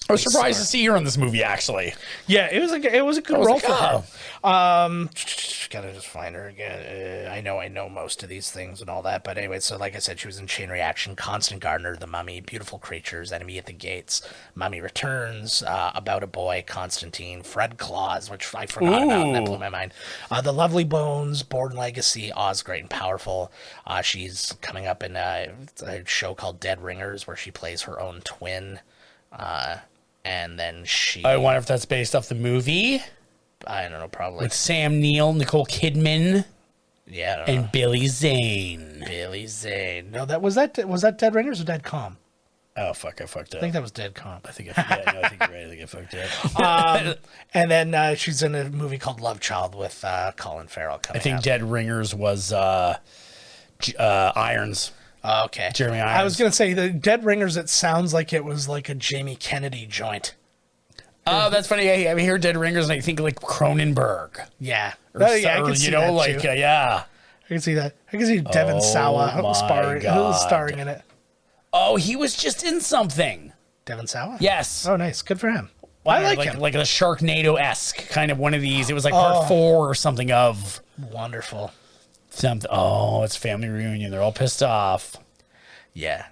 I was surprised to see her in this movie, actually. Yeah, it was a good role for her. oh. Gotta just find her again. I know most of these things and all that, but anyway. So like I said, she was in Chain Reaction, Constant Gardener, The Mummy, Beautiful Creatures, Enemy at the Gates, Mummy Returns, About a Boy, Constantine, Fred Claus, which I forgot about. That blew my mind. The Lovely Bones, Born Legacy, Oz Great and Powerful. She's coming up in a show called Dead Ringers, where she plays her own twin. And then I wonder if that's based off the movie. I don't know, probably. With Sam Neill, Nicole Kidman. Yeah, I don't know. And Billy Zane. Billy Zane. No, was that Dead Ringers or Dead Calm? Oh, fuck, I fucked up. I think that was Dead Calm. I think I forget. No, I think you're right. I think I fucked up. And then she's in a movie called Love Child with Colin Farrell coming I think out. Dead Ringers was Irons. Oh, okay. Jeremy Irons. I was going to say, the Dead Ringers, it sounds like it was like a Jamie Kennedy joint. Oh, that's funny. I hear Dead Ringers and I think like Cronenberg. Yeah. Or, I can see that like, too. yeah. I can see that. I can see Devon Sawa starring in it. Oh, he was just in something. Devon Sawa? Yes. Oh, nice. Good for him. I like him. Like a Sharknado-esque kind of one of these. It was like part 4 or something of Wonderful. something. Oh, it's family reunion. They're all pissed off. Yeah.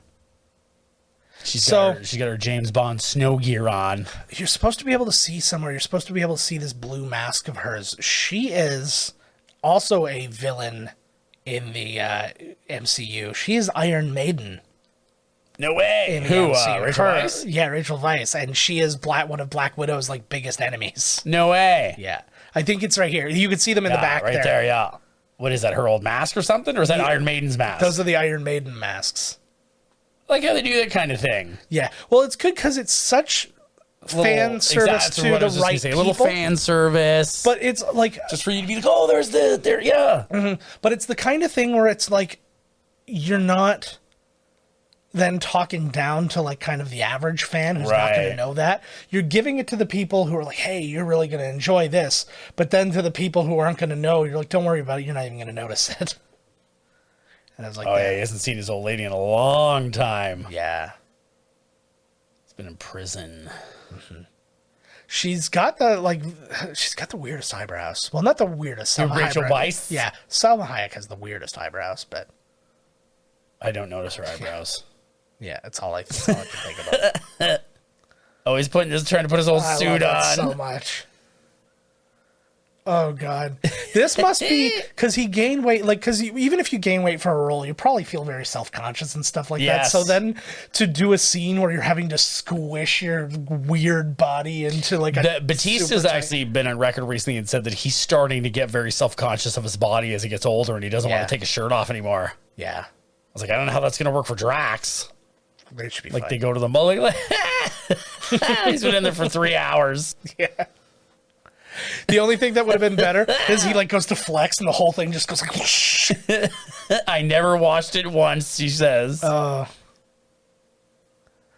She's got her James Bond snow gear on. You're supposed to be able to see somewhere. You're supposed to be able to see this blue mask of hers. She is also a villain in the MCU. She is Iron Maiden. No way. In the Who? MCU. Rachel Weisz? Yeah, Rachel Weisz. And she is one of Black Widow's like biggest enemies. No way. Yeah. I think it's right here. You can see them in the back right there. Yeah. What is that? Her old mask or something? Or is that Iron Maiden's mask? Those are the Iron Maiden masks. Like how they do that kind of thing. Yeah. Well, it's good because it's such fan service to the right people. A little fan service. But it's like... just for you to be like, oh, yeah. Mm-hmm. But it's the kind of thing where it's like, you're not then talking down to like kind of the average fan who's not going to know that. You're giving it to the people who are like, hey, you're really going to enjoy this. But then to the people who aren't going to know, you're like, don't worry about it. You're not even going to notice it. And I was like, oh, yeah, he hasn't seen his old lady in a long time. Yeah. He's been in prison. Mm-hmm. She's got the weirdest eyebrows. Well, not the weirdest. Rachel Weisz? Yeah. Salma Hayek has the weirdest eyebrows, but I don't notice her eyebrows. Yeah, that's all I can think about. Oh, he's trying to put his old suit on. So much. Oh God, this must be because he gained weight. Like, because even if you gain weight for a role, you probably feel very self-conscious and stuff like that. So then, to do a scene where you're having to squish your weird body into like a Batista's actually been on record recently and said that he's starting to get very self-conscious of his body as he gets older, and he doesn't want to take his shirt off anymore. Yeah, I was like, I don't know how that's going to work for Drax. They should be like fine. They go to the mall. Like, he's been in there for 3 hours. Yeah. The only thing that would have been better is he like goes to flex and the whole thing just goes like whoosh. I never watched it once, she says.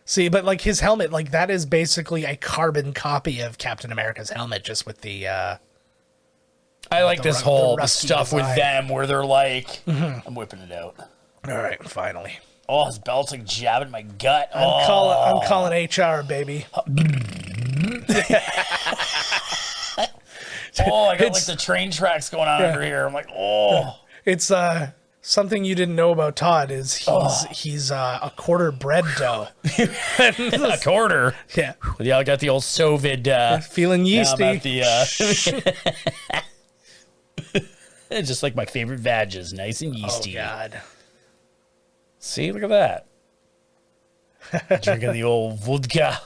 See, but like his helmet, like that is basically a carbon copy of Captain America's helmet, just with the I like this whole stuff design with them where they're like, I'm whipping it out. All right, finally. Oh, his belt's like jabbing my gut. I'm calling HR, baby. Oh, I got like the train tracks going on under here. I'm like, oh. It's something you didn't know about Todd is he's a quarter bread dough. A quarter? Yeah. Yeah, I got the old Sovid. Feeling yeasty. Just like my favorite vages, nice and yeasty. Oh, God. See, look at that. Drinking the old vodka.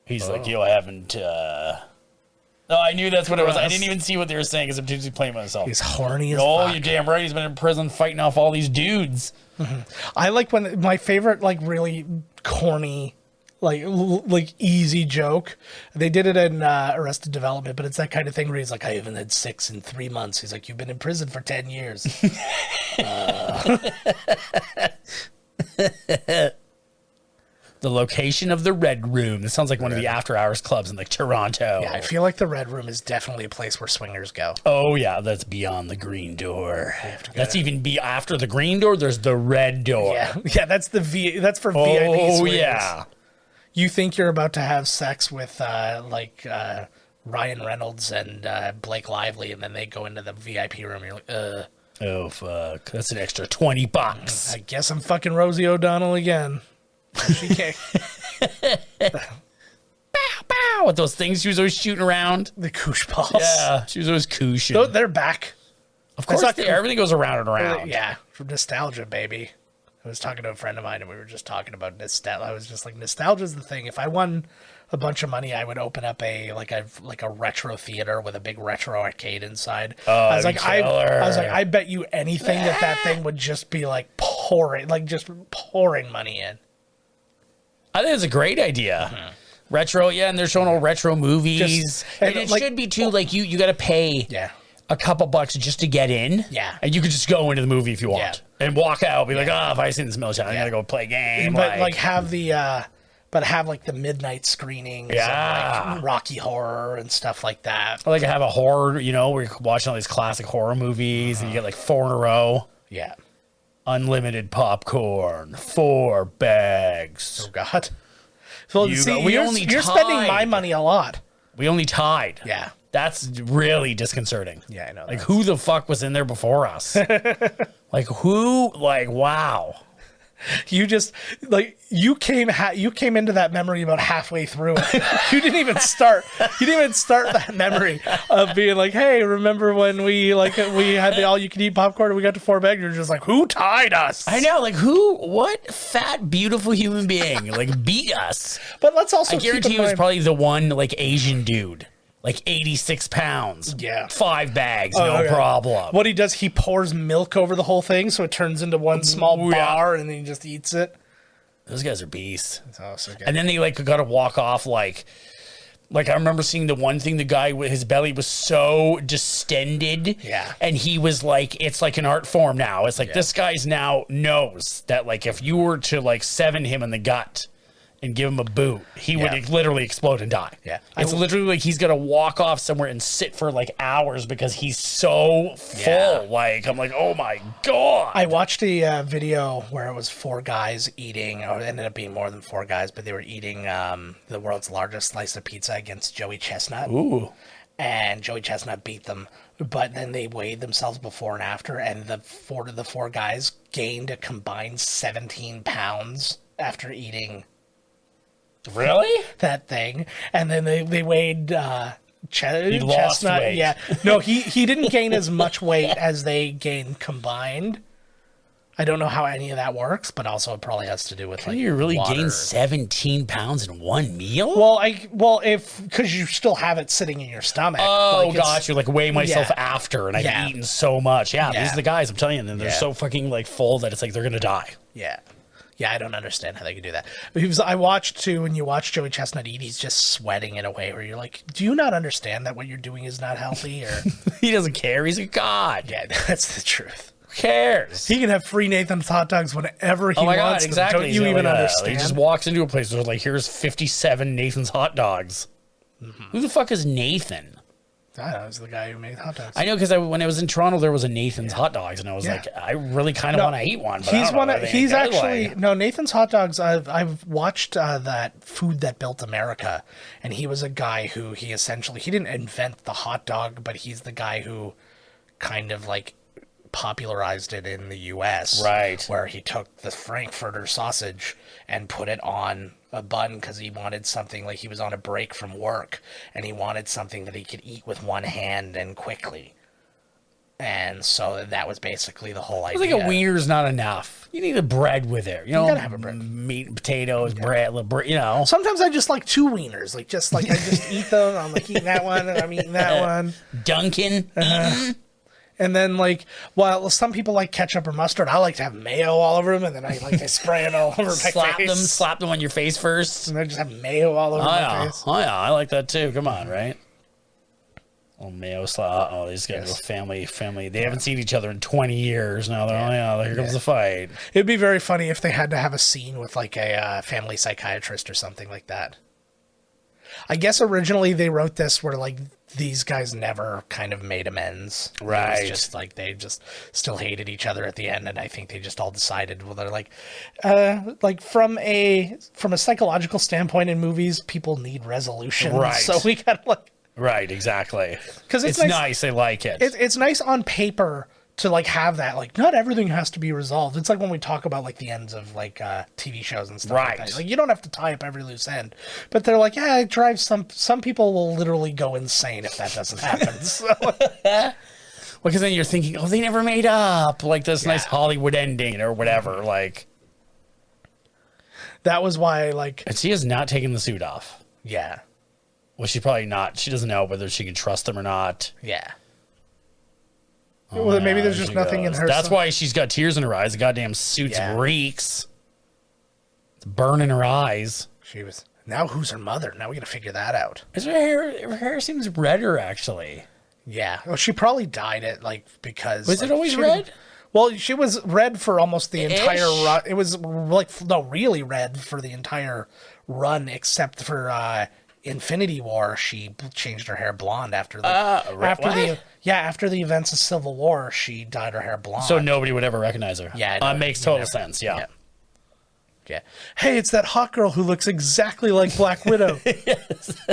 He's like, yo, I haven't... No, I knew that's what it was. I didn't even see what they were saying because I'm too busy playing myself. He's horny as fuck. fuck. You're damn right. He's been in prison fighting off all these dudes. Mm-hmm. I like when my favorite, like, really corny, like easy joke. They did it in Arrested Development, but it's that kind of thing where he's like, I haven't had sex in 3 months. He's like, you've been in prison for 10 years. The location of the Red Room. This sounds like one of the after-hours clubs in like Toronto. Yeah, I feel like the Red Room is definitely a place where swingers go. Oh yeah, that's beyond the green door. That's even after the green door. There's the red door. Yeah, that's the That's for VIP swingers. Oh yeah. You think you're about to have sex with Ryan Reynolds and Blake Lively, and then they go into the VIP room. And you're like, Oh fuck, that's an extra $20. I guess I'm fucking Rosie O'Donnell again. She can't. Bow, bow, with those things she was always shooting around. The koosh balls. Yeah, she was always kooshing. They're back. Of course, everything goes around and around. Yeah, from nostalgia, baby. I was talking to a friend of mine, and we were just talking about nostalgia. I was just like, nostalgia's the thing. If I won a bunch of money, I would open up a retro theater with a big retro arcade inside. Oh, I was like, I bet you anything that thing would just be like pouring money in. I think it's a great idea. Mm-hmm. Retro, yeah, and they're showing all retro movies. And it should be too, like, you got to pay a couple bucks just to get in. Yeah. And you could just go into the movie if you want. And walk out, be like, oh, if I see this military, I got to go play a game. But, have the midnight screenings of, like, Rocky Horror and stuff like that. Or, like, have a horror, where you're watching all these classic horror movies and you get, like, 4 in a row. Yeah. Unlimited popcorn, 4 bags. Oh God! So you're spending my money a lot. We only tied. Yeah, that's really disconcerting. Yeah, I know. Like, who the fuck was in there before us? Like, who? Like, wow. You just you came into that memory about halfway through it. You didn't even start. You didn't even start that memory of being like, "Hey, remember when we had the all-you-can-eat popcorn and we got to 4 bags?" You're just like, "Who tied us?" I know, like, who? What fat, beautiful human being like beat us? But let's also. I guarantee you, it was probably the one like Asian dude. Like 86 pounds. Yeah. 5 bags, no problem. What he does, he pours milk over the whole thing so it turns into one small bar and then he just eats it. Those guys are beasts. Oh, so good. And then they got to walk off like I remember seeing the one thing, the guy with his belly was so distended. Yeah. And he was like, it's like an art form now. It's like this guy's now knows that like if you were to like seven him in the gut and give him a boot, he would literally explode and die. Yeah. It's literally like he's got to walk off somewhere and sit for like hours because he's so full. Yeah. Like, I'm like, oh my God. I watched a video where it was 4 guys eating, or it ended up being more than 4 guys, but they were eating the world's largest slice of pizza against Joey Chestnut. Ooh. And Joey Chestnut beat them, but then they weighed themselves before and after, and the 4 guys gained a combined 17 pounds after eating really that thing. And then they weighed he lost Chestnut. weight. Yeah, no, he didn't gain as much weight as they gained combined. I don't know how any of that works, but also it probably has to do with like you really water. gain 17 pounds in one meal. Because you still have it sitting in your stomach. Oh, gosh, you're like weighing myself after, and I've eaten so much. Yeah, these are the guys, I'm telling you, and they're so fucking like full that it's like they're gonna die. Yeah. Yeah, I don't understand how they could do that. Because I watched too, when you watch Joey Chestnut eat, he's just sweating in a way where you're like, do you not understand that what you're doing is not healthy? Or he doesn't care. He's a god. Yeah, that's the truth. Who cares? He can have free Nathan's hot dogs whenever he wants. God, exactly. Don't you even understand? He just walks into a place where like, here's 57 Nathan's hot dogs. Mm-hmm. Who the fuck is Nathan? I don't know, it was the guy who made hot dogs. I know, because when I was in Toronto, there was a Nathan's hot dogs, and I was like, I really kind of want to eat one. But Nathan's hot dogs. I've watched that Food That Built America, and he was a guy who he didn't invent the hot dog, but he's the guy who kind of like popularized it in the U.S. Right, where he took the Frankfurter sausage and put it on a bun because he wanted something, like he was on a break from work and he wanted something that he could eat with one hand and quickly. And so that was basically the whole idea. I think a wiener's not enough. You need a bread with it. You gotta have a bread. Meat and potatoes, bread, you know. Sometimes I just like 2 wieners. I just eat them. I'm like eating that one and I'm eating that one. Dunkin'. And then, some people like ketchup or mustard. I like to have mayo all over them, and then I spray it all over my face. Slap them on your face first. And I just have mayo all over my face. Oh, yeah, I like that too. Come on, right? Oh, Mayo Slaw. Oh, these guys are family. They haven't seen each other in 20 years. Now they're, here comes the fight. It'd be very funny if they had to have a scene with like a family psychiatrist or something like that. I guess originally they wrote this where like these guys never kind of made amends. Right. It was just like they just still hated each other at the end, and I think they just all decided, well, they're like from a psychological standpoint in movies, people need resolution. Right. So we gotta like. Right, exactly. Because it's nice. They like it. It's nice on paper to like have that. Like, not everything has to be resolved. It's like when we talk about like the ends of like TV shows and stuff. Right. Like that. Like, you don't have to tie up every loose end. But they're like, yeah, it drives some people will literally go insane if that doesn't happen. So. Because then you're thinking, oh, they never made up. Like this nice Hollywood ending or whatever. Like that was why like. And she has not taken the suit off. Yeah. Well, she's probably not. She doesn't know whether she can trust them or not. Yeah. Oh, well, maybe there's just nothing in her. That's why she's got tears in her eyes. The goddamn suit reeks. It's burning her eyes. She was. Now who's her mother? Now we got to figure that out. Is her hair? Her hair seems redder, actually. Yeah. Well, she probably dyed it like because. Was it always red? Well, she was red for almost the entire run. It was like really red for the entire run, except for Infinity War. She changed her hair blonde after the events of Civil War. She dyed her hair blonde, so nobody would ever recognize her. Yeah, makes total sense. Yeah. Hey, it's that hot girl who looks exactly like Black Widow,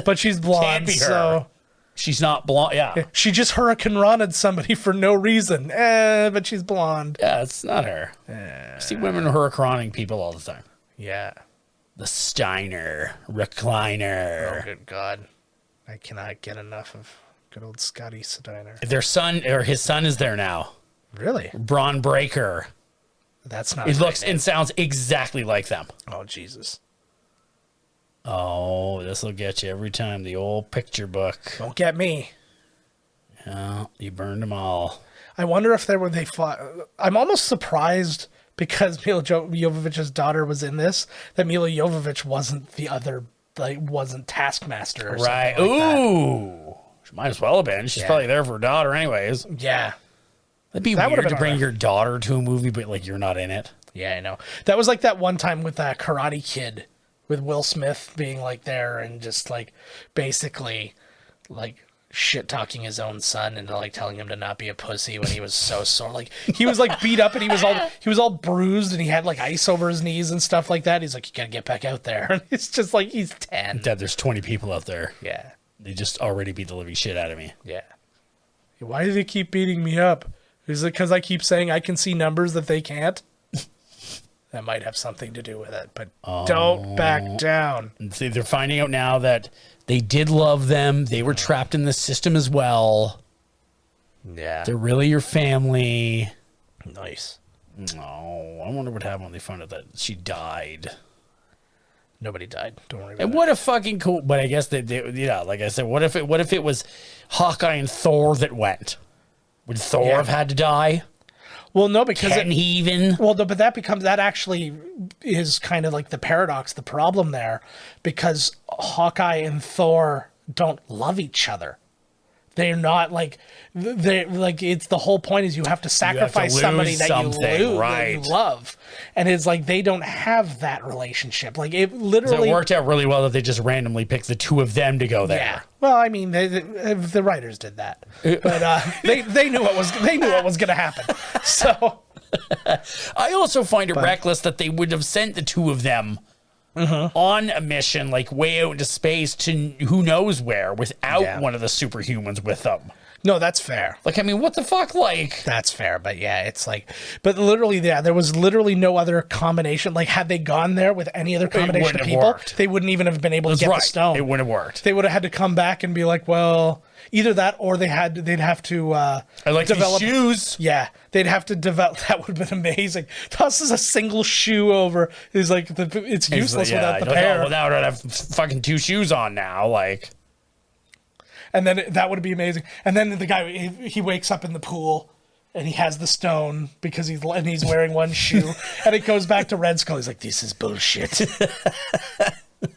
but she's blonde. Can't be her. So she's not blonde. Yeah, she just Hurricane Rona'd somebody for no reason. But she's blonde. Yeah, it's not her. I see women hurricaning people all the time. Yeah. The Steiner recliner. Oh, good God. I cannot get enough of good old Scotty Steiner. Their son, or his son, is there now. Really? Braun Breaker. That's not. It looks and sounds exactly like them. Oh, Jesus. Oh, this will get you every time. The old picture book. Don't get me. Yeah, you burned them all. I wonder if they fought. I'm almost surprised. Because Mila Jovovich's daughter was in this, that Mila Jovovich wasn't the other, like, wasn't Taskmaster or right. something like Ooh. She might as well have been. She's probably there for her daughter anyways. Yeah. That'd be weird to bring your daughter to a movie, but, like, you're not in it. Yeah, I know. That was like that one time with that Karate Kid, with Will Smith being, like, there and just, like, basically, like, shit-talking his own son into like telling him to not be a pussy when he was so sore. Like he was like beat up and he was all bruised and he had like ice over his knees and stuff like that. He's like, you gotta get back out there. And it's just like he's 10. Dad, there's 20 people out there. Yeah. They just already beat the living shit out of me. Yeah. Why do they keep beating me up? Is it because I keep saying I can see numbers that they can't? That might have something to do with it, but don't back down. And see, they're finding out now that they did love them. They were trapped in the system as well. Yeah. They're really your family. Nice. No, I wonder what happened when they found out that she died. Nobody died. Don't worry about it. And what a fucking cool. But I guess they like I said, what if it was Hawkeye and Thor that went? Would Thor have had to die? Well, no, because Can he even? Well, no, but that actually is kind of like the paradox, the problem there, because Hawkeye and Thor don't love each other. They're not like it's the whole point is you have to sacrifice somebody that you love, and it's like they don't have that relationship. Like it literally worked out really well that they just randomly picked the two of them to go there. Yeah. Well, I mean, the writers did that, but they knew what was going to happen. So I also find it reckless that they would have sent the two of them on a mission, like way out into space to who knows where, without one of the superhumans with them. No, that's fair. Like, I mean, what the fuck? Like, that's fair, but yeah, it's like, but literally, there was literally no other combination. Like, had they gone there with any other combination of people, they wouldn't even have been able to get the stone. It wouldn't have worked. They would have had to come back and be like, well, either that or they'd have to I like develop these shoes. Yeah, they'd have to develop. That would have been amazing. Tosses a single shoe over. It's like it's useless without the pair. Well, now I'd have fucking two shoes on now, like. And then that would be amazing. And then the guy, he wakes up in the pool and he has the stone because he's wearing one shoe. And it goes back to Red Skull. He's like, this is bullshit.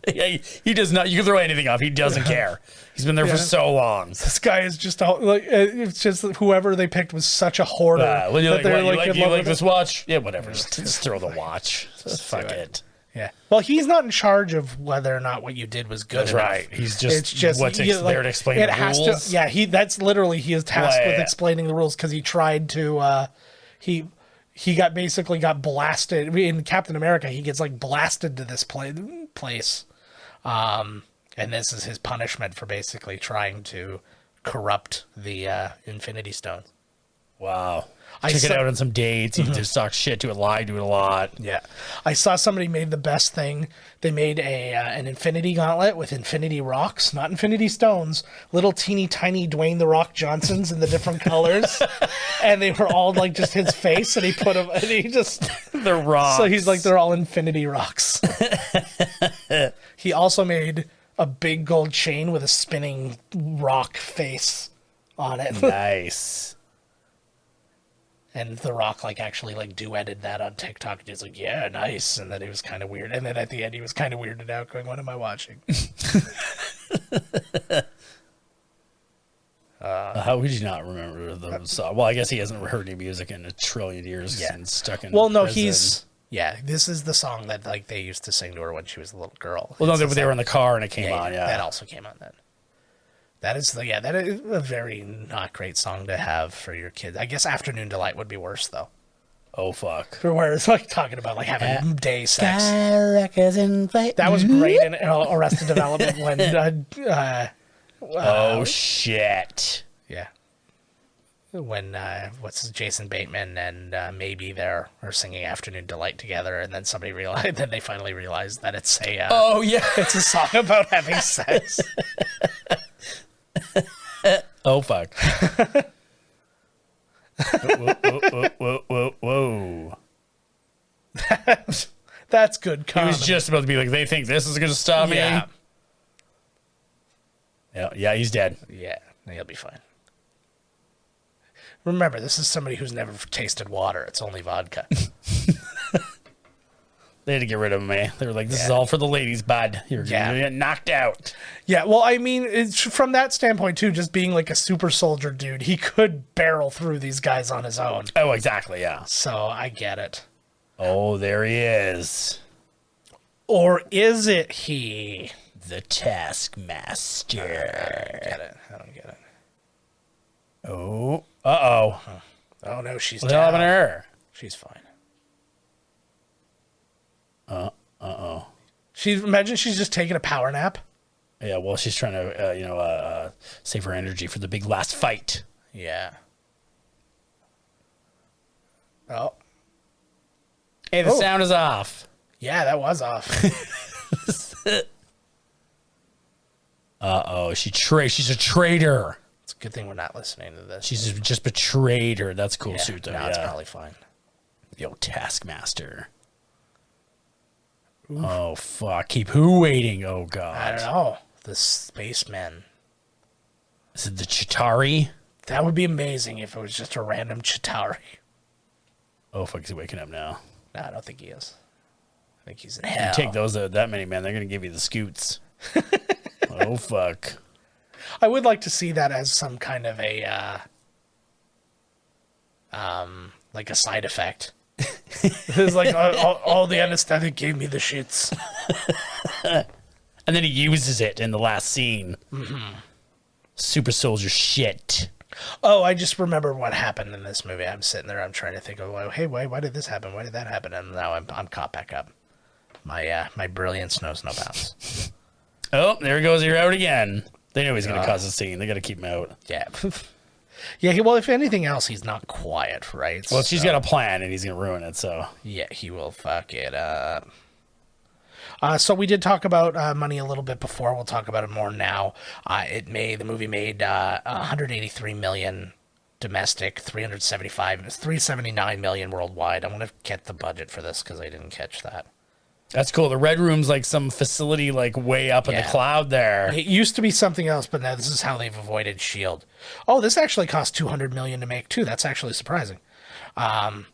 Yeah, he does not. You can throw anything off. He doesn't care. He's been there for so long. This guy is just like, it's just whoever they picked was such a hoarder. Well, you that like this watch? Yeah, whatever. Just throw the watch. Fuck it. Yeah. Well, he's not in charge of whether or not what you did was good. That's enough. right. He's just, It's just there to explain the rules. Yeah, that's literally he is tasked with explaining the rules because he tried to. He got blasted in Captain America. He gets like blasted to this place, and this is his punishment for basically trying to corrupt the Infinity Stone. Wow. Took it out on some dates. He just talked shit to it, lied to it a lot. Yeah. I saw somebody made the best thing. They made an Infinity Gauntlet with Infinity Rocks, not Infinity Stones, little teeny tiny Dwayne The Rock Johnsons in the different colors. And they were all like just his face, and he put them, and he just... The rocks. So he's like, they're all Infinity Rocks. He also made a big gold chain with a spinning rock face on it. Nice. And The Rock actually duetted that on TikTok. He's like, yeah, nice. And then it was kind of weird. And then at the end, he was kind of weirded out going, what am I watching? How would you not remember the song? Well, I guess he hasn't heard any music in a trillion years and stuck in prison. This is the song that they used to sing to her when she was a little girl. Well, no, they were in the car and it came on, That also came on then. That is a very not great song to have for your kids. I guess Afternoon Delight would be worse though. Oh fuck! For where it's talking about having day sex. That That was great in Arrested Development when. Oh shit! Yeah. When Jason Bateman and Maybe there are singing Afternoon Delight together, and then then they finally realized that it's a. Oh yeah, it's a song about having sex. Oh fuck! Whoa! That's good comedy. He was just about to be like, they think this is going to stop me. Yeah, he's dead. Yeah, he'll be fine. Remember, this is somebody who's never tasted water. It's only vodka. They had to get rid of him, man. They were like, this is all for the ladies, bud. You're going to get knocked out. Yeah, well, I mean, it's, from that standpoint, too, just being a super soldier dude, he could barrel through these guys on his own. Oh, exactly, yeah. So, I get it. Oh, there he is. Or is it he? The Taskmaster. I don't get it. Oh, uh-oh. Oh, no, she's down. What happened to her? She's fine. Uh-oh. Imagine she's just taking a power nap. Yeah, well, she's trying to, save her energy for the big last fight. Yeah. Oh. Hey, the sound is off. Yeah, that was off. Uh-oh, she's a traitor. It's a good thing we're not listening to this. She's just betrayed her. That's a cool suit, though. No, it's probably fine. Yo, Taskmaster. Oof. Oh, fuck. Keep who waiting? Oh, God. I don't know. The spacemen. Is it the Chitauri? That would be amazing if it was just a random Chitauri. Oh, fuck. Is he waking up now? No, I don't think he is. I think he's in hell. You take those that many, man. They're going to give you the scoots. Oh, fuck. I would like to see that as some kind of a side effect. It's all the anesthetic gave me the shits. And then he uses it in the last scene. Mm-hmm. Super soldier shit. Oh, I just remember what happened in this movie. I'm sitting there, I'm trying to think of, why did this happen? Why did that happen? And now I'm caught back up. My brilliance knows no bounds. Oh, there he goes. You're out again. They know he's going to cause a scene. They got to keep him out. Yeah. Yeah, well, if anything else, he's not quiet, right? Well, she's got a plan, and he's going to ruin it, so... Yeah, he will fuck it up. So we did talk about money a little bit before. We'll talk about it more now. The movie made $183 million domestic, $379 million worldwide. I want to get the budget for this because I didn't catch that. That's cool. The Red Room's some facility way up in the cloud there. It used to be something else, but now this is how they've avoided S.H.I.E.L.D. Oh, this actually cost $200 million to make too. That's actually surprising. I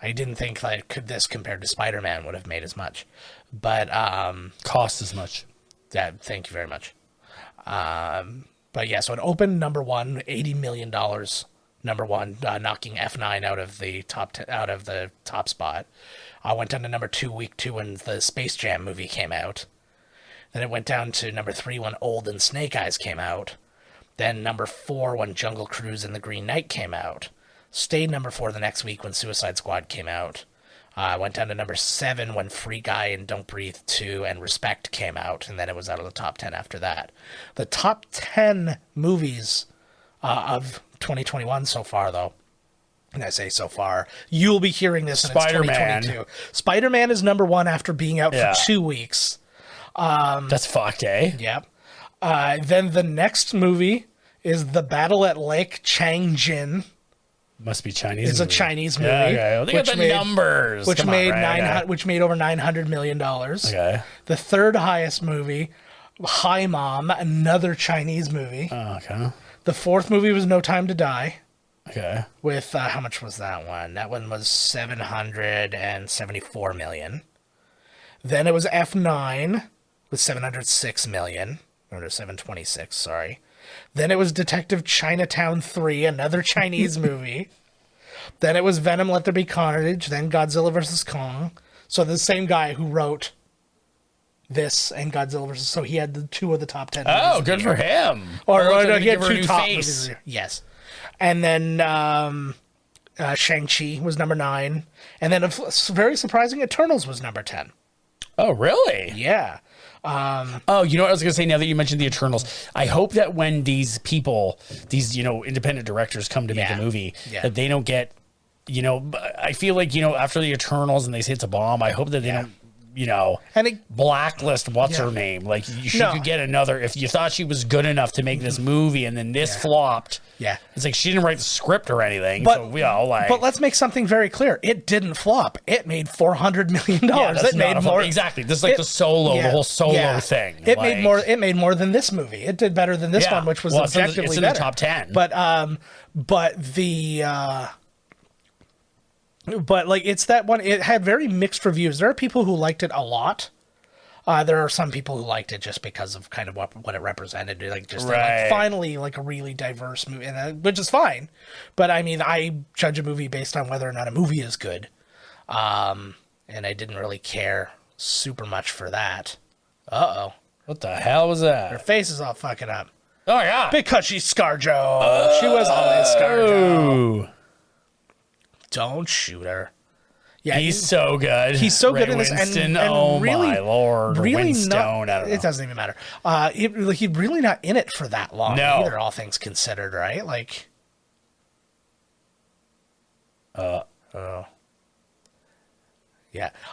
I didn't think like this compared to Spider-Man would have made as much, but Cost as much. yeah, thank you very much. But yeah, so it opened number one, $80 million. Number one, knocking F9 out of the top spot. Went down to number 2 week 2 when the Space Jam movie came out. Then it went down to number 3 when Old and Snake Eyes came out. Then number 4 when Jungle Cruise and The Green Knight came out. Stayed number 4 the next week when Suicide Squad came out. Went down to number 7 when Free Guy and Don't Breathe 2 and Respect came out. And then it was out of the top 10 after that. The top 10 movies of 2021 so far, though. And I say so far, you'll be hearing this in Spider-Man. 2022. Spider-Man is number 1 after being out for 2 weeks. That's fucked, eh? Yep. Then the next movie is The Battle at Lake Changjin. Must be Chinese. It's a Chinese movie. Yeah, okay. Well, they got the numbers. Which Come on, made right? which made over $900 million. Okay. The third highest movie, Hi Mom, another Chinese movie. Oh, okay. The fourth movie was No Time to Die. Okay. With how much was that one? That one was $774 million. Then it was F9 with $706 million, or $726, sorry. Then it was Detective Chinatown 3, another Chinese movie. Then it was Venom: Let There Be Carnage. Then Godzilla vs. Kong. So the same guy who wrote this and Godzilla vs. So he had the 2 of the top 10. Oh, good for him. Or no, he had give her a 2 new top face. movies. Yes. And then Shang-Chi was number 9. And then very surprising, Eternals was number 10. Oh, really? Yeah. Oh, you know what I was going to say now that you mentioned the Eternals? I hope that when these people, these, independent directors come to make a movie, that they don't get, I feel like, after the Eternals and they say it's a bomb, I hope that they don't, and blacklist what's her name. Like, she could get another, if you thought she was good enough to make this movie and then this flopped. Yeah. It's like she didn't write the script or anything. But, so we all like. But let's make something very clear. It didn't flop. It made $400 million. It made more. Exactly. This is like the whole solo thing. It made more. It made more than this movie. It did better than this one, which was objectively it's in better. the top 10. But like it's that one. It had very mixed reviews. There are people who liked it a lot. There are some people who liked it just because of kind of what it represented, like finally like a really diverse movie, which is fine. But I mean, I judge a movie based on whether or not a movie is good, and I didn't really care super much for that. What the hell was that? Her face is all fucking up. Oh yeah, because she's ScarJo. She was always ScarJo. Don't shoot her. Yeah, he's so good. He's so good in this, and oh really, my lord, really Winstone. I don't know. It doesn't even matter. He's really not in it for that long either. All things considered, right? Like, yeah,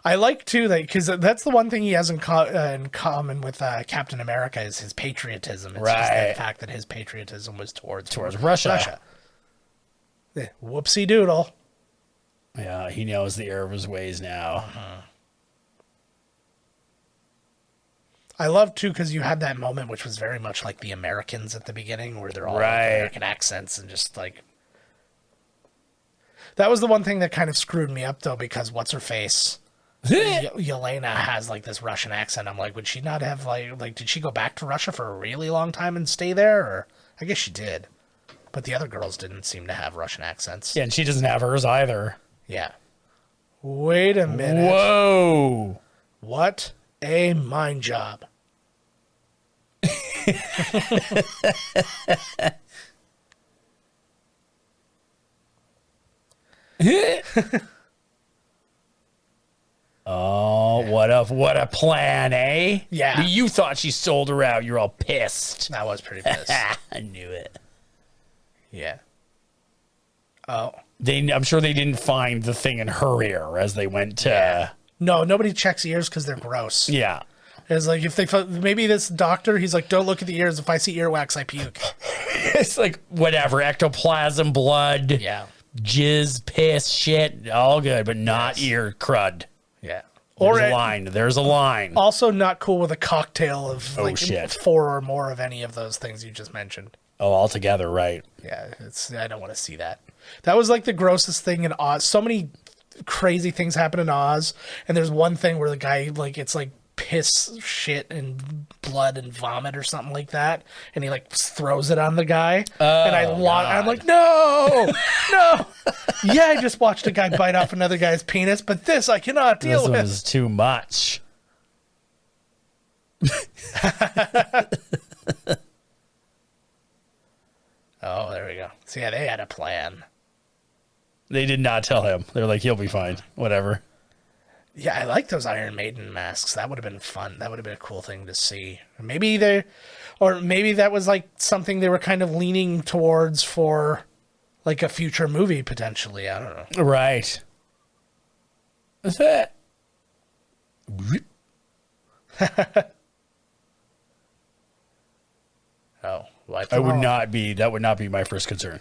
I like too that because that's the one thing he has in common with Captain America is his patriotism. It's just the fact that his patriotism was towards Russia. Whoopsie doodle. Yeah, he knows the error of his ways now. I love too because you had that moment which was very much like the Americans at the beginning, where they're all like American accents and just like. That was the one thing that kind of screwed me up though, because what's her face, Yelena has like this Russian accent. I'm like, would she not have like did she go back to Russia for a really long time and stay there? Or I guess she did, but the other girls didn't seem to have Russian accents. Yeah, and she doesn't have hers either. Yeah. Wait a minute. Whoa. What a mind job. Oh, what a plan, eh? Yeah. You thought she sold her out. You're all pissed. I was pretty pissed. I knew it. Yeah. Oh. I'm sure they didn't find the thing in her ear as they went to. Yeah. No, nobody checks ears because they're gross. Yeah. It's like if they maybe this doctor, he's like, don't look at the ears. If I see earwax, I puke. It's like whatever, ectoplasm, blood, jizz, piss, shit, all good, but not ear crud. Yeah. There's a line. Also not cool with a cocktail of shit. 4 or more of any of those things you just mentioned. Oh, all together, right. Yeah, I don't want to see that. That was like the grossest thing in Oz. So many crazy things happen in Oz, and there's one thing where the guy, like, it's like piss, shit, and blood and vomit or something like that, and he like throws it on the guy, and I'm like, no, no. Yeah, I just watched a guy bite off another guy's penis, but this I cannot deal with. This was too much. Oh, there we go. So yeah, they had a plan. They did not tell him. They're like, he'll be fine. Whatever. Yeah, I like those Iron Maiden masks. That would have been fun. That would have been a cool thing to see. Maybe that was like something they were kind of leaning towards for like a future movie potentially. I don't know. Right. That's it. Oh, That would not be my first concern.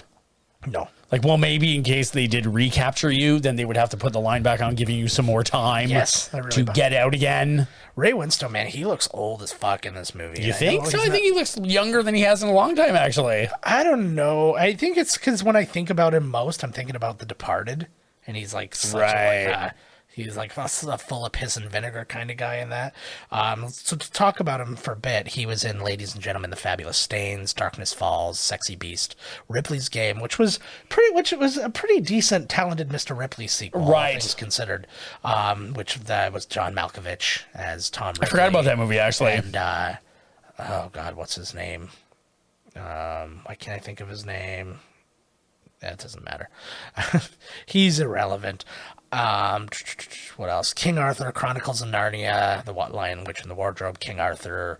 No. Like, well, maybe in case they did recapture you, then they would have to put the line back on, giving you some more time to get out again. Ray Winstone, man, he looks old as fuck in this movie. You think so? I think he looks younger than he has in a long time, actually. I don't know. I think it's because when I think about him most, I'm thinking about The Departed, and he's like he's like a full of piss and vinegar kind of guy in that. So to talk about him for a bit, he was in Ladies and Gentlemen, The Fabulous Stains, Darkness Falls, Sexy Beast, Ripley's Game, which was a pretty decent, talented Mr. Ripley sequel, all things considered. Which was John Malkovich as Tom Ripley. I forgot about that movie, actually. And oh god, what's his name? Why can't I think of his name? That doesn't matter. He's irrelevant. What else? King Arthur, Chronicles of Narnia, The Lion, Witch, and the Wardrobe, King Arthur,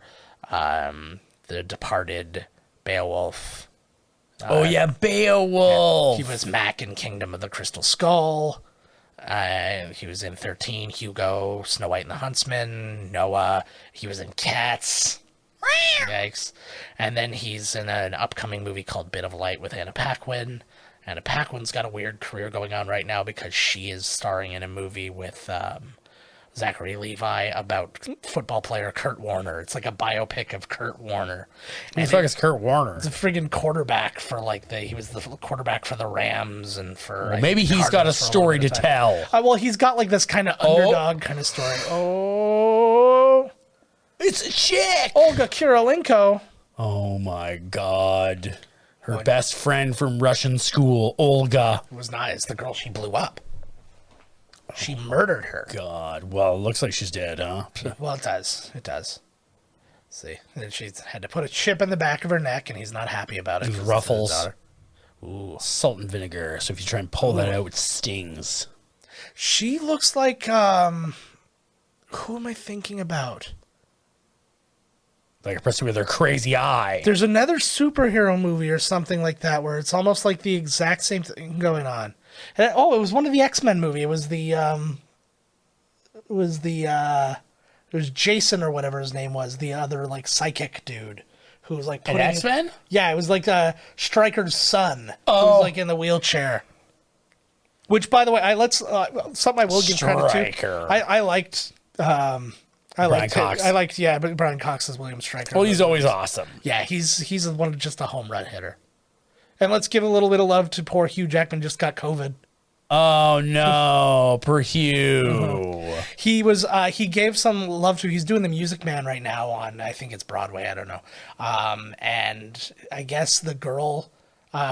The Departed, Beowulf. Oh yeah, Beowulf. He was Mac in Kingdom of the Crystal Skull. He was in 13, Hugo, Snow White and the Huntsman, Noah. He was in Cats. Yikes. And then he's in an upcoming movie called Bit of Light with Anna Paquin. Anna Paquin's got a weird career going on right now because she is starring in a movie with Zachary Levi about football player Kurt Warner. It's like a biopic of Kurt Warner. Who the fuck is Kurt Warner? It's a friggin' quarterback for he was the quarterback for the Rams and for... Well, maybe he's got a story to tell. Well, he's got like this kind of underdog kind of story. Oh... It's a chick! Olga Kurylenko. Oh my god. Her best friend from Russian school, Olga. It was nice. The girl she blew up. She murdered her. God. Well, it looks like she's dead, huh? Well, it does. It does. See, and then she's had to put a chip in the back of her neck, and he's not happy about it. Ruffles. Ooh. Salt and vinegar. So if you try and pull that out, it stings. She looks like, who am I thinking about? Like a person with her crazy eye. There's another superhero movie or something like that where it's almost like the exact same thing going on. And, it was one of the X-Men movie. It was Jason or whatever his name was, the other like psychic dude who was like putting... An X-Men? Yeah, it was like Stryker's son who was like in the wheelchair. Which, by the way, something I will give credit to. I liked... Brian Cox. But Brian Cox is William Stryker. Well, he's always awesome. Yeah, he's just a home run hitter. And let's give a little bit of love to poor Hugh Jackman, just got COVID. Oh no, poor Hugh. He gave some love to. He's doing The Music Man right now on, I think it's Broadway. I don't know. And I guess the girl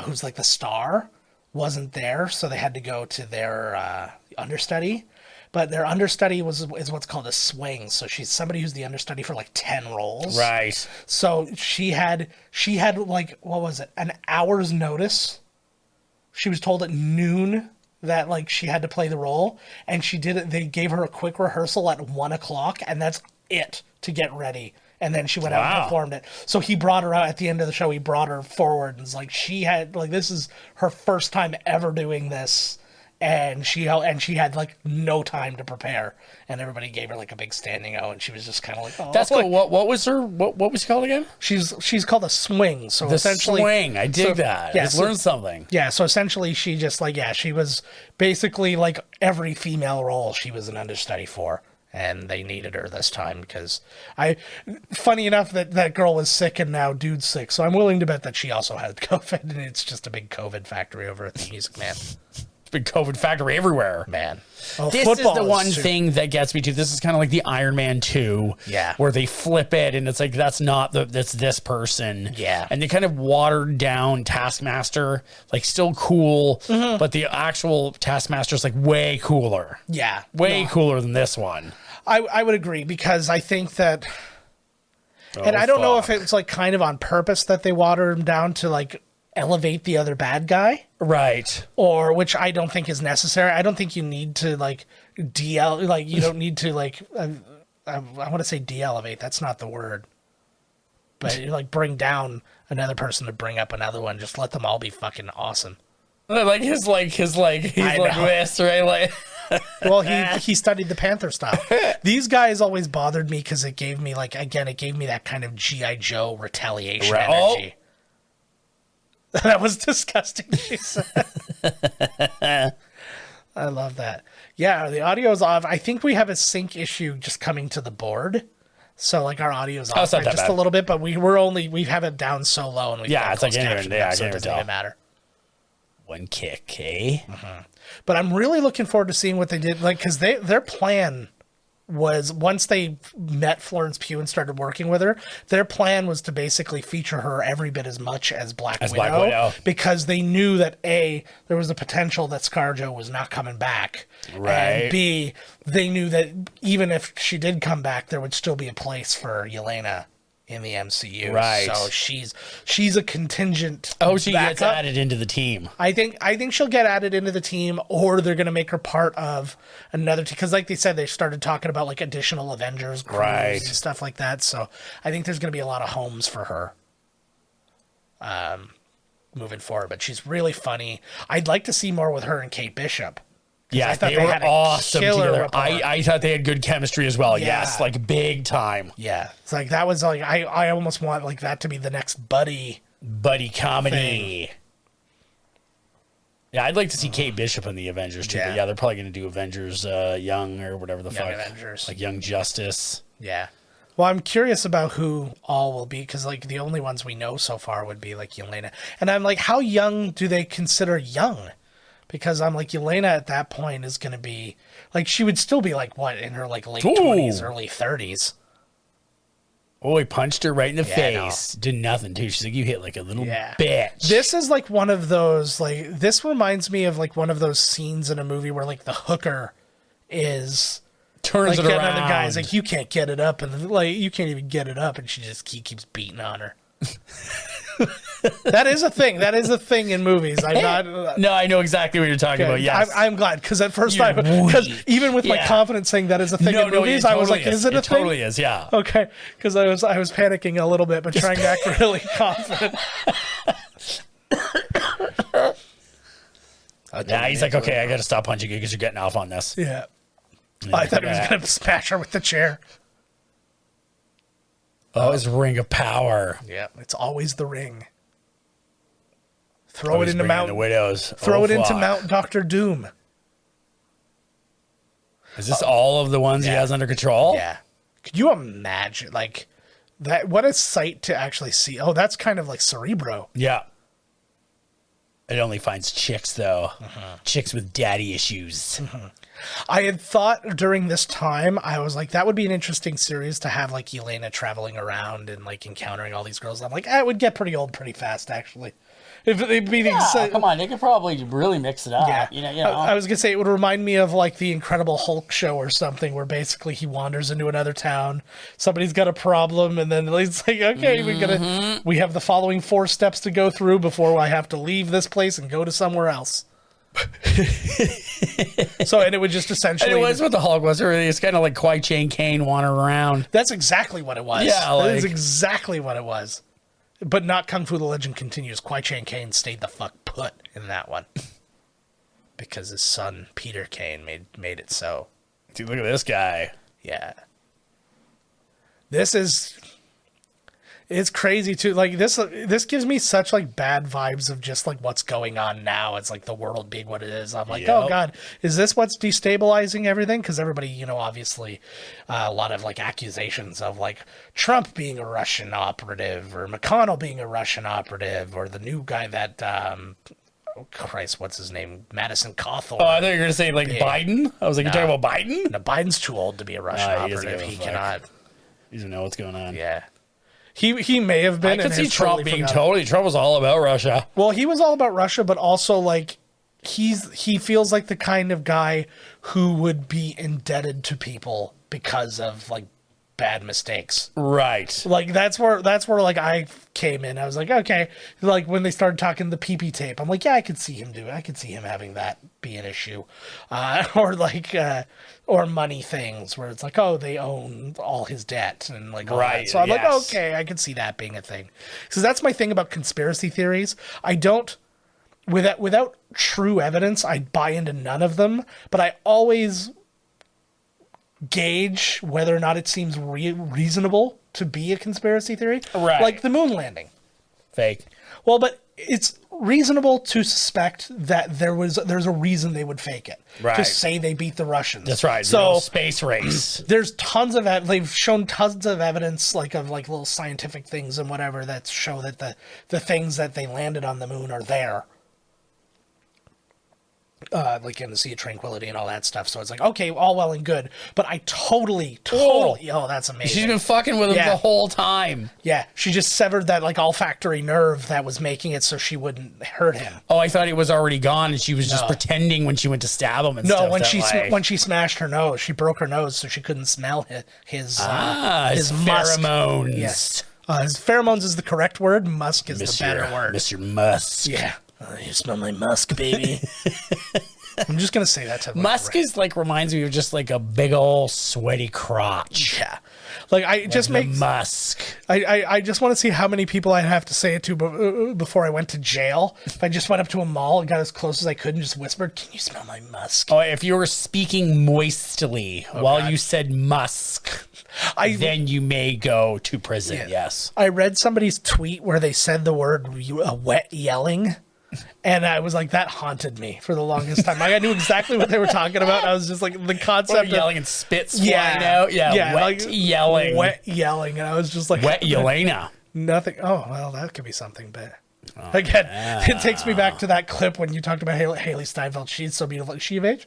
who's like the star wasn't there, so they had to go to their understudy. But their understudy is what's called a swing. So she's somebody who's the understudy for like 10 roles. Right. So she had like, what was it? An hour's notice. She was told at noon that like she had to play the role, and she did it. They gave her a quick rehearsal at 1:00, and that's it to get ready. And then she went out and performed it. So he brought her out at the end of the show. He brought her forward, and it's like this is her first time ever doing this. And she had like no time to prepare, and everybody gave her like a big standing O, and she was just kind of like, "Oh, that's cool." What was her? What was she called again? She's called a swing. So the essentially, swing. I dig that. Yeah, I just learned something. Yeah. So essentially, she just she was basically like every female role she was an understudy for, and they needed her this time because funny enough that girl was sick and now dude's sick, so I'm willing to bet that she also had COVID, and it's just a big COVID factory over at the Music Man. been COVID factory everywhere. Man. Well, This is the one thing that gets me to. This is kind of like the Iron Man 2. Yeah. Where they flip it and it's like, that's this person. Yeah. And they kind of watered down Taskmaster, like still cool, but the actual Taskmaster is like way cooler. Yeah. Way cooler than this one. I would agree, because I think that, and I don't know if it's like kind of on purpose that they watered him down to like elevate the other bad guy. Right. Or, which I don't think is necessary. I don't think you need to like you don't need to like, I want to say de-elevate. That's not the word. But you like bring down another person to bring up another one. Just let them all be fucking awesome. Like he's like this, right? Like, well, he studied the Panther style. These guys always bothered me because it gave me it gave me that kind of G.I. Joe retaliation energy. That was disgusting. I love that. Yeah, the audio's off. I think we have a sync issue just coming to the board. So like our audio's off not that just bad. a little bit, but we have it down so low, and it's like so it doesn't even matter. One kick, eh? But I'm really looking forward to seeing what they did, like, because their plan was, once they met Florence Pugh and started working with her, their plan was to basically feature her every bit as much as Black Widow, because they knew that A, there was a potential that ScarJo was not coming back, right? And B, they knew that even if she did come back, there would still be a place for Yelena in the MCU, right? So she's a contingent. She gets added into the team. I think she'll get added into the team, or they're going to make her part of another team, because like they said, they started talking about like additional Avengers crews and stuff like that. So I think there's going to be a lot of homes for her moving forward. But she's really funny. I'd like to see more with her and Kate Bishop. Yeah, they were awesome together. I thought they had good chemistry as well. Yeah. Yes, like big time. Yeah, it's like that was like I almost want like that to be the next buddy comedy thing. Yeah, I'd like to see Mm-hmm. Kate Bishop in the Avengers too. But yeah, they're probably going to do Avengers Young or whatever the fuck. Avengers. Like Young Justice. Yeah. Well, I'm curious about who all will be, because like the only ones we know so far would be like Yelena, and I'm like, how young do they consider young? Because I'm like, Yelena at that point is going to be, like, she would still be, like, what, in her, like, late 20s, early 30s. Oh, he punched her right in the face. No. Did nothing, too. She's like, you hit like a little bitch. This is, like, one of those, like, this reminds me of, like, one of those scenes in a movie where, like, the hooker is... Turns like, it around. Another guy's like, you can't get it up, and, like, you can't even get it up, and she just keeps beating on her. That is a thing. That is a thing in movies. I'm not. No, I know exactly what you're talking about. Yes, I'm glad, because at first because even with my confidence saying that is a thing in movies, I was like, is it a thing? It totally is. Yeah. Okay, because I was panicking a little bit, but trying to act really confident. Yeah, he's like, okay, I got to stop punching you because you're getting off on this. Yeah. I thought he was going to smash her with the chair. Oh, his ring of power. Yeah, it's always the ring. Throw it into Mount Widows. Throw it into Mount Dr. Doom. Is this all of the ones he has under control? Yeah. Could you imagine, like, that? What a sight to actually see. Oh, that's kind of like Cerebro. Yeah. It only finds chicks, though. Chicks with daddy issues. I had thought during this time, I was like, that would be an interesting series to have, like, Yelena traveling around and, like, encountering all these girls. I'm like, it would get pretty old pretty fast, actually. If it'd be come on, they could probably really mix it up. Yeah. You know. I was gonna say, it would remind me of like the Incredible Hulk show or something, where basically he wanders into another town, somebody's got a problem, and then it's like, okay, we have the following 4 steps to go through before I have to leave this place and go to somewhere else. So, and it would just essentially... And it was what the Hulk was. It's kind of like Kwai Chang Caine wandering around. That's exactly what it was. Yeah, that is exactly what it was. But not Kung Fu the Legend Continues. Kwai Chang Caine stayed the fuck put in that one. Because his son, Peter Caine, made it so. Dude, look at this guy. Yeah. This is... It's crazy too. Like this gives me such like bad vibes of just like what's going on now. It's like the world being what it is. I'm like, oh God, is this what's destabilizing everything? Because everybody, you know, obviously a lot of like accusations of like Trump being a Russian operative or McConnell being a Russian operative or the new guy that Christ, what's his name? Madison Cawthorn. Oh, I thought you were going to say, like, Biden. I was like, you're talking about Biden? No, Biden's too old to be a Russian He doesn't operative. give a He fuck. cannot. He doesn't know what's going on. Yeah. He may have been. I could and see has Trump totally being forgotten. Trump was all about Russia. Well, he was all about Russia, but also, like, he feels like the kind of guy who would be indebted to people because of, like, bad mistakes. Right. Like, that's where like I came in. I was like, okay. Like, when they started talking the PP tape, I'm like, yeah, I could see him do it. I could see him having that be an issue. Or money things where it's like, oh, they own all his debt and like all Right, that. So I'm like, yes. okay, I could see that being a thing. So that's my thing about conspiracy theories. I don't, without true evidence, I buy into none of them, but I always gauge whether or not it seems reasonable to be a conspiracy theory. Right. Like the moon landing. Fake. Well, but it's reasonable to suspect that there's a reason they would fake it. Right. To say they beat the Russians. That's right. So No space race. there's tons of they've shown tons of evidence of little scientific things and whatever that show that the things that they landed on the moon are there. Like in the Sea of Tranquility and all that stuff. So it's like, okay, all well and good. But I totally, that's amazing. She's been fucking with him Yeah. the whole time. Yeah, she just severed that like olfactory nerve that was making it so she wouldn't hurt him. Oh, I thought he was already gone, and she was just pretending when she went to stab him and No, stuff. when she smashed her nose, she broke her nose so she couldn't smell his musk. pheromones. Yes, his pheromones is the correct word. Musk is the better word. Mr. Musk. Yeah, you smell my musk, baby. I'm just gonna say that to Musk is like reminds me of just like a big old sweaty crotch. Yeah, like I just The make Musk. I just want to see how many people I'd have to say it to before I went to jail. If I just went up to a mall and got as close as I could and just whispered, "Can you smell my musk?" Oh, if you were speaking moistly while you said musk, then you may go to prison. Yeah. Yes. I read somebody's tweet where they said the word wet yelling. And I was like, that haunted me for the longest time. Like, I knew exactly what they were talking about. I was just like, the concept of yelling and spits flying out. Yeah, wet yelling. Wet yelling. And I was just like, Wet Yelena. nothing. Oh, well, that could be something. But again, it takes me back to that clip when you talked about Haley Steinfeld. She's so beautiful. Is she of age?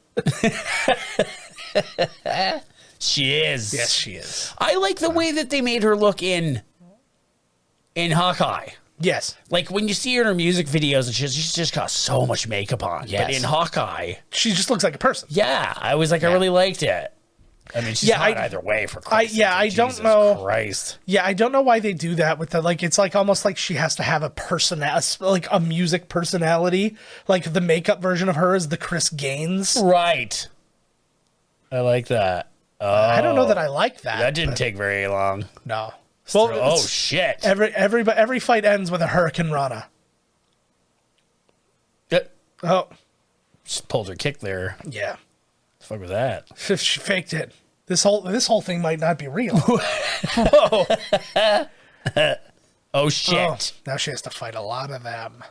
She is. Yes, she is. I like the way that they made her look in Hawkeye. Yes. Like when you see her in her music videos and she's just got so much makeup on. Yes. But in Hawkeye, She just looks like a person. yeah, I was like, I really liked it. I mean, she's hot either way for Christ's sake. I don't Jesus know. Christ. Yeah, I don't know why they do that with the like. It's like almost like she has to have like a music personality. Like the makeup version of her is the Chris Gaines. Right. I like that. I don't know that I like that. That didn't take very long. No. Oh shit. Every fight ends with a Hurricane Rana. Oh, Just pulled her kick there. yeah. The fuck was that? She faked it. This whole thing might not be real. Whoa. Oh shit. Oh, now she has to fight a lot of them.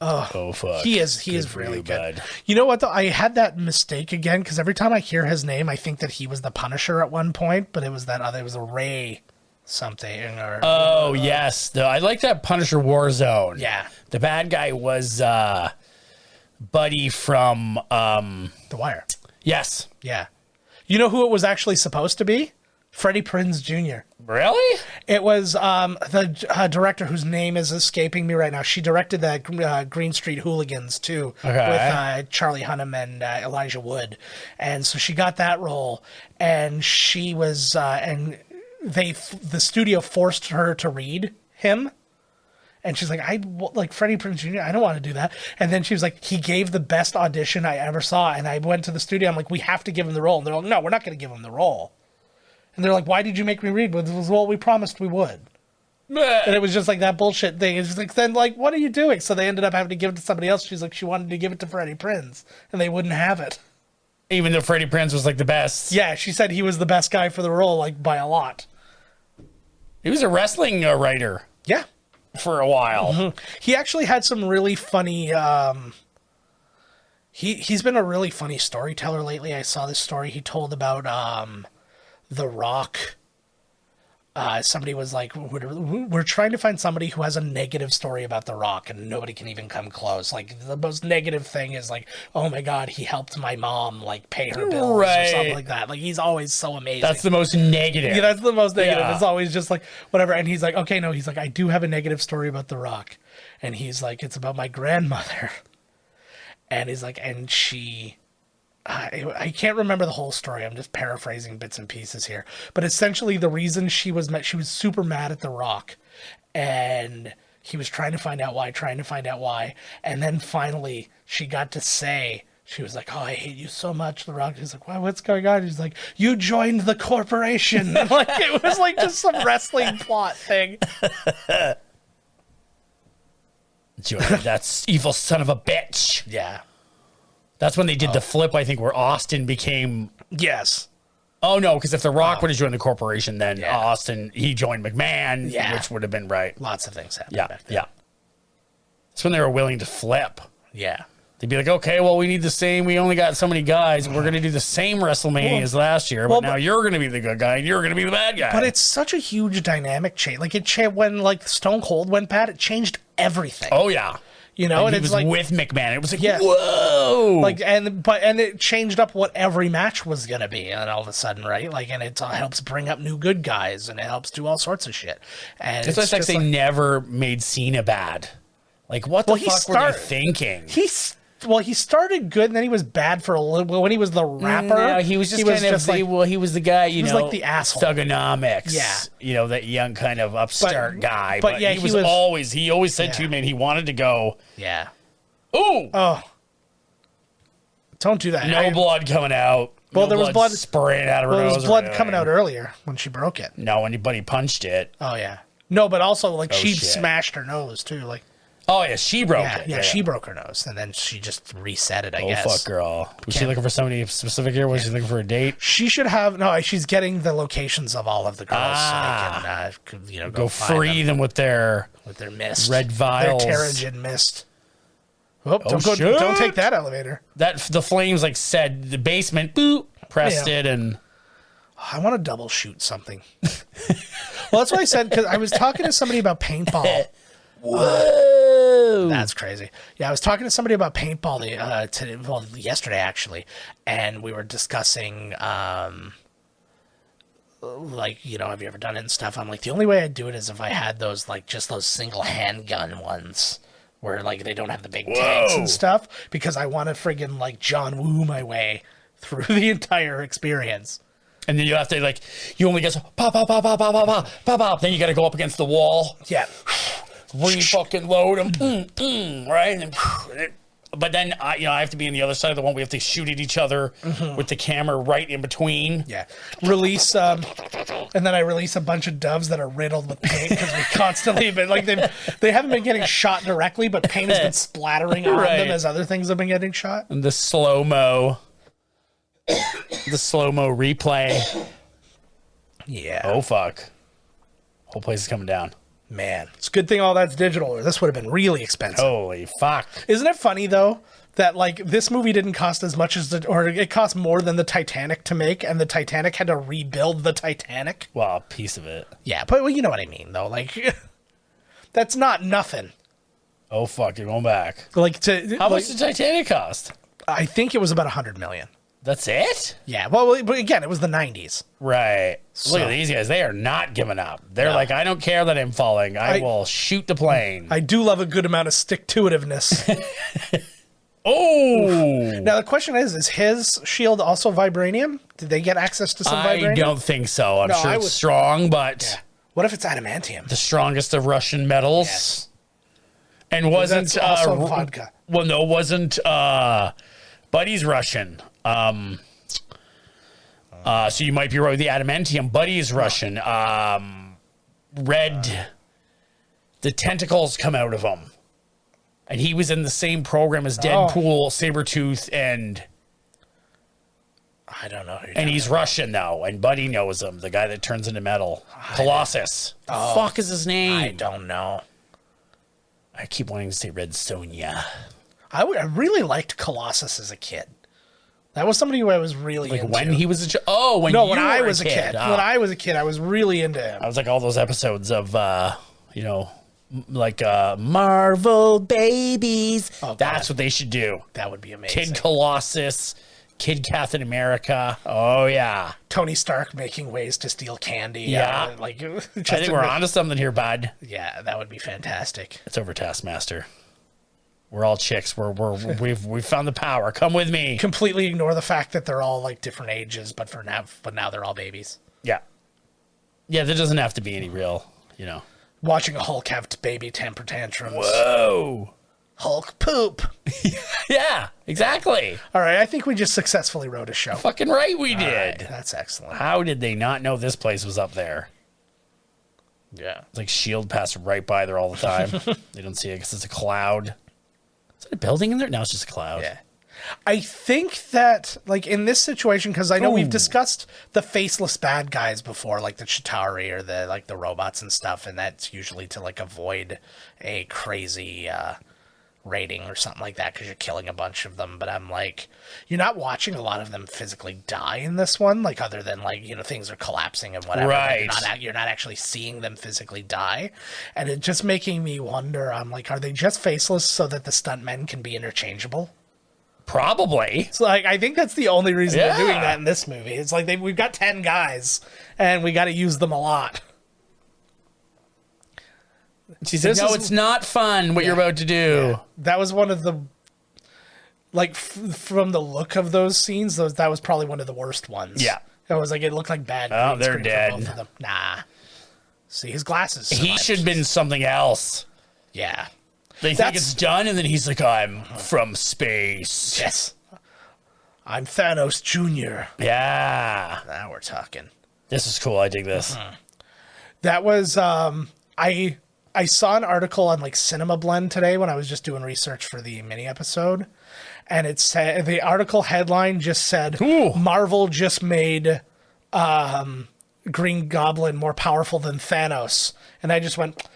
Oh fuck. He is for really you, good. bud. You know what though? I had that mistake again because every time I hear his name, I think that he was the Punisher at one point, but it was that other. It was a Ray something or. Oh yes. I like that Punisher Warzone. Yeah. The bad guy was Buddy from The Wire. Yes. Yeah. You know who it was actually supposed to be? Freddie Prinze Jr. Really? It was the director whose name is escaping me right now. She directed that Green Street Hooligans too, with Charlie Hunnam and Elijah Wood, and so she got that role. And she was, the studio forced her to read him, and she's like, like Freddie Prinze Jr. I don't want to do that. And then she was like, he gave the best audition I ever saw, and I went to the studio. I'm like, we have to give him the role, and they're like, no, we're not going to give him the role. And they're like, why did you make me read? Well, we promised we would. And it was just like that bullshit thing. It's just like, then, like, what are you doing? So they ended up having to give it to somebody else. She's like, she wanted to give it to Freddie Prinze, and they wouldn't have it. Even though Freddie Prinze was like the best. Yeah, she said he was the best guy for the role, like, by a lot. He was a wrestling writer Yeah. for a while. Mm-hmm. He actually had some really funny... He's been a really funny storyteller lately. I saw this story he told about... The Rock somebody was like, we're trying to find somebody who has a negative story about The Rock, and nobody can even come close. Like, the most negative thing is like, oh my God, he helped my mom, like, pay her bills or something like that. Like, he's always so amazing. That's the most negative. Yeah, that's the most negative. Yeah. It's always just like, whatever. And he's like, okay, no, he's like, I do have a negative story about The Rock. And he's like, it's about my grandmother. And he's like, and she... I can't remember the whole story. I'm just paraphrasing bits and pieces here. But essentially the reason she was super mad at The Rock, and he was trying to find out why. And then finally she got to say, she was like, oh, I hate you so much, The Rock. He's like, why, what's going on? He's like, you joined the corporation. Like, it was like just some wrestling plot thing. That's evil son of a bitch. Yeah. That's when they did the flip, I think, where Austin became... Yes. Oh, no, because if The Rock would have joined the corporation, then Yeah. Austin, he joined McMahon, Yeah. which would have been right. Lots of things happened Yeah, back then. yeah. That's when they were willing to flip. Yeah. They'd be like, okay, well, we need the same. We only got so many guys. We're going to do the same WrestleMania as last year, but now you're going to be the good guy and you're going to be the bad guy. But it's such a huge dynamic change. Like, when, like, Stone Cold went bad, it changed everything. Oh, yeah. You know, and and he it's was like... with McMahon. It was like, Yeah. whoa. Like, and it changed up what every match was gonna be, and all of a sudden, right? Like, and it helps bring up new good guys, and it helps do all sorts of shit. And it's like just they never made Cena bad. Like, what the fuck were they thinking? He started good, and then he was bad for a little. When he was the rapper, No, he was just like, well, he was the guy, you know, was like the asshole. Thugonomics. Yeah. You know, that young kind of upstart guy. but yeah, he always said to me, man, he wanted to go, yeah. ooh, Oh, don't do that. no blood coming out. Well, no there was blood spraying out of her Well, there nose. was blood coming out earlier when she broke it. No, anybody punched it. Oh yeah. No, but also like she shit. smashed her nose too. Like. Oh, yeah, she broke Yeah, it. yeah, she broke her nose, and then she just reset it, I Oh, guess. fuck, girl. Was she looking for somebody specific here? Was she looking for a date? She should have... No, she's getting the locations of all of the girls so they can, Go find free them with their mist. red vials. Their Terrigen mist. Oh, shit. don't take that elevator. The flames, like, said the basement, boop, pressed it, and... I want to double shoot something. Well, that's what I said, because I was talking to somebody about paintball. Whoa! That's crazy. Yeah, I was talking to somebody about paintball yesterday actually, and we were discussing like, you know, have you ever done it and stuff? I'm like, the only way I'd do it is if I had those, like, just those single handgun ones where, like, they don't have the big tanks and stuff, because I want to friggin', like, John Woo my way through the entire experience. And then you have to, like, you only get pop, pop, pop, pop, pop, pop, pop, pop, pop. Then you got to go up against the wall. Yeah. Re-fucking load them, right? But then, you know, I have to be on the other side of the one. We have to shoot at each other with the camera right in between. Yeah. Release, and then I release a bunch of doves that are riddled with paint because we constantly been, like, they haven't been getting shot directly, but paint has been splattering on them as other things have been getting shot. And the slow-mo replay. Yeah. Oh, fuck. Whole place is coming down. Man, it's a good thing all that's digital, or this would have been really expensive. Holy fuck. Isn't it funny, though, that, like, this movie didn't cost as much as or it cost more than the Titanic to make, and the Titanic had to rebuild the Titanic? Well, a piece of it. Yeah, but well, you know what I mean, though. Like, that's not nothing. Oh, fuck, you're going back. Like, How much did Titanic cost? I think it was about $100 million. That's it? Yeah, well, but again, it was the 90s. Right. So- Look at these guys. They are not giving up. They're like, I don't care that I'm falling. I will shoot the plane. I do love a good amount of stick-to-itiveness. Oh! Now, the question is his shield also vibranium? Did they get access to some vibranium? I don't think so. I'm sure it's strong, but Yeah. What if it's adamantium? the strongest of Russian metals. Yes. And wasn't... That's also vodka. Well, no, wasn't... Buddy's Russian. So you might be right with the adamantium. Buddy's Russian. Red. The tentacles come out of him. And he was in the same program as Deadpool, Sabretooth, and I don't know. and he's Russian, though. And Buddy knows him, the guy that turns into metal. Colossus. The fuck is his name? I don't know. I keep wanting to say Red Sonja. I really liked Colossus as a kid. That was somebody who I was really Like into. when he was when when you I were was a kid. Ah. When I was a kid, I was really into him. I was like all those episodes of like Marvel babies. Oh, That's God. what they should do. That would be amazing. Kid Colossus, Kid Captain America. Oh yeah. Tony Stark making ways to steal candy. Yeah. Like I think we're onto something here, bud. Yeah, that would be fantastic. It's over, Taskmaster. We're all chicks. We've found the power. Come with me. Completely ignore the fact that they're all like different ages, but now they're all babies. Yeah. Yeah, there doesn't have to be any real, Watching a Hulk have baby temper tantrums. Whoa. Hulk poop. Yeah, exactly. All right, I think we just successfully wrote a show. Fucking right we All did. right, that's excellent. How did they not know this place was up there? Yeah. It's like S.H.I.E.L.D. passed right by there all the time. They don't see it because it's a cloud. Is it a building in there? No, it's just a cloud. Yeah. I think that, like, in this situation, because I know we've Ooh. discussed the faceless bad guys before, like the Chitauri or the robots and stuff, and that's usually to, like, avoid a crazy rating or something like that because you're killing a bunch of them. But I'm like, you're not watching a lot of them physically die in this one, like, other than, like, things are collapsing and whatever. Right. You're not actually seeing them physically die. And it's just making me wonder, I'm like, are they just faceless so that the stuntmen can be interchangeable? Probably. So, like, I think that's the only reason they're doing Yeah. that in this movie. It's like we've got 10 guys, and we got to use them a lot. She said, no, it's not fun what you're about to do. Yeah. That was one of the, like, from the look of those scenes, that was probably one of the worst ones. Yeah. It looked like bad. Oh, green they're screen for dead. both of them. Nah. See, his glasses. He survived. should have been something else. Yeah. They think That's- it's done, and then he's like, I'm from space. Yes. I'm Thanos Jr. Yeah. Now we're talking. This is cool. I dig this. That was I saw an article on like Cinema Blend today when I was just doing research for the mini episode, and it said the article headline just said Ooh. Marvel just made Green Goblin more powerful than Thanos, and I just went,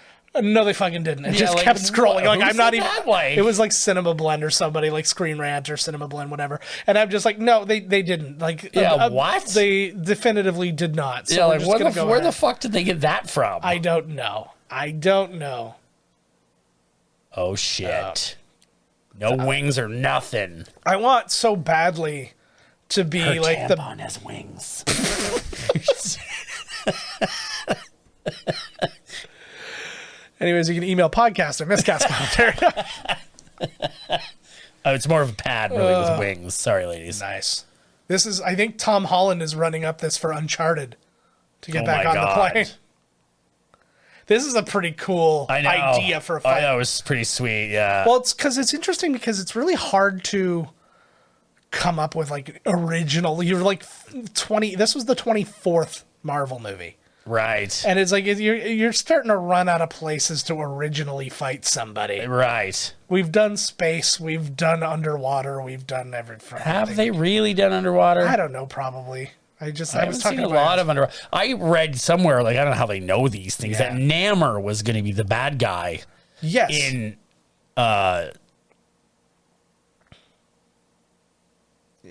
no, they fucking didn't. It just like, kept scrolling. Like, who I'm not said even. that? Like- It was like Cinema Blend or somebody, like Screen Rant or Cinema Blend, whatever. And I'm just like, no, they didn't. Like, Yeah, what? They definitively did not. So Yeah, we're like, just where gonna the, go where the ahead. fuck did they get that from? I don't know. Oh, shit. No wings or nothing. I want so badly to be Her like the. tampon has wings. Anyways, you can email podcast or miscast commentary. Oh, it's more of a pad, really, with wings. Sorry, ladies. Nice. This is, I think Tom Holland is running up this for Uncharted to get Oh back my on God. the plane. This is a pretty cool I know. idea for a fight. I know, it was pretty sweet, yeah. Well, it's because it's interesting because it's really hard to come up with like original. You're like 20. This was the 24th Marvel movie. Right. And it's like you're starting to run out of places to originally fight somebody. Right. We've done space, we've done underwater, we've done everything. Have they really done underwater? I don't know, probably. I was haven't talking seen a about lot of underwater. I read somewhere, like, I don't know how they know these things, Yeah. that Namor was going to be the bad guy yes. in I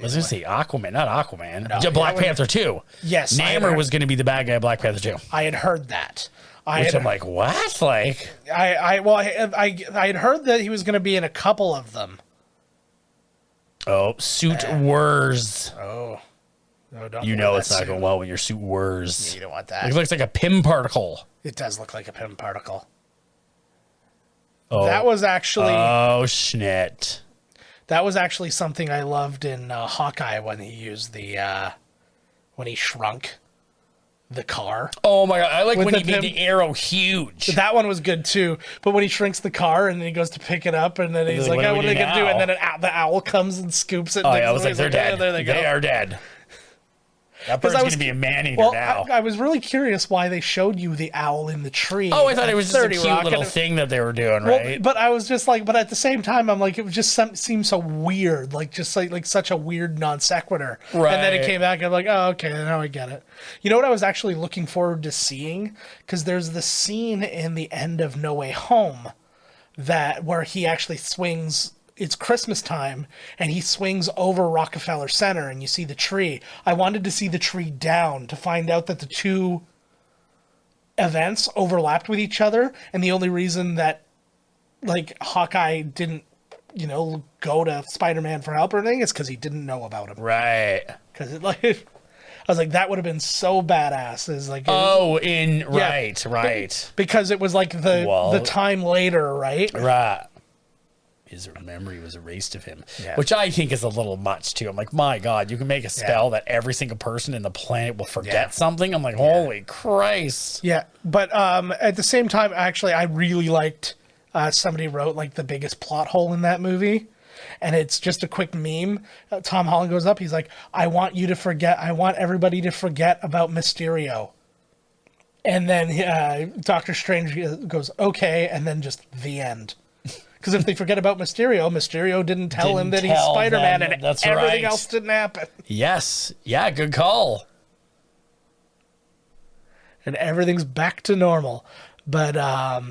was going to say Aquaman, not Aquaman. No, Black that would- Panther 2. Yes, I Namor heard- was going to be the bad guy in Black Panther 2. I had heard that. Which I'm like, what? Like, I had heard that he was going to be in a couple of them. oh, suit wars. Oh, no, don't. You wear know that it's not suit. going well when your suit whirs. You don't want It that. looks like a Pym particle. It does look like a Pym particle. Oh, That was actually That was actually something I loved in Hawkeye when he used when he shrunk the car. Oh my god! I like With when the he made Pym- the arrow huge. That one was good too. But when he shrinks the car and then he goes to pick it up and then he's like, what do oh, we what are they do going to do? And now? then the owl comes and scoops it. Oh and yeah, I takes was it like, away. they're dead. There they go. They are dead. That bird's I going was- to be a man-eater Well, now. I was really curious why they showed you the owl in the tree. Oh, I thought it was just a 30 cute Rock, little and it- thing that they were doing, Well, right? but I was just like, but at the same time, I'm like, it was just seemed so weird, like just like such a weird non sequitur. Right. And then it came back, and I'm like, oh, okay, now I get it. You know what I was actually looking forward to seeing? Because there's the scene in the end of No Way Home where he actually swings it's Christmas time and he swings over Rockefeller Center and you see the tree. I wanted to see the tree down to find out that the two events overlapped with each other, and the only reason that like Hawkeye didn't, you know, go to Spider-Man for help or anything is because he didn't know about him. Right. Because it like I was like, that would have been so badass. Is like right. Because it was like the time later, right? Right. His memory was erased of him, Yeah. which I think is a little much too. I'm like, my God, you can make a spell that every single person in the planet will forget something. I'm like, holy Christ. Yeah, but at the same time, actually, I really liked somebody wrote like the biggest plot hole in that movie, and it's just a quick meme. Tom Holland goes up, he's like, I want everybody to forget about Mysterio. And then Doctor Strange goes, okay, and then just the end. Because if they forget about Mysterio didn't tell him that he's Spider-Man, and everything else didn't happen. Yes. Yeah, good call. And everything's back to normal. But that's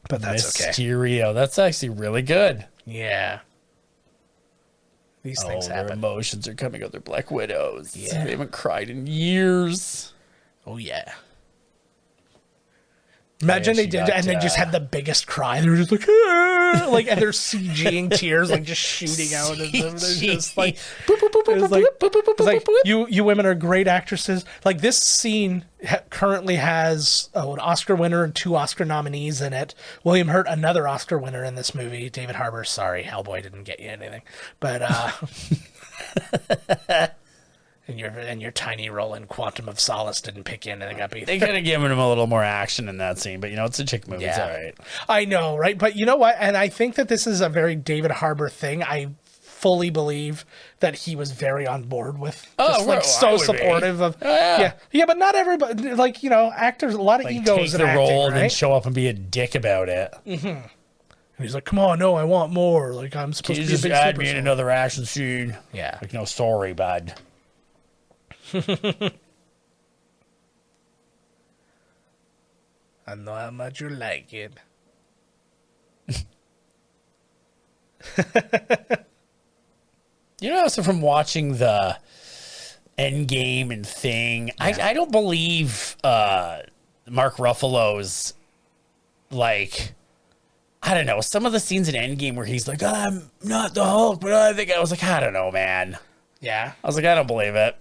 okay. Mysterio. That's actually really good. Yeah. These things Their happen. emotions are coming out. They're Black Widows. Yeah. They haven't cried in years. Oh, yeah. Imagine they did, and they just had the biggest cry. They were just like, ah! Like, and they're CGing tears, like just shooting out of them. It's just like, it's like you women are great actresses. Like this scene currently has an Oscar winner and 2 Oscar nominees in it. William Hurt, another Oscar winner in this movie. David Harbour, sorry, Hellboy didn't get you anything, but And your tiny role in Quantum of Solace didn't pick you in, and They could have given him a little more action in that scene, but it's a chick movie. It's all right. I know, right? But you know what? And I think that this is a very David Harbour thing. I fully believe that he was very on board with so supportive of yeah, but not everybody, like, actors, a lot of egos take in the acting, role right? and then show up and be a dick about it. Mm-hmm. And he's like, come on, no, I want more. Like, I'm supposed to be a big add me in superstar. another action scene. Yeah. Like, no story, bud. I know how much you like it. Also from watching the Endgame and Thing, I don't believe Mark Ruffalo's, like, I don't know, some of the scenes in Endgame where he's like, I'm not the Hulk, but I was like, I don't know, man. Yeah. I was like, I don't believe it.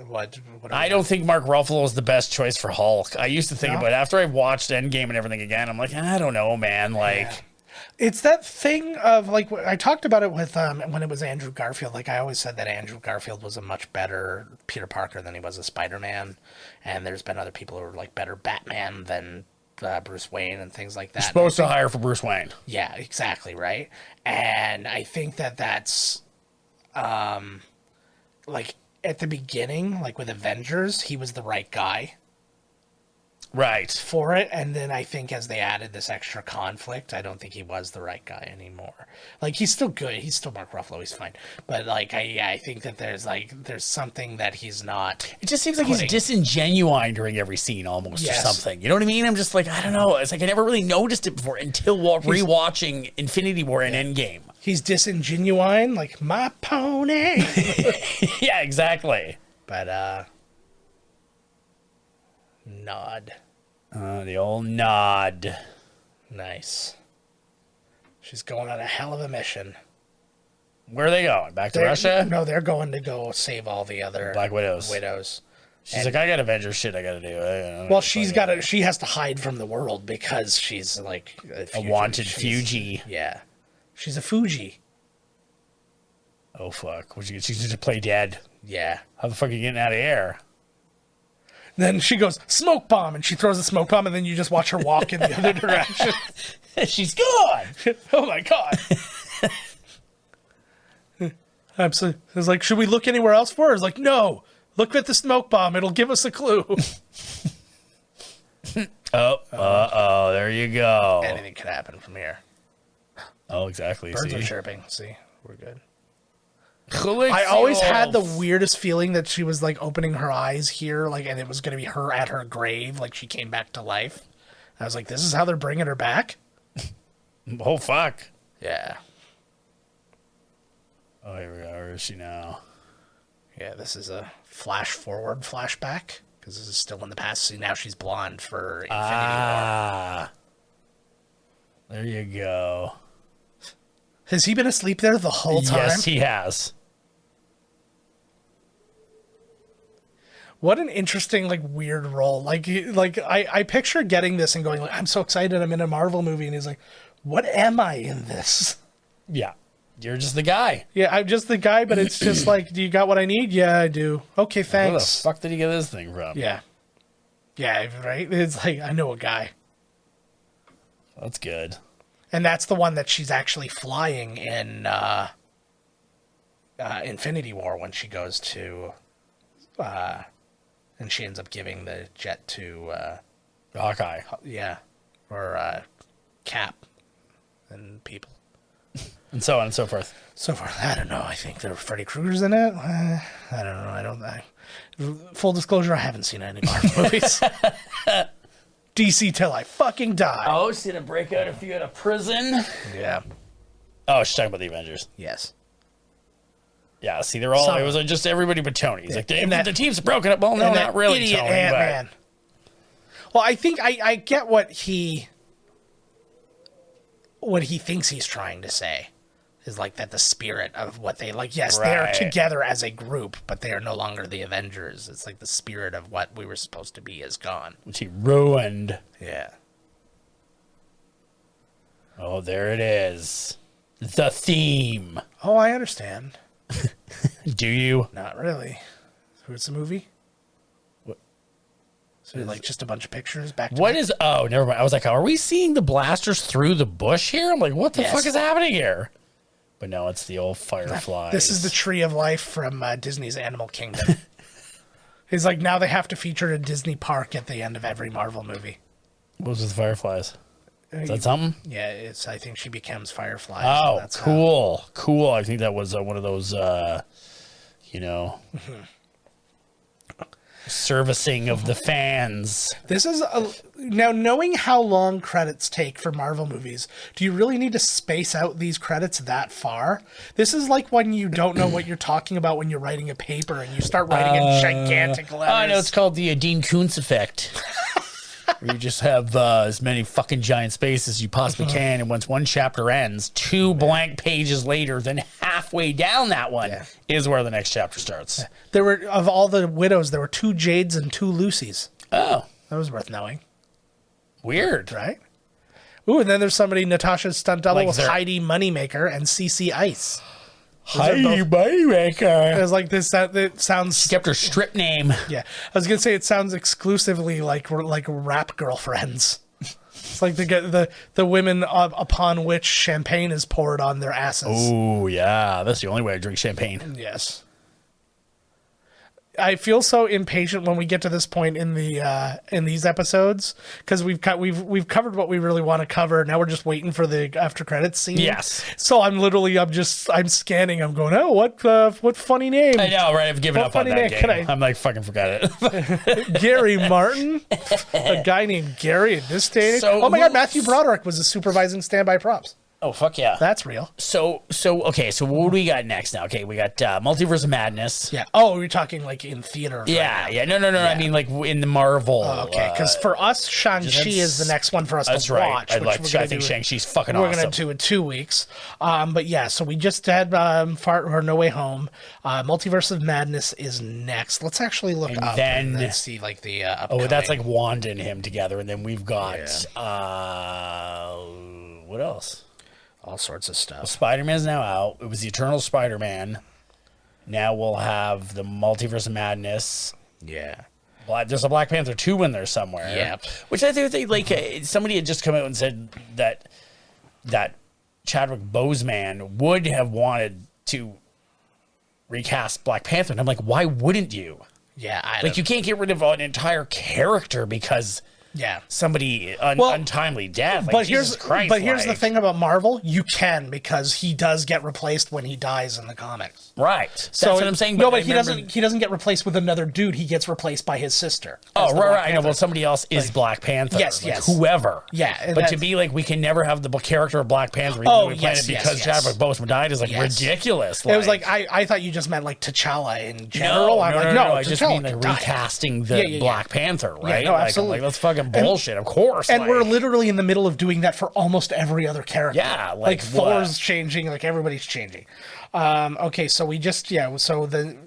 What I don't think Mark Ruffalo is the best choice for Hulk. I used to think about it. After I watched Endgame and everything again, I'm like, I don't know, man. Like, it's that thing of, like, I talked about it with when it was Andrew Garfield. Like, I always said that Andrew Garfield was a much better Peter Parker than he was a Spider-Man, and there's been other people who are like better Batman than Bruce Wayne and things like that. You're supposed to hire for Bruce Wayne. Yeah, exactly, right. And I think that that's like, at the beginning, like with Avengers, he was the right guy. Right. For it, and then I think as they added this extra conflict, I don't think he was the right guy anymore. Like, he's still good. He's still Mark Ruffalo. He's fine. But, like, I think that there's something that he's not. It just seems like he's disingenuine during every scene almost or something. You know what I mean? I'm just like, I don't know. It's like I never really noticed it before until rewatching Infinity War and Endgame. He's disingenuine, like, my pony. Yeah, exactly. But, nod. The old nod. Nice. She's going on a hell of a mission. Where are they going? Back to Russia? No, they're going to go save all the other Black Widows. She's like, I got Avengers shit I gotta do. Well, she has to hide from the world because she's like a wanted Fuji. Yeah. She's a Fuji. Oh, fuck. She's just to play dead. Yeah. How the fuck are you getting out of here? Then she goes, smoke bomb, and she throws a smoke bomb, and then you just watch her walk in the other direction. She's gone! Oh, my God. Absolutely. I was like, should we look anywhere else for her? I was like, no. Look at the smoke bomb. It'll give us a clue. There you go. Anything could happen from here. Oh, exactly. Birds are chirping. See, we're good. Coolix I always had the weirdest feeling that she was, like, opening her eyes here, like, and it was going to be her at her grave, like she came back to life. I was like, this is how they're bringing her back? Oh, fuck. Yeah. Oh, here we are. Where is she now? Yeah, this is a flash forward flashback because this is still in the past. See, now she's blonde for Infinity War. There you go. Has he been asleep there the whole time? Yes, he has. What an interesting, like, weird role. I picture getting this and going, like, I'm so excited I'm in a Marvel movie. And he's like, what am I in this? Yeah. You're just the guy. Yeah, I'm just the guy, but it's just like, do you got what I need? Yeah, I do. Okay, Where the thanks. fuck did he get this thing from? Yeah. Yeah, right? It's like, I know a guy. That's good. And that's the one that she's actually flying in Infinity War when she goes to... and she ends up giving the jet to... Hawkeye. Yeah. Or Cap and people. And so on and so forth. So far, I don't know. I think there were Freddy Krueger's in it. I don't know. Full disclosure, I haven't seen any Marvel movies. DC till I fucking die. Oh, she's gonna break out a few out of prison. Yeah. Oh, she's talking about the Avengers. Yes. Yeah, see, they're all, Some. it was just everybody but Tony. He's like, And that- the team's broken up. Well, no, And that not really, idiot Tony. Ant-Man. Well, I think I get what he thinks he's trying to say. Is like that the spirit of what they like. Yes, they're Right. together as a group, but they are no longer the Avengers. It's like the spirit of what we were supposed to be is gone. Which he ruined. Yeah. Oh, there it is. The theme. Oh, I understand. Do you? Not really. So it's a movie. What? So like just a bunch of pictures back. To What back? is? Oh, never mind. I was like, are we seeing the blasters through the bush here? I'm like, what the Yes. fuck is happening here? But no, it's the old fireflies. This is the Tree of Life from Disney's Animal Kingdom. It's like now they have to feature a Disney park at the end of every Marvel movie. What was with the fireflies? Is that something? Yeah, it's. I think she becomes Firefly. Oh, so that's cool. Cool. I think that was one of those, you know, servicing of the fans. This is now knowing how long credits take for Marvel movies. Do you really need to space out these credits that far? This is like when you don't know what you're talking about when you're writing a paper and you start writing in gigantic letters. I know, it's called the Dean Koontz effect. Where you just have as many fucking giant spaces as you possibly can, and once one chapter ends, 2 blank pages later, then halfway down that one is where the next chapter starts. There were, of all the widows, there were 2 Jades and 2 Lucys. Oh, That was worth knowing, weird. right? Ooh, and then there's somebody, Natasha's stunt double Like with they're- Heidi Moneymaker and CC Ice. Hi, both- Moneymaker. It was like this. It sounds. Kept her strip name. Yeah, I was gonna say it sounds exclusively like rap girlfriends. It's like the women upon which champagne is poured on their asses. Oh, yeah. That's the only way I drink champagne. Yes. I feel so impatient when we get to this point in these episodes because we've covered what we really want to cover. Now we're just waiting for the after credits scene. Yes. So I'm scanning. I'm going, oh, what funny name? I know, right? I've given What up on funny that name? game. I'm like, fucking forgot it. Gary Martin, a guy named Gary in this day. So Oh my God, who's- Matthew Broderick was supervising standby props. Oh, fuck yeah. That's real. So okay, so what do we got next now? Okay, we got Multiverse of Madness. Yeah. Oh, you're talking like in theaters. Yeah, right yeah. No. I mean, like in the Marvel. now. Okay, because for us, Shang-Chi is the next one for us That's to right. watch. I which think Shang-Chi's fucking We're awesome. gonna do in 2 weeks. But yeah, so we just had No Way Home. Multiverse of Madness is next. Let's actually look And up then- and see like the Oh, upcoming. that's like Wanda and him together, and then we've got what else? all sorts of stuff. Spider-Man's now out. It was the Eternal Spider-Man. Now we'll have the Multiverse of Madness. Yeah. There's a Black Panther 2 in there somewhere. Yep. Which I think like somebody had just come out and said that Chadwick Boseman would have wanted to recast Black Panther, and I'm like, why wouldn't you? Yeah. Like, you can't get rid of an entire character because Yeah. somebody untimely death. Like, But Jesus Christ, here's the thing about Marvel: you can, because he does get replaced when he dies in the comics. Right. That's what I'm saying. No, but he doesn't. He doesn't get replaced with another dude. He gets replaced by his sister. Oh, right. I know. Well, somebody else is Black Panther. Yes, like, yes. whoever. Yeah, But to be like, we can never have the character of Black Panther because Chadwick Boseman died is like ridiculous. It was like I thought you just meant like T'Challa in general. No, I'm like, no. I just mean like die. recasting the Black Panther, right? Yeah, no, absolutely. Like, that's fucking bullshit. Of course. And we're literally in the middle of doing that for almost every other character. Yeah, like Thor's changing, like everybody's changing. Okay, so we just so the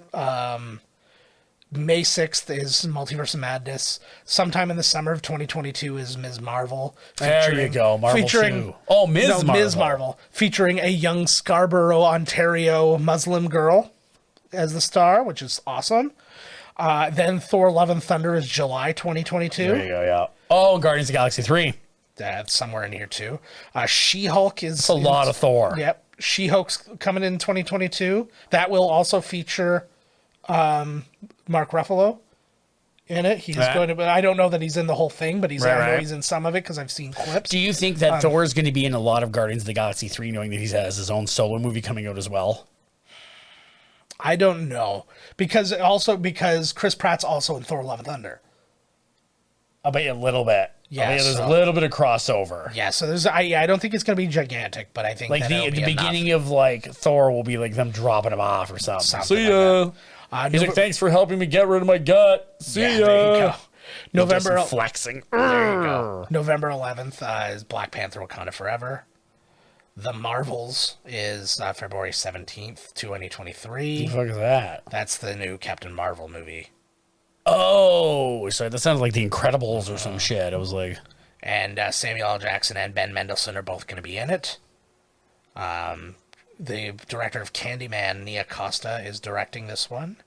May 6th is Multiverse of Madness. Sometime in the summer of 2022 is Ms. Marvel. There you go, Marvel 2. Oh, Ms. Marvel. Featuring a young Scarborough, Ontario Muslim girl as the star, which is awesome. Then Thor Love and Thunder is July 2022. There you go, yeah. Oh, Guardians of the Galaxy 3. That's somewhere in here too. She-Hulk is... It's a lot of Thor. Yep. She-Hulk's coming in 2022. That will also feature Mark Ruffalo in it. He's going to... But I don't know that he's in the whole thing, but he's in some of it because I've seen clips. Do you think that Thor is going to be in a lot of Guardians of the Galaxy 3, knowing that he has his own solo movie coming out as well? I don't know. Because Chris Pratt's also in Thor Love and Thunder. I'll bet you a little bit. Yeah, there's a little bit of crossover. Yeah, so there's I don't think it's going to be gigantic, but I think like the beginning of like Thor will be like them dropping him off or something. See ya. He's like, thanks for helping me get rid of my gut. See ya. There you go. November flexing. There you go. November 11th is Black Panther: Wakanda Forever. The Marvels is February 17th, 2023. What the fuck is that? That's the new Captain Marvel movie. Oh, sorry, that sounds like The Incredibles or some shit. I was like... And Samuel L. Jackson and Ben Mendelsohn are both going to be in it. The director of Candyman, Nia Costa, is directing this one.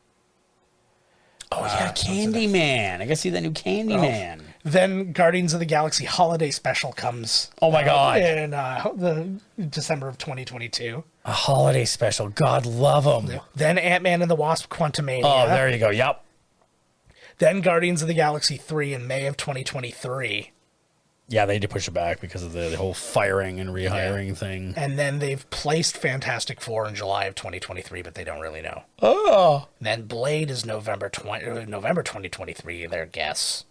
Oh, yeah, Candyman. I gotta see that new Candyman. Then Guardians of the Galaxy Holiday Special comes. Oh, my God. In the December of 2022. A holiday special. God love them. Then Ant-Man and the Wasp Quantumania. Oh, there you go. Yep. Then Guardians of the Galaxy 3 in May of 2023. Yeah, they had to push it back because of the whole firing and rehiring thing. And then they've placed Fantastic Four in July of 2023, but they don't really know. Oh. And then Blade is November 2023, their guess.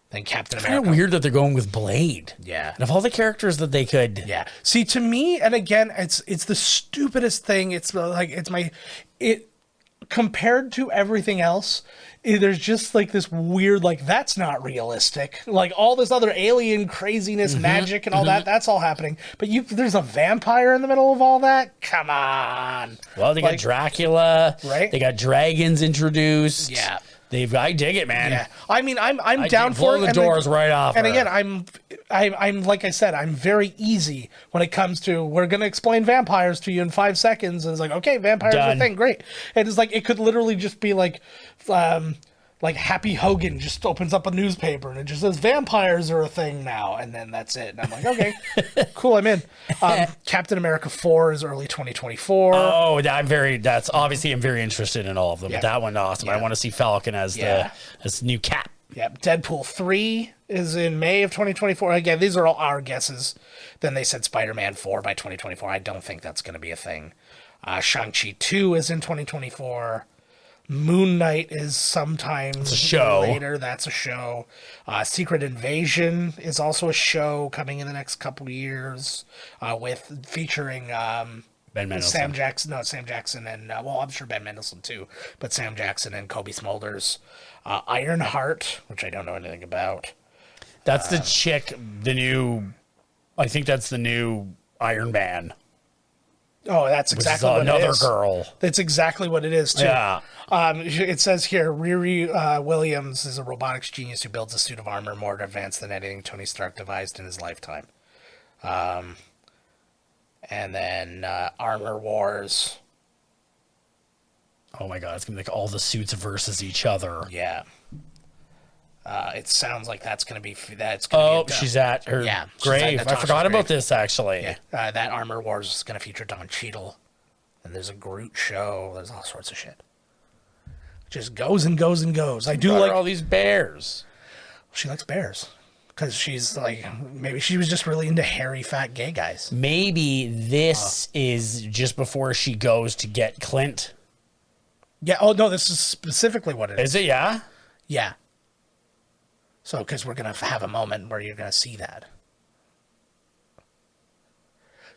Then Captain America. It's kind of weird that they're going with Blade. Yeah. And of all the characters that they could... Yeah. See, to me, and again, it's the stupidest thing. It's like, compared to everything else, there's just like this weird, like, that's not realistic. Like all this other alien craziness, magic and all that's all happening. But there's a vampire in the middle of all that? Come on. Well, they got Dracula. Right. They got dragons introduced. Yeah. I dig it, man. Yeah. I mean, I'm down for it. Blow the doors right off. And again, I'm like I said, I'm very easy when it comes to, we're going to explain vampires to you in 5 seconds. And it's like, okay, vampires are a thing. Great. And it's like, it could literally just be like Happy Hogan just opens up a newspaper and it just says vampires are a thing now. And then that's it. And I'm like, okay, cool. I'm in. Captain America 4 is early 2024. Oh, I'm very interested in all of them. Yeah. But that one, awesome. I want to see Falcon as as new Cap. Yeah, Deadpool 3 is in May of 2024. Again, these are all our guesses. Then they said Spider-Man 4 by 2024. I don't think that's going to be a thing. Shang-Chi 2 is in 2024. Moon Knight is sometime later. That's a show. Secret Invasion is also a show coming in the next couple of years featuring Ben Mendelsohn. Sam Jackson and, I'm sure Ben Mendelsohn too, but Sam Jackson and Kobe Smulders. Ironheart, which I don't know anything about. That's the chick, I think that's the new Iron Man. Oh, that's exactly what it is. Another girl. That's exactly what it is, too. Yeah. It says here, Riri Williams is a robotics genius who builds a suit of armor more advanced than anything Tony Stark devised in his lifetime. And then Armor Wars. Oh my God, it's going to be like all the suits versus each other. Yeah. It sounds like that's going to be... she's at her grave. I forgot about this, actually. Yeah. That Armor Wars is going to feature Don Cheadle. And there's a Groot show. There's all sorts of shit. It just goes and goes and goes. I do like... all these bears. She likes bears. because she's like, maybe she was just really into hairy, fat gay guys. Maybe this is just before she goes to get Clint. Yeah. Oh no, this is specifically what it is. Is it? Yeah. Yeah. So, because we're gonna have a moment where you're gonna see that.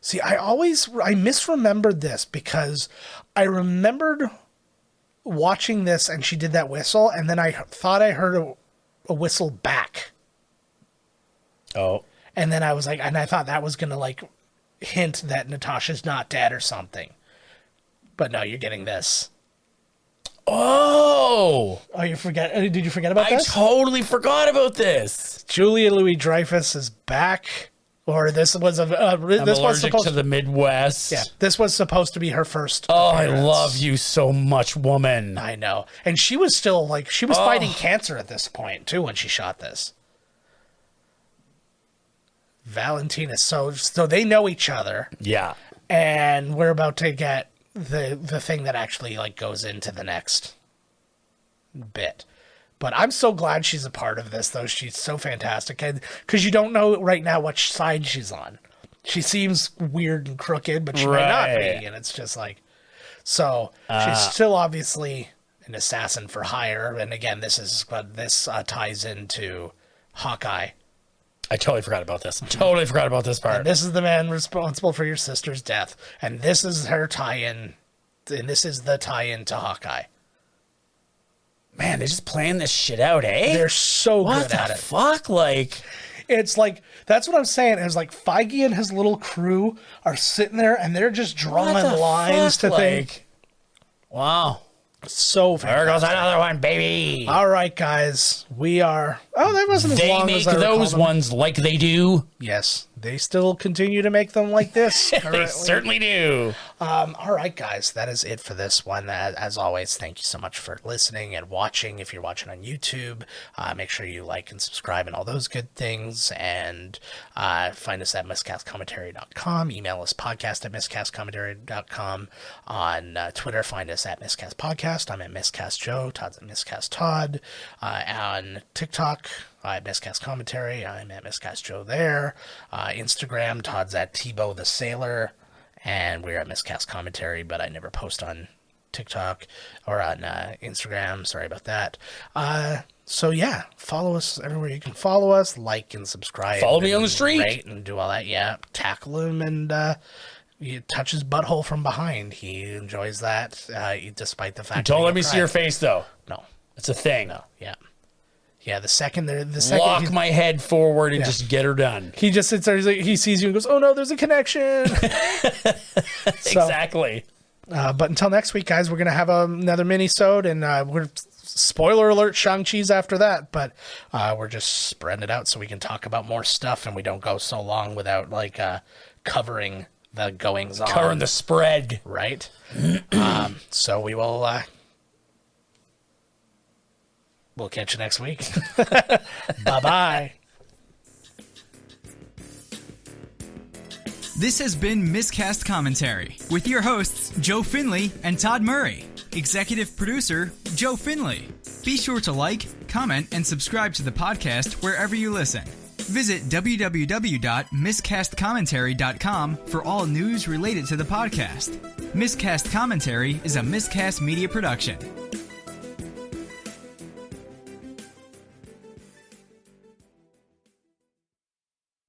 See, I misremembered this because I remembered watching this and she did that whistle, and then I thought I heard a whistle back. Oh. And then I was like, and I thought that was going to like hint that Natasha's not dead or something. But no, you're getting this. Oh. Oh, you forget? Did you forget about this? I totally forgot about this. Julia Louis-Dreyfus is back. Or this was I'm allergic to the Midwest. Yeah, this was supposed to be her first. Oh, appearance. I love you so much, woman. I know, and she was still like she was fighting cancer at this point too when she shot this. Valentina, so they know each other. Yeah, and we're about to get the thing that actually like goes into the next bit. But I'm so glad she's a part of this, though. She's so fantastic. And because you don't know right now which side she's on. She seems weird and crooked, but she might not be. And it's just like... So, she's still obviously an assassin for hire. And again, this ties into Hawkeye. I totally forgot about this. Totally forgot about this part. And this is the man responsible for your sister's death. And this is her tie-in. And this is the tie-in to Hawkeye. Man, they're just playing this shit out, eh? They're so what good at the it. Fuck? Like, it's like, that's what I'm saying. It's like Feige and his little crew are sitting there and they're just drawing lines to think. Wow. So fantastic. There goes another one, baby. All right, guys. We are... Oh, that wasn't as long as I They make those ones like they do. Yes. They still continue to make them like this. They certainly do. All right, guys. That is it for this one. As always, thank you so much for listening and watching. If you're watching on YouTube, make sure you like and subscribe and all those good things. And find us at miscastcommentary.com. Email us podcast@miscastcommentary.com. On Twitter, find us at miscastpodcast. I'm at miscastjoe. Todd's at miscasttodd. On TikTok, at Miscast Commentary. I'm at miscastjoe there. Instagram, Todd's at Tebow the Sailor. And we're at Miscast Commentary, but I never post on TikTok or on Instagram. Sorry about that. So yeah, follow us everywhere you can follow us. Like and subscribe. Follow me on the street. Rate and do all that. Yeah, tackle him and you touch his butthole from behind. He enjoys that, despite the fact. Don't let me see your face, though. No, it's a thing. No, yeah. Yeah, the second walk my head forward and just get her done. He just sits there. He sees you and goes, "Oh no, there's a connection." Exactly. But until next week, guys, we're gonna have another mini-sode, and we're spoiler alert, Shang-Chi's after that. But we're just spreading it out so we can talk about more stuff, and we don't go so long without like covering the goings on, covering the spread, right? So we will. We'll catch you next week. Bye-bye. This has been Miscast Commentary with your hosts, Joe Finley and Todd Murray. Executive producer, Joe Finley. Be sure to like, comment, and subscribe to the podcast wherever you listen. Visit www.miscastcommentary.com for all news related to the podcast. Miscast Commentary is a Miscast Media production.